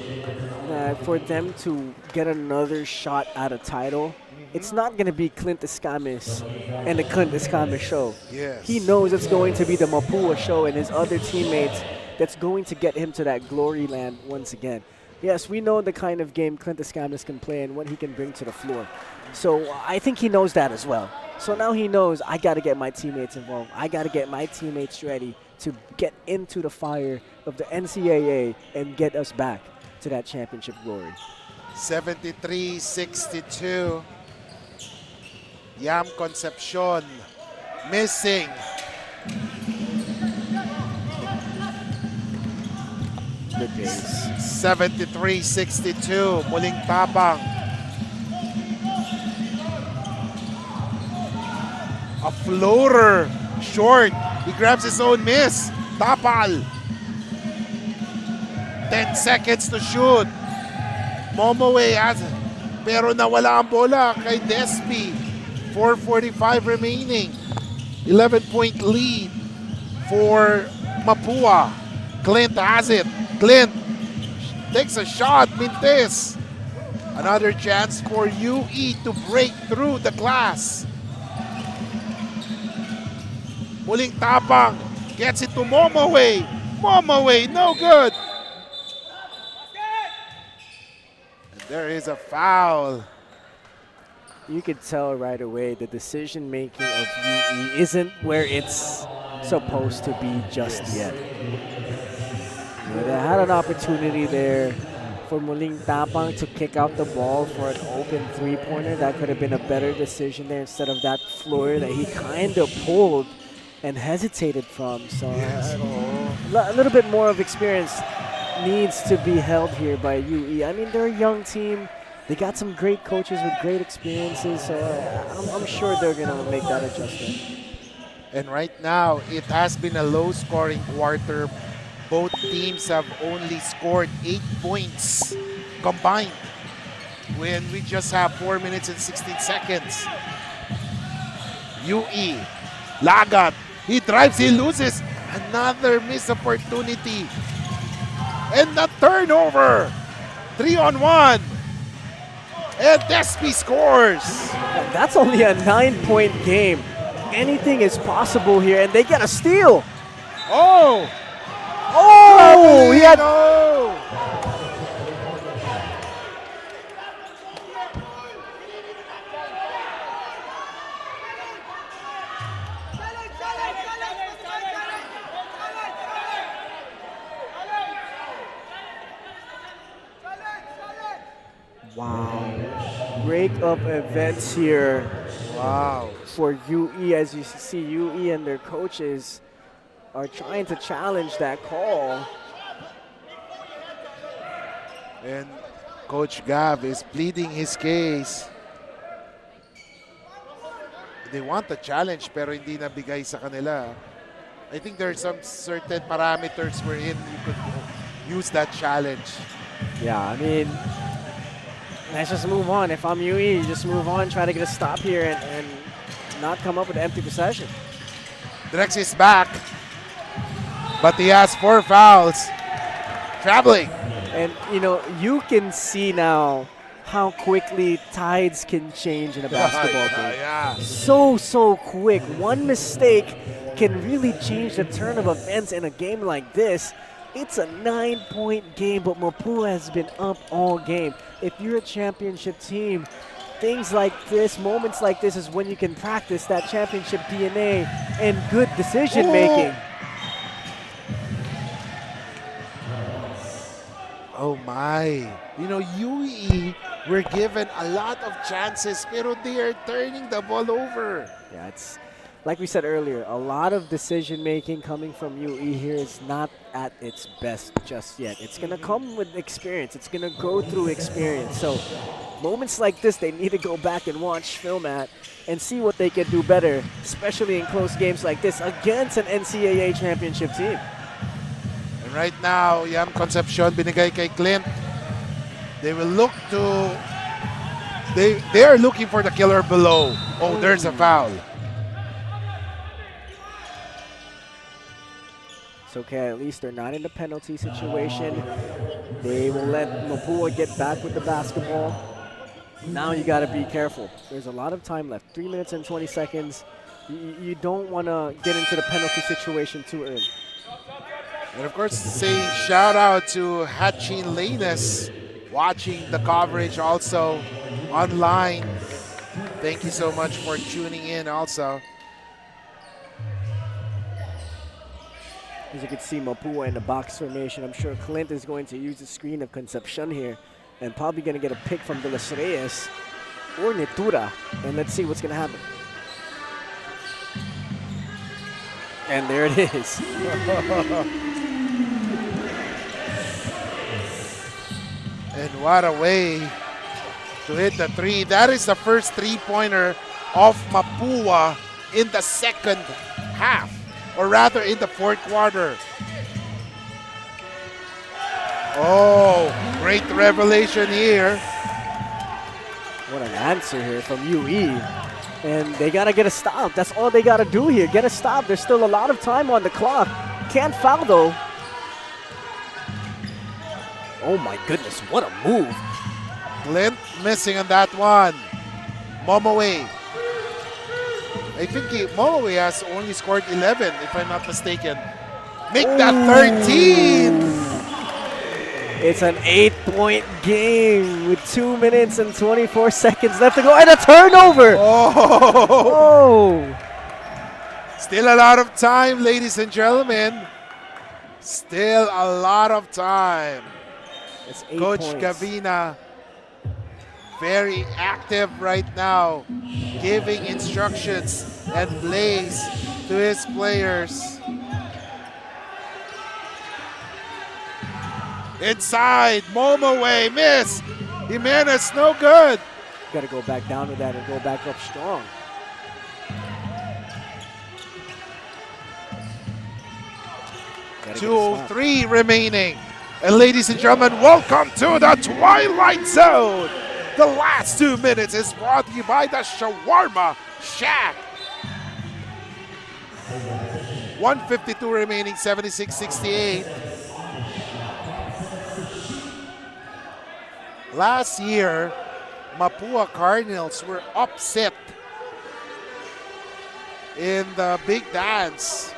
that for them to get another shot at a title, it's not going to be Clint Escamis and the Clint Escamis show. Yes. He knows it's going to be the Mapua show and his other teammates that's going to get him to that glory land once again. Yes, we know the kind of game Clint Escamis can play and what he can bring to the floor. So I think he knows that as well. So now he knows I got to get my teammates involved. I got to get my teammates ready to get into the fire of the NCAA and get us back to that championship glory. 73-62. Yam Concepcion missing. Good base. 73-62. Muling tapang. A floater. Short. He grabs his own miss. Tapal. 10 seconds to shoot. Momoe has, pero nawala ang bola kay Despi. 4:45 remaining. 11-point lead for Mapua. Clint has it. Clint takes a shot. Mintes. Another chance for UE to break through the glass. Muling tapang. Gets it to Momoe. Momoe, no good. And there is a foul. You could tell right away the decision making of UE isn't where it's supposed to be just yet. You know, they had an opportunity there for Muling Tapang to kick out the ball for an open three-pointer. That could have been a better decision there instead of that floor that he kind of pulled and hesitated from. So a little bit more of experience needs to be held here by UE. I mean, they're a young team. They got some great coaches with great experiences, so I'm sure they're going to make that adjustment. And right now, it has been a low-scoring quarter. Both teams have only scored 8 points combined when we just have 4 minutes and 16 seconds. UE, Lagat, he drives, he loses. Another missed opportunity. And the turnover. 3-on-1. And Despi scores. That's only a 9-point game. Anything is possible here, and they get a steal. Oh! Oh! He had. Wow. Break of events here. Wow. For UE, as you see, UE and their coaches are trying to challenge that call. And Coach Gav is pleading his case. They want the challenge pero hindi nabigay sa kanila. I think there are some certain parameters wherein you could use that challenge. Yeah, I mean, let's just move on. If I'm UE, just move on, try to get a stop here and not come up with an empty possession. Drex is back, but he has 4 fouls. Traveling. And, you know, you can see now how quickly tides can change in a basketball game. Yeah. So quick. One mistake can really change the turn of events in a game like this. It's a 9-point game, but Mapua has been up all game. If you're a championship team, things like this, moments like this is when you can practice that championship DNA and good decision making. Oh my. You know, UE were given a lot of chances, pero they are turning the ball over. Yeah, it's like we said earlier, a lot of decision making coming from UE here is not at its best just yet. It's going to come with experience. It's going to go through experience. So moments like this, they need to go back and watch film at and see what they can do better, especially in close games like this against an NCAA championship team. And right now, Yam Concepcion binigay kay Clint. They will look to, they are looking for the killer below. Oh, there's a foul. It's okay. At least they're not in the penalty situation. They will let Mapua get back with the basketball. Now you got to be careful. There's a lot of time left. 3 minutes and 20 seconds. You don't want to get into the penalty situation too early. And of course, saying shout out to Hachin Lanes watching the coverage also online. Thank you so much for tuning in also. As you can see, Mapua in the box formation. I'm sure Clint is going to use the screen of Concepcion here and probably going to get a pick from De Los Reyes or Netura. And let's see what's going to happen. And there it is. And what a way to hit the three. That is the first three-pointer of Mapua in the second half, or rather in the fourth quarter. Oh, great revelation here. What an answer here from UE. And they got to get a stop. That's all they got to do here. Get a stop. There's still a lot of time on the clock. Can't foul, though. Oh, my goodness. What a move. Clint missing on that one. Momoe. I think Momoe has only scored 11, if I'm not mistaken. Make that 13. It's an 8-point game with 2 minutes and 24 seconds left to go. And a turnover. Oh. Still a lot of time, ladies and gentlemen. Still a lot of time. It's 8 Coach points. Gavina, very active right now, giving instructions and plays to his players. Inside, Momoe, miss. Jimenez, no good. Got to go back down with that and go back up strong. Gotta get a stop. 2:03 remaining. And ladies and gentlemen, welcome to the Twilight Zone. The last 2 minutes is brought to you by the Shawarma Shack. 1:52 remaining, 76-68. Last year, Mapua Cardinals were upset in the big dance.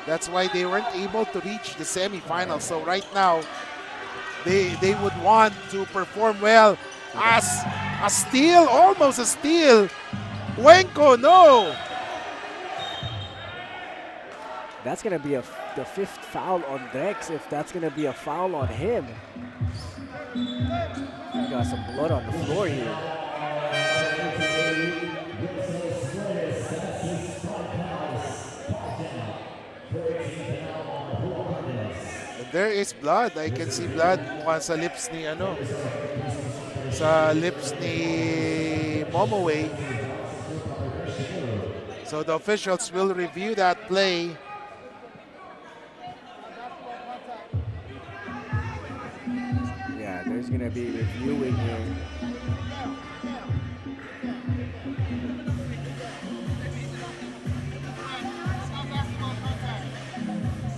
That's why they weren't able to reach the semifinals. So right now, they would want to perform well. As a steal, almost a steal. Cuenco, no. That's going to be the fifth foul on Dex if that's going to be a foul on him. We got some blood on the floor here. There is blood. I can see blood mukha sa lips ni sa lips ni Momoe. So the officials will review that play. Yeah, there's going to be reviewing here.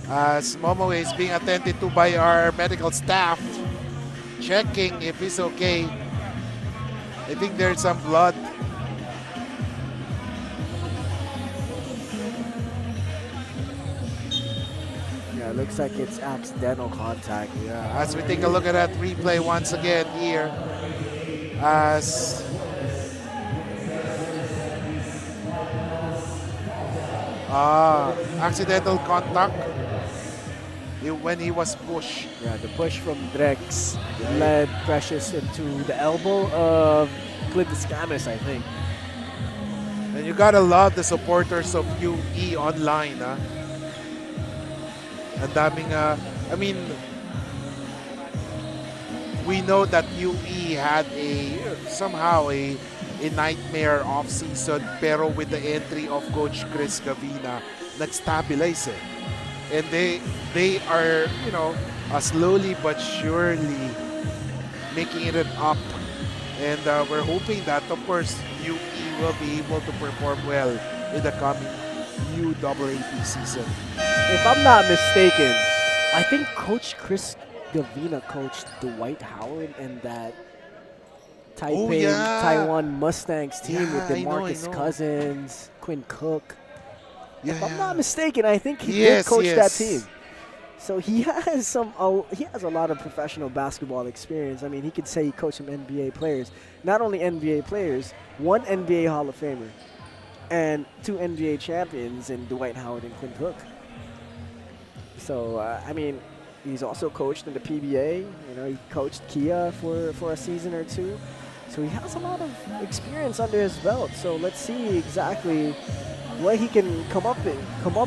As Momoe is being attended to by our medical staff, checking if he's okay. I think there's some blood. Yeah, it looks like it's accidental contact. Yeah, as we take a look at that replay once again here, as accidental contact when he was pushed. Yeah, the push from Drex led Precious into the elbow of Clint Escamas, I think. And you gotta love the supporters of UE online, huh? Ang daming, I mean, we know that UE had somehow a nightmare off-season, pero with the entry of Coach Chris Gavina, nag-stabilize eh. And they are, slowly but surely making it up. And we're hoping that, of course, UE will be able to perform well in the coming UAAP season. if I'm not mistaken, I think Coach Chris Gavina coached Dwight Howard and that Taipei, yeah. Taiwan Mustangs team with Yeah, I know. DeMarcus Cousins, Quinn Cook. Yeah, If I'm not mistaken, I think he did Yes, coach that yes. team. So he has he has a lot of professional basketball experience. I mean, he could say he coached some NBA players. Not only NBA players, one NBA Hall of Famer and two NBA champions in Dwight Howard and Quinn Cook. So, I mean, he's also coached in the PBA. You know, he coached Kia for a season or two. So he has a lot of experience under his belt. So let's see exactly what he can come up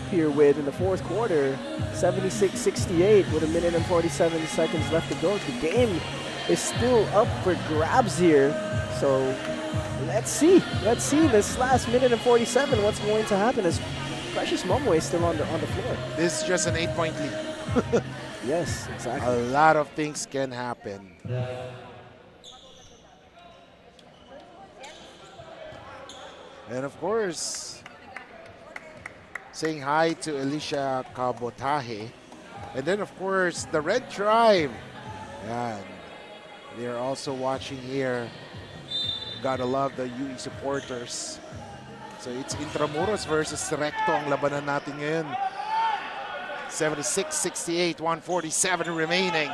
here with in the fourth quarter. 76-68 with 1 minute and 47 seconds left to go. The game is still up for grabs here. So let's see this last minute and 47 what's going to happen as Precious Momo is still on the floor. This is just an 8-point lead. Yes, exactly. A lot of things can happen. And of course, saying hi to Alicia Cabotaje. And then of course, the Red Tribe. Yan. They're also watching here. Gotta love the UE supporters. So it's Intramuros versus Recto ang labanan natin ngayon. 76-68, 147 remaining.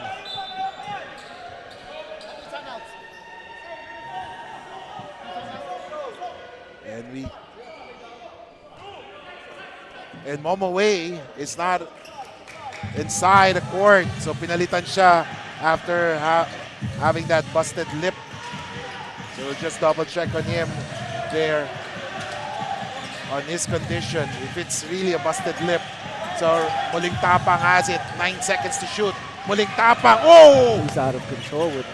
And Momo Way is not inside the court. So pinalitan siya after having that busted lip. So we'll just double check on him there on his condition, if it's really a busted lip. So Muling Tapang has it, 9 seconds to shoot. Muling Tapang, oh! He's out of control with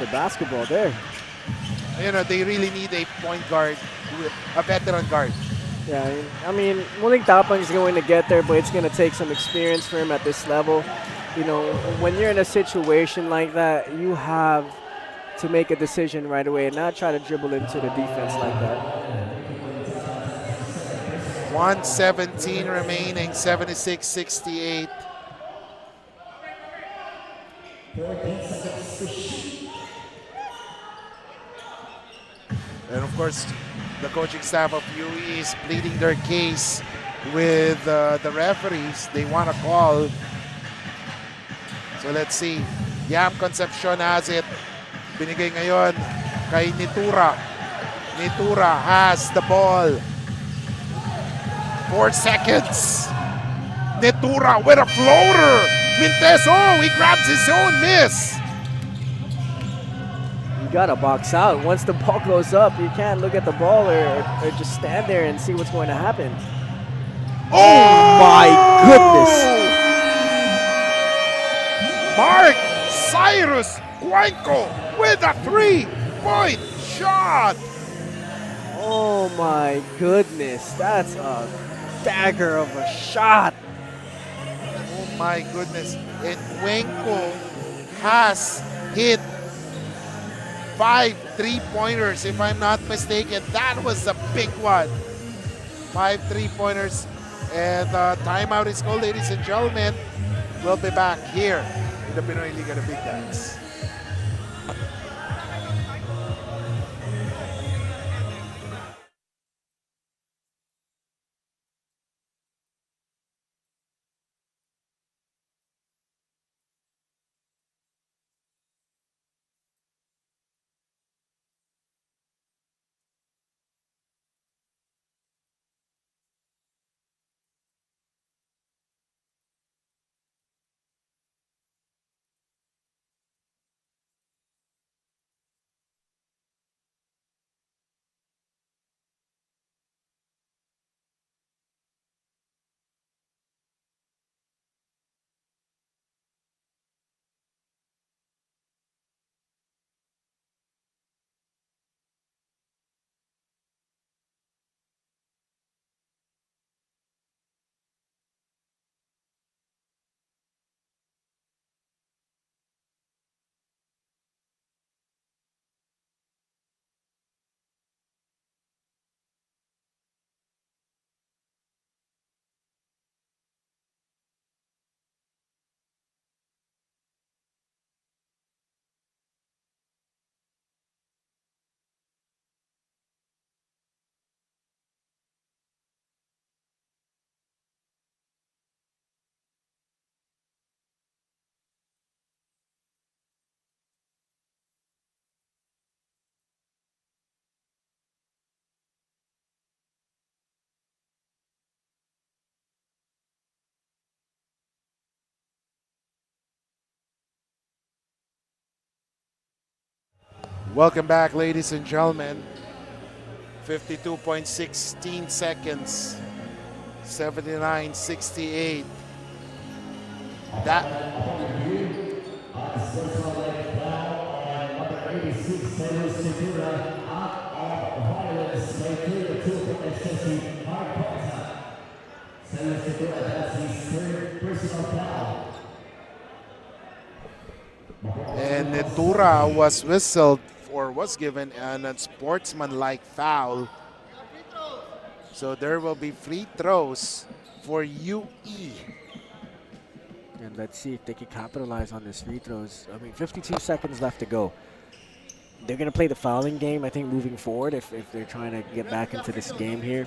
the basketball there. You know, they really need a point guard, a veteran guard. Yeah, I mean, Muling Tapang is going to get there, but it's going to take some experience for him at this level. You know, when you're in a situation like that, you have to make a decision right away and not try to dribble into the defense like that. 1:17 remaining, 76-68. And of course, the coaching staff of UE is pleading their case with the referees. They want a call. So let's see. Yam Concepcion has it. Binigay ngayon kay Nitura. Nitura has the ball. 4 seconds. Nitura with a floater. Mintes, oh, he grabs his own miss. You got to box out. Once the ball goes up, you can't look at the ball or just stand there and see what's going to happen. Oh my goodness. Mark Cyrus Cuenco with a 3-point shot. Oh my goodness. That's a dagger of a shot. Oh my goodness. And Cuenco has hit 5 3-pointers, if I'm not mistaken. That was a big one. 5 3-pointers. And timeout is called, ladies and gentlemen. We'll be back here in the Pinoyliga, the Big Dance. Welcome back, ladies and gentlemen. 52.16 seconds. 79-68. That and Netura was whistled or was given an unsportsmanlike foul. So there will be free throws for UE. And let's see if they can capitalize on this free throws. I mean, 52 seconds left to go. They're going to play the fouling game, I think, moving forward if they're trying to get back into this game here.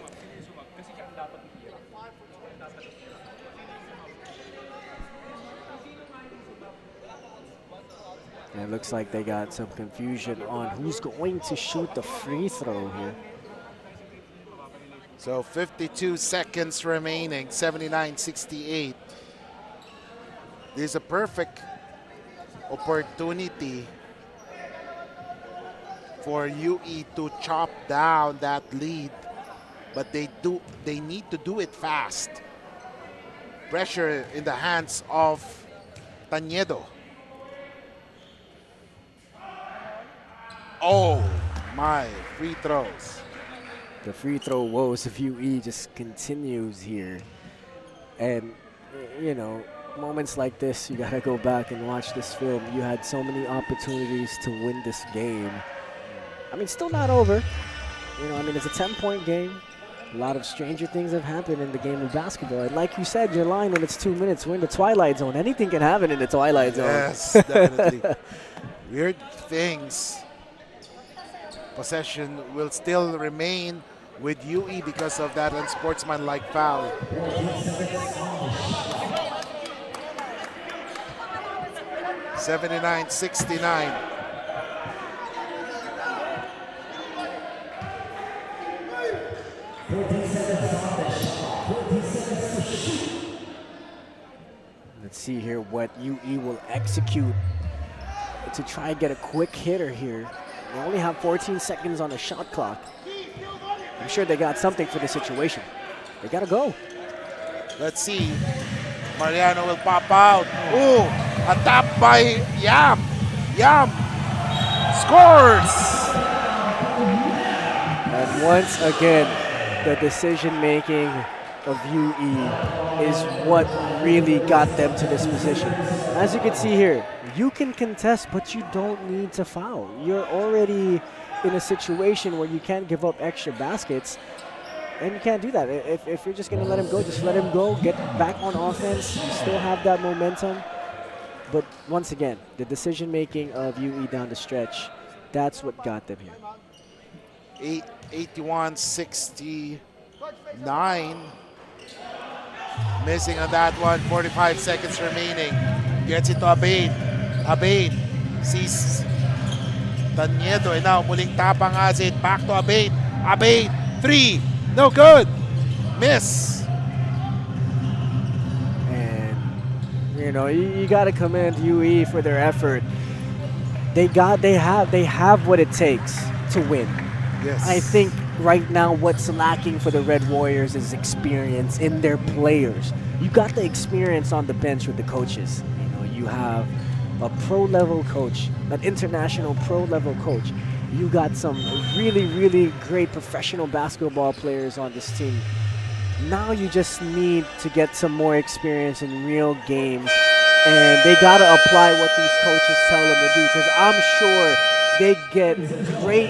And it looks like they got some confusion on who's going to shoot the free throw here. So 52 seconds remaining, 79-68. This is a perfect opportunity for UE to chop down that lead, but they need to do it fast. Pressure in the hands of Tañedo. Oh my, free throws. The free throw woes of UE just continues here. And, you know, moments like this, you got to go back and watch this film. You had so many opportunities to win this game. I mean, still not over. You know, I mean, it's a 10-point game. A lot of stranger things have happened in the game of basketball. And like you said, your line when it's 2 minutes, we're in the twilight zone. Anything can happen in the twilight zone. Yes, definitely. Weird things. Possession will still remain with UE because of that unsportsmanlike foul. (79-69). Let's see here what UE will execute to try and get a quick hitter here. They only have 14 seconds on the shot clock. I'm sure they got something for the situation. They got to go. Let's see. Mariano will pop out. Ooh, a tap by Yam. Yam scores. And once again, the decision making of UE is what really got them to this position. As you can see here, you can contest, but you don't need to foul. You're already in a situation where you can't give up extra baskets, and you can't do that. If you're just going to let him go, just let him go, get back on offense. You still have that momentum. But once again, the decision making of UE down the stretch, that's what got them here. 81-69. Missing on that one, 45 seconds remaining. Gets it to Abate. Abate sees Tañedo, and now muling tapang has it. Back to Abate. Abate, three, no good. Miss. And, you know, you got to commend UE for their effort. They have what it takes to win. Yes. I think right now what's lacking for the Red Warriors is experience in their players. You got the experience on the bench with the coaches. You know, you have a pro-level coach, an international pro-level coach. You got some really, really great professional basketball players on this team. Now you just need to get some more experience in real games, and they got to apply what these coaches tell them to do, because I'm sure they get great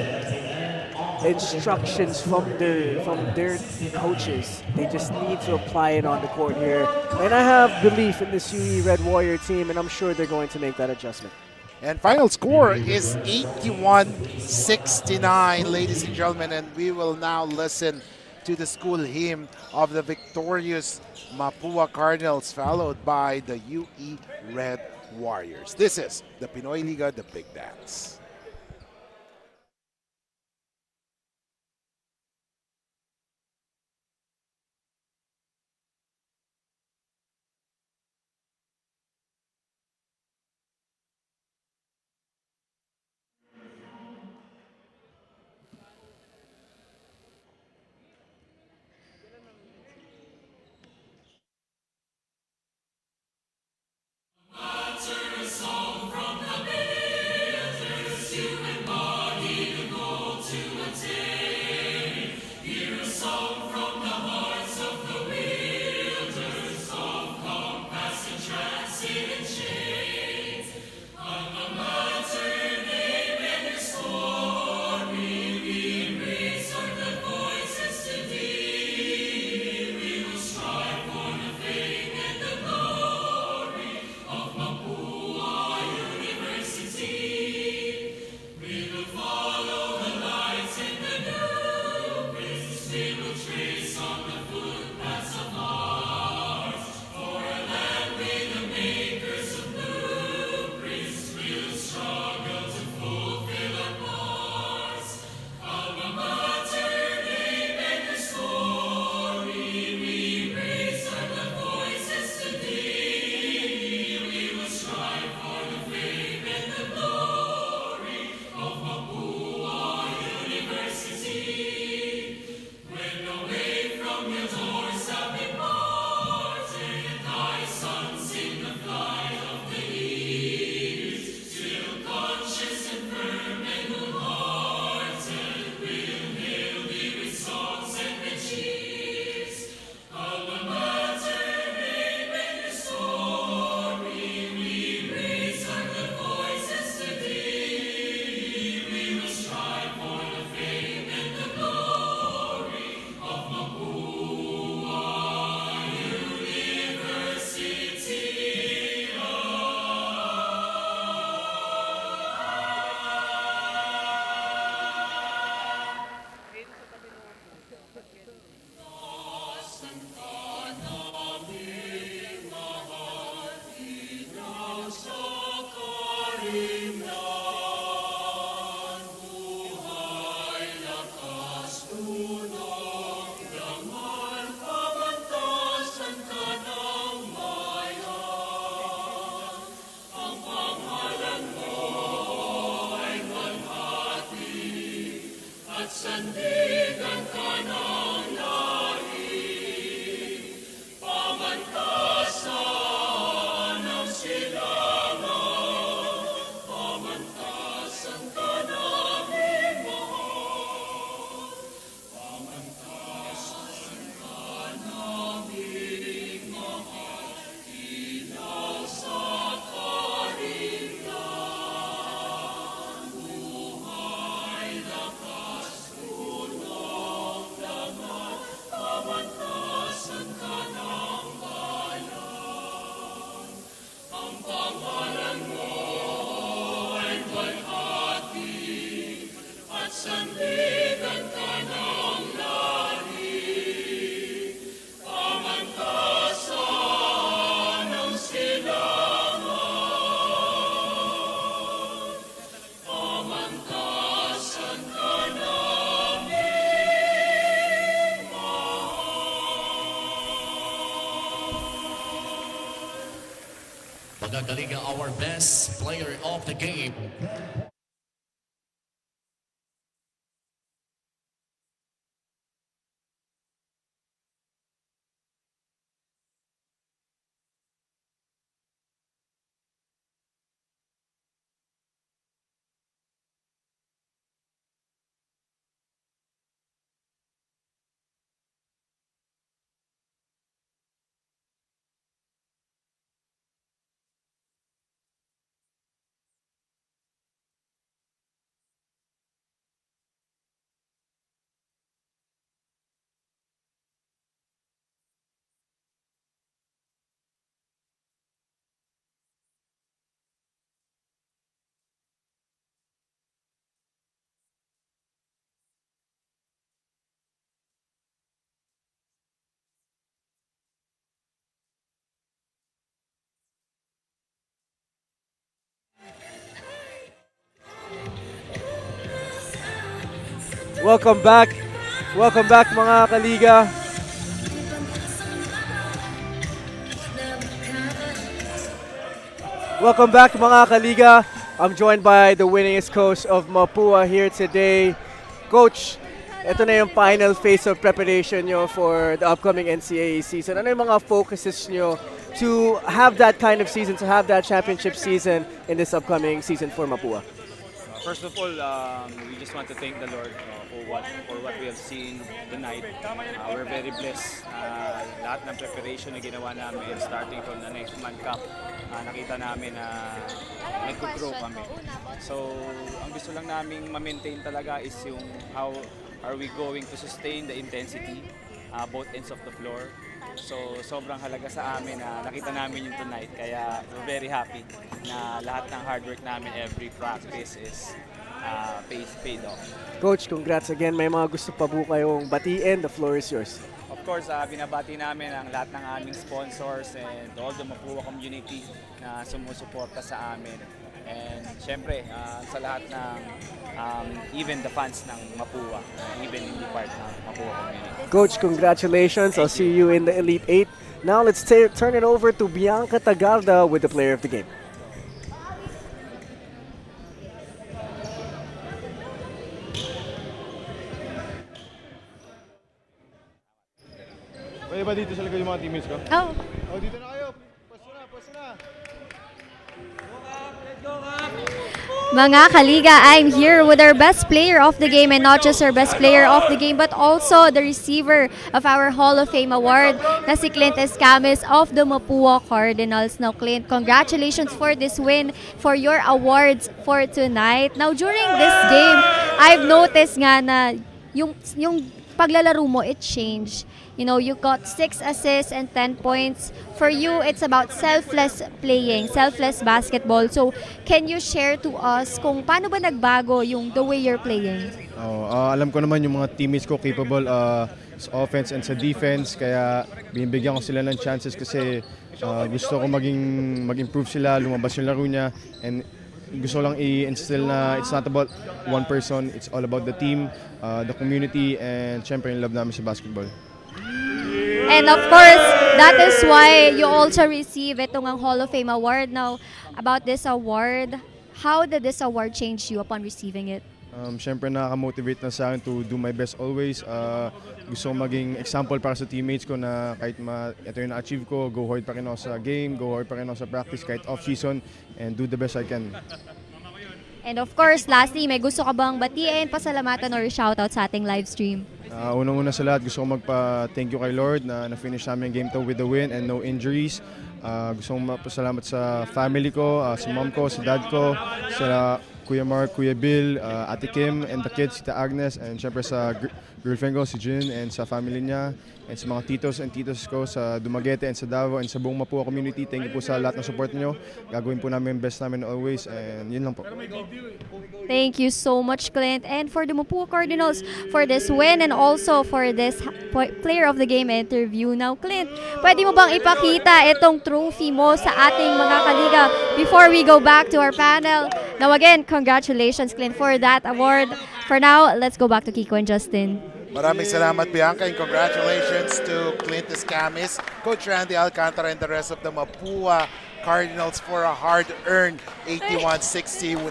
instructions from their coaches. They just need to apply it on the court here. And I have belief in this UE Red Warrior team, and I'm sure they're going to make that adjustment. And final score is 81-69, ladies and gentlemen. And we will now listen to the school hymn of the victorious Mapua Cardinals, followed by the UE Red Warriors. This is the Pinoyliga, the Big Dance. Mga Kaliga, our best player of the game. Welcome back. Welcome back mga kaliga. Welcome back mga kaliga. I'm joined by the winningest coach of Mapua here today. Coach, ito na yung final phase of preparation nyo for the upcoming NCAA season. Ano yung mga focuses nyo to have that kind of season, to have that championship season in this upcoming season for Mapua? First of all, we just want to thank the Lord for what we have seen tonight. We're very blessed. Lahat ng preparation na ginawa namin starting from the next month cup, nakita namin na nag-grow kami. So, ang gusto lang namin ma-maintain talaga is yung how are we going to sustain the intensity both ends of the floor. So, sobrang halaga sa amin na nakita namin yung tonight. Kaya, we're very happy na lahat ng hard work namin every practice is paid off. Coach, congrats again. May mga gusto pa po kayong batiin. The floor is yours. Of course, binabati namin ang lahat ng aming sponsors and all the Mapua community na sumusuporta sa amin. And syempre, sa lahat ng even the fans ng Mapua, even in the part ng Mapua community. Coach, congratulations. I'll see you in the Elite 8. Now let's turn it over to Bianca Tagarda with the player of the game. Pwede ba dito sa likod yung mga teammates ko? Oh. Oh, dito na kayo. Pwesto na, pwesto na. Mga kaliga, I'm here with our best player of the game, and not just our best player of the game but also the receiver of our Hall of Fame award na si Clint Escames of the Mapua Cardinals. Now Clint, congratulations for this win, for your awards for tonight. Now during this game, I've noticed nga na yung paglalaro mo, it changed. You know, you got 6 assists and 10 points. For you, it's about selfless playing, selfless basketball. So, can you share to us kung paano ba nagbago yung the way you're playing? Alam ko naman yung mga teammates ko capable sa offense and sa defense. Kaya binibigyan ko sila ng chances kasi gusto ko mag-improve sila, lumabas yung laro niya. And gusto lang i-instill na it's not about one person, it's all about the team, the community, and syempre yung love namin sa basketball. And of course, that is why you also receive itong Hall of Fame award. Now, about this award, how did this award change you upon receiving it? Siyempre nakaka-motivate na sa akin to do my best always. Gusto kong maging example para sa teammates ko na kahit ito yung na-achieve ko, go hard pa rin ako sa game, go hard pa rin ako sa practice kahit off-season, and do the best I can. And of course, lastly, may gusto ka bang batiin, pasalamatan or shoutout sa ating live stream? Unang-una sa lahat, gusto kong magpa-thank you kay Lord na na-finish namin yung game to with the win and no injuries. Gusto kong magpasalamat sa family ko, sa mom ko, sa dad ko, sa Kuya Mark, Kuya Bill, Ate Kim, and the kids, Tita Agnes, and syempre sa girlfriend ko, si Jin, and sa family niya, and sa mga titos and titos ko sa Dumaguete and sa Davao and sa buong Mapua community. Thank you po sa lahat ng support niyo. Gagawin po namin yung best namin always, and yun lang po. Thank you so much, Clint. And for the Mapua Cardinals, for this win and also for this Player of the Game interview. Now, Clint, pwede mo bang ipakita itong trophy mo sa ating mga kaliga before we go back to our panel? Now again, congratulations, Clint, for that award. For now, let's go back to Kiko and Justin. Maraming salamat, Bianca, and congratulations to Clint Escamis, Coach Randy Alcantara, and the rest of the Mapua Cardinals for a hard-earned 81-69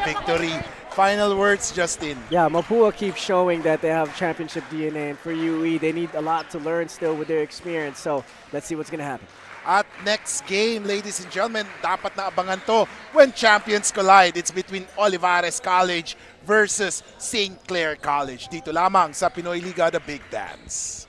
victory. Final words, Justin. Yeah, Mapua keeps showing that they have championship DNA, and for UE, they need a lot to learn still with their experience. So let's see what's going to happen. At next game, ladies and gentlemen, dapat na abangan to when champions collide. It's between Olivares College versus St. Clair College. Dito lamang sa Pinoyliga, The Big Dance.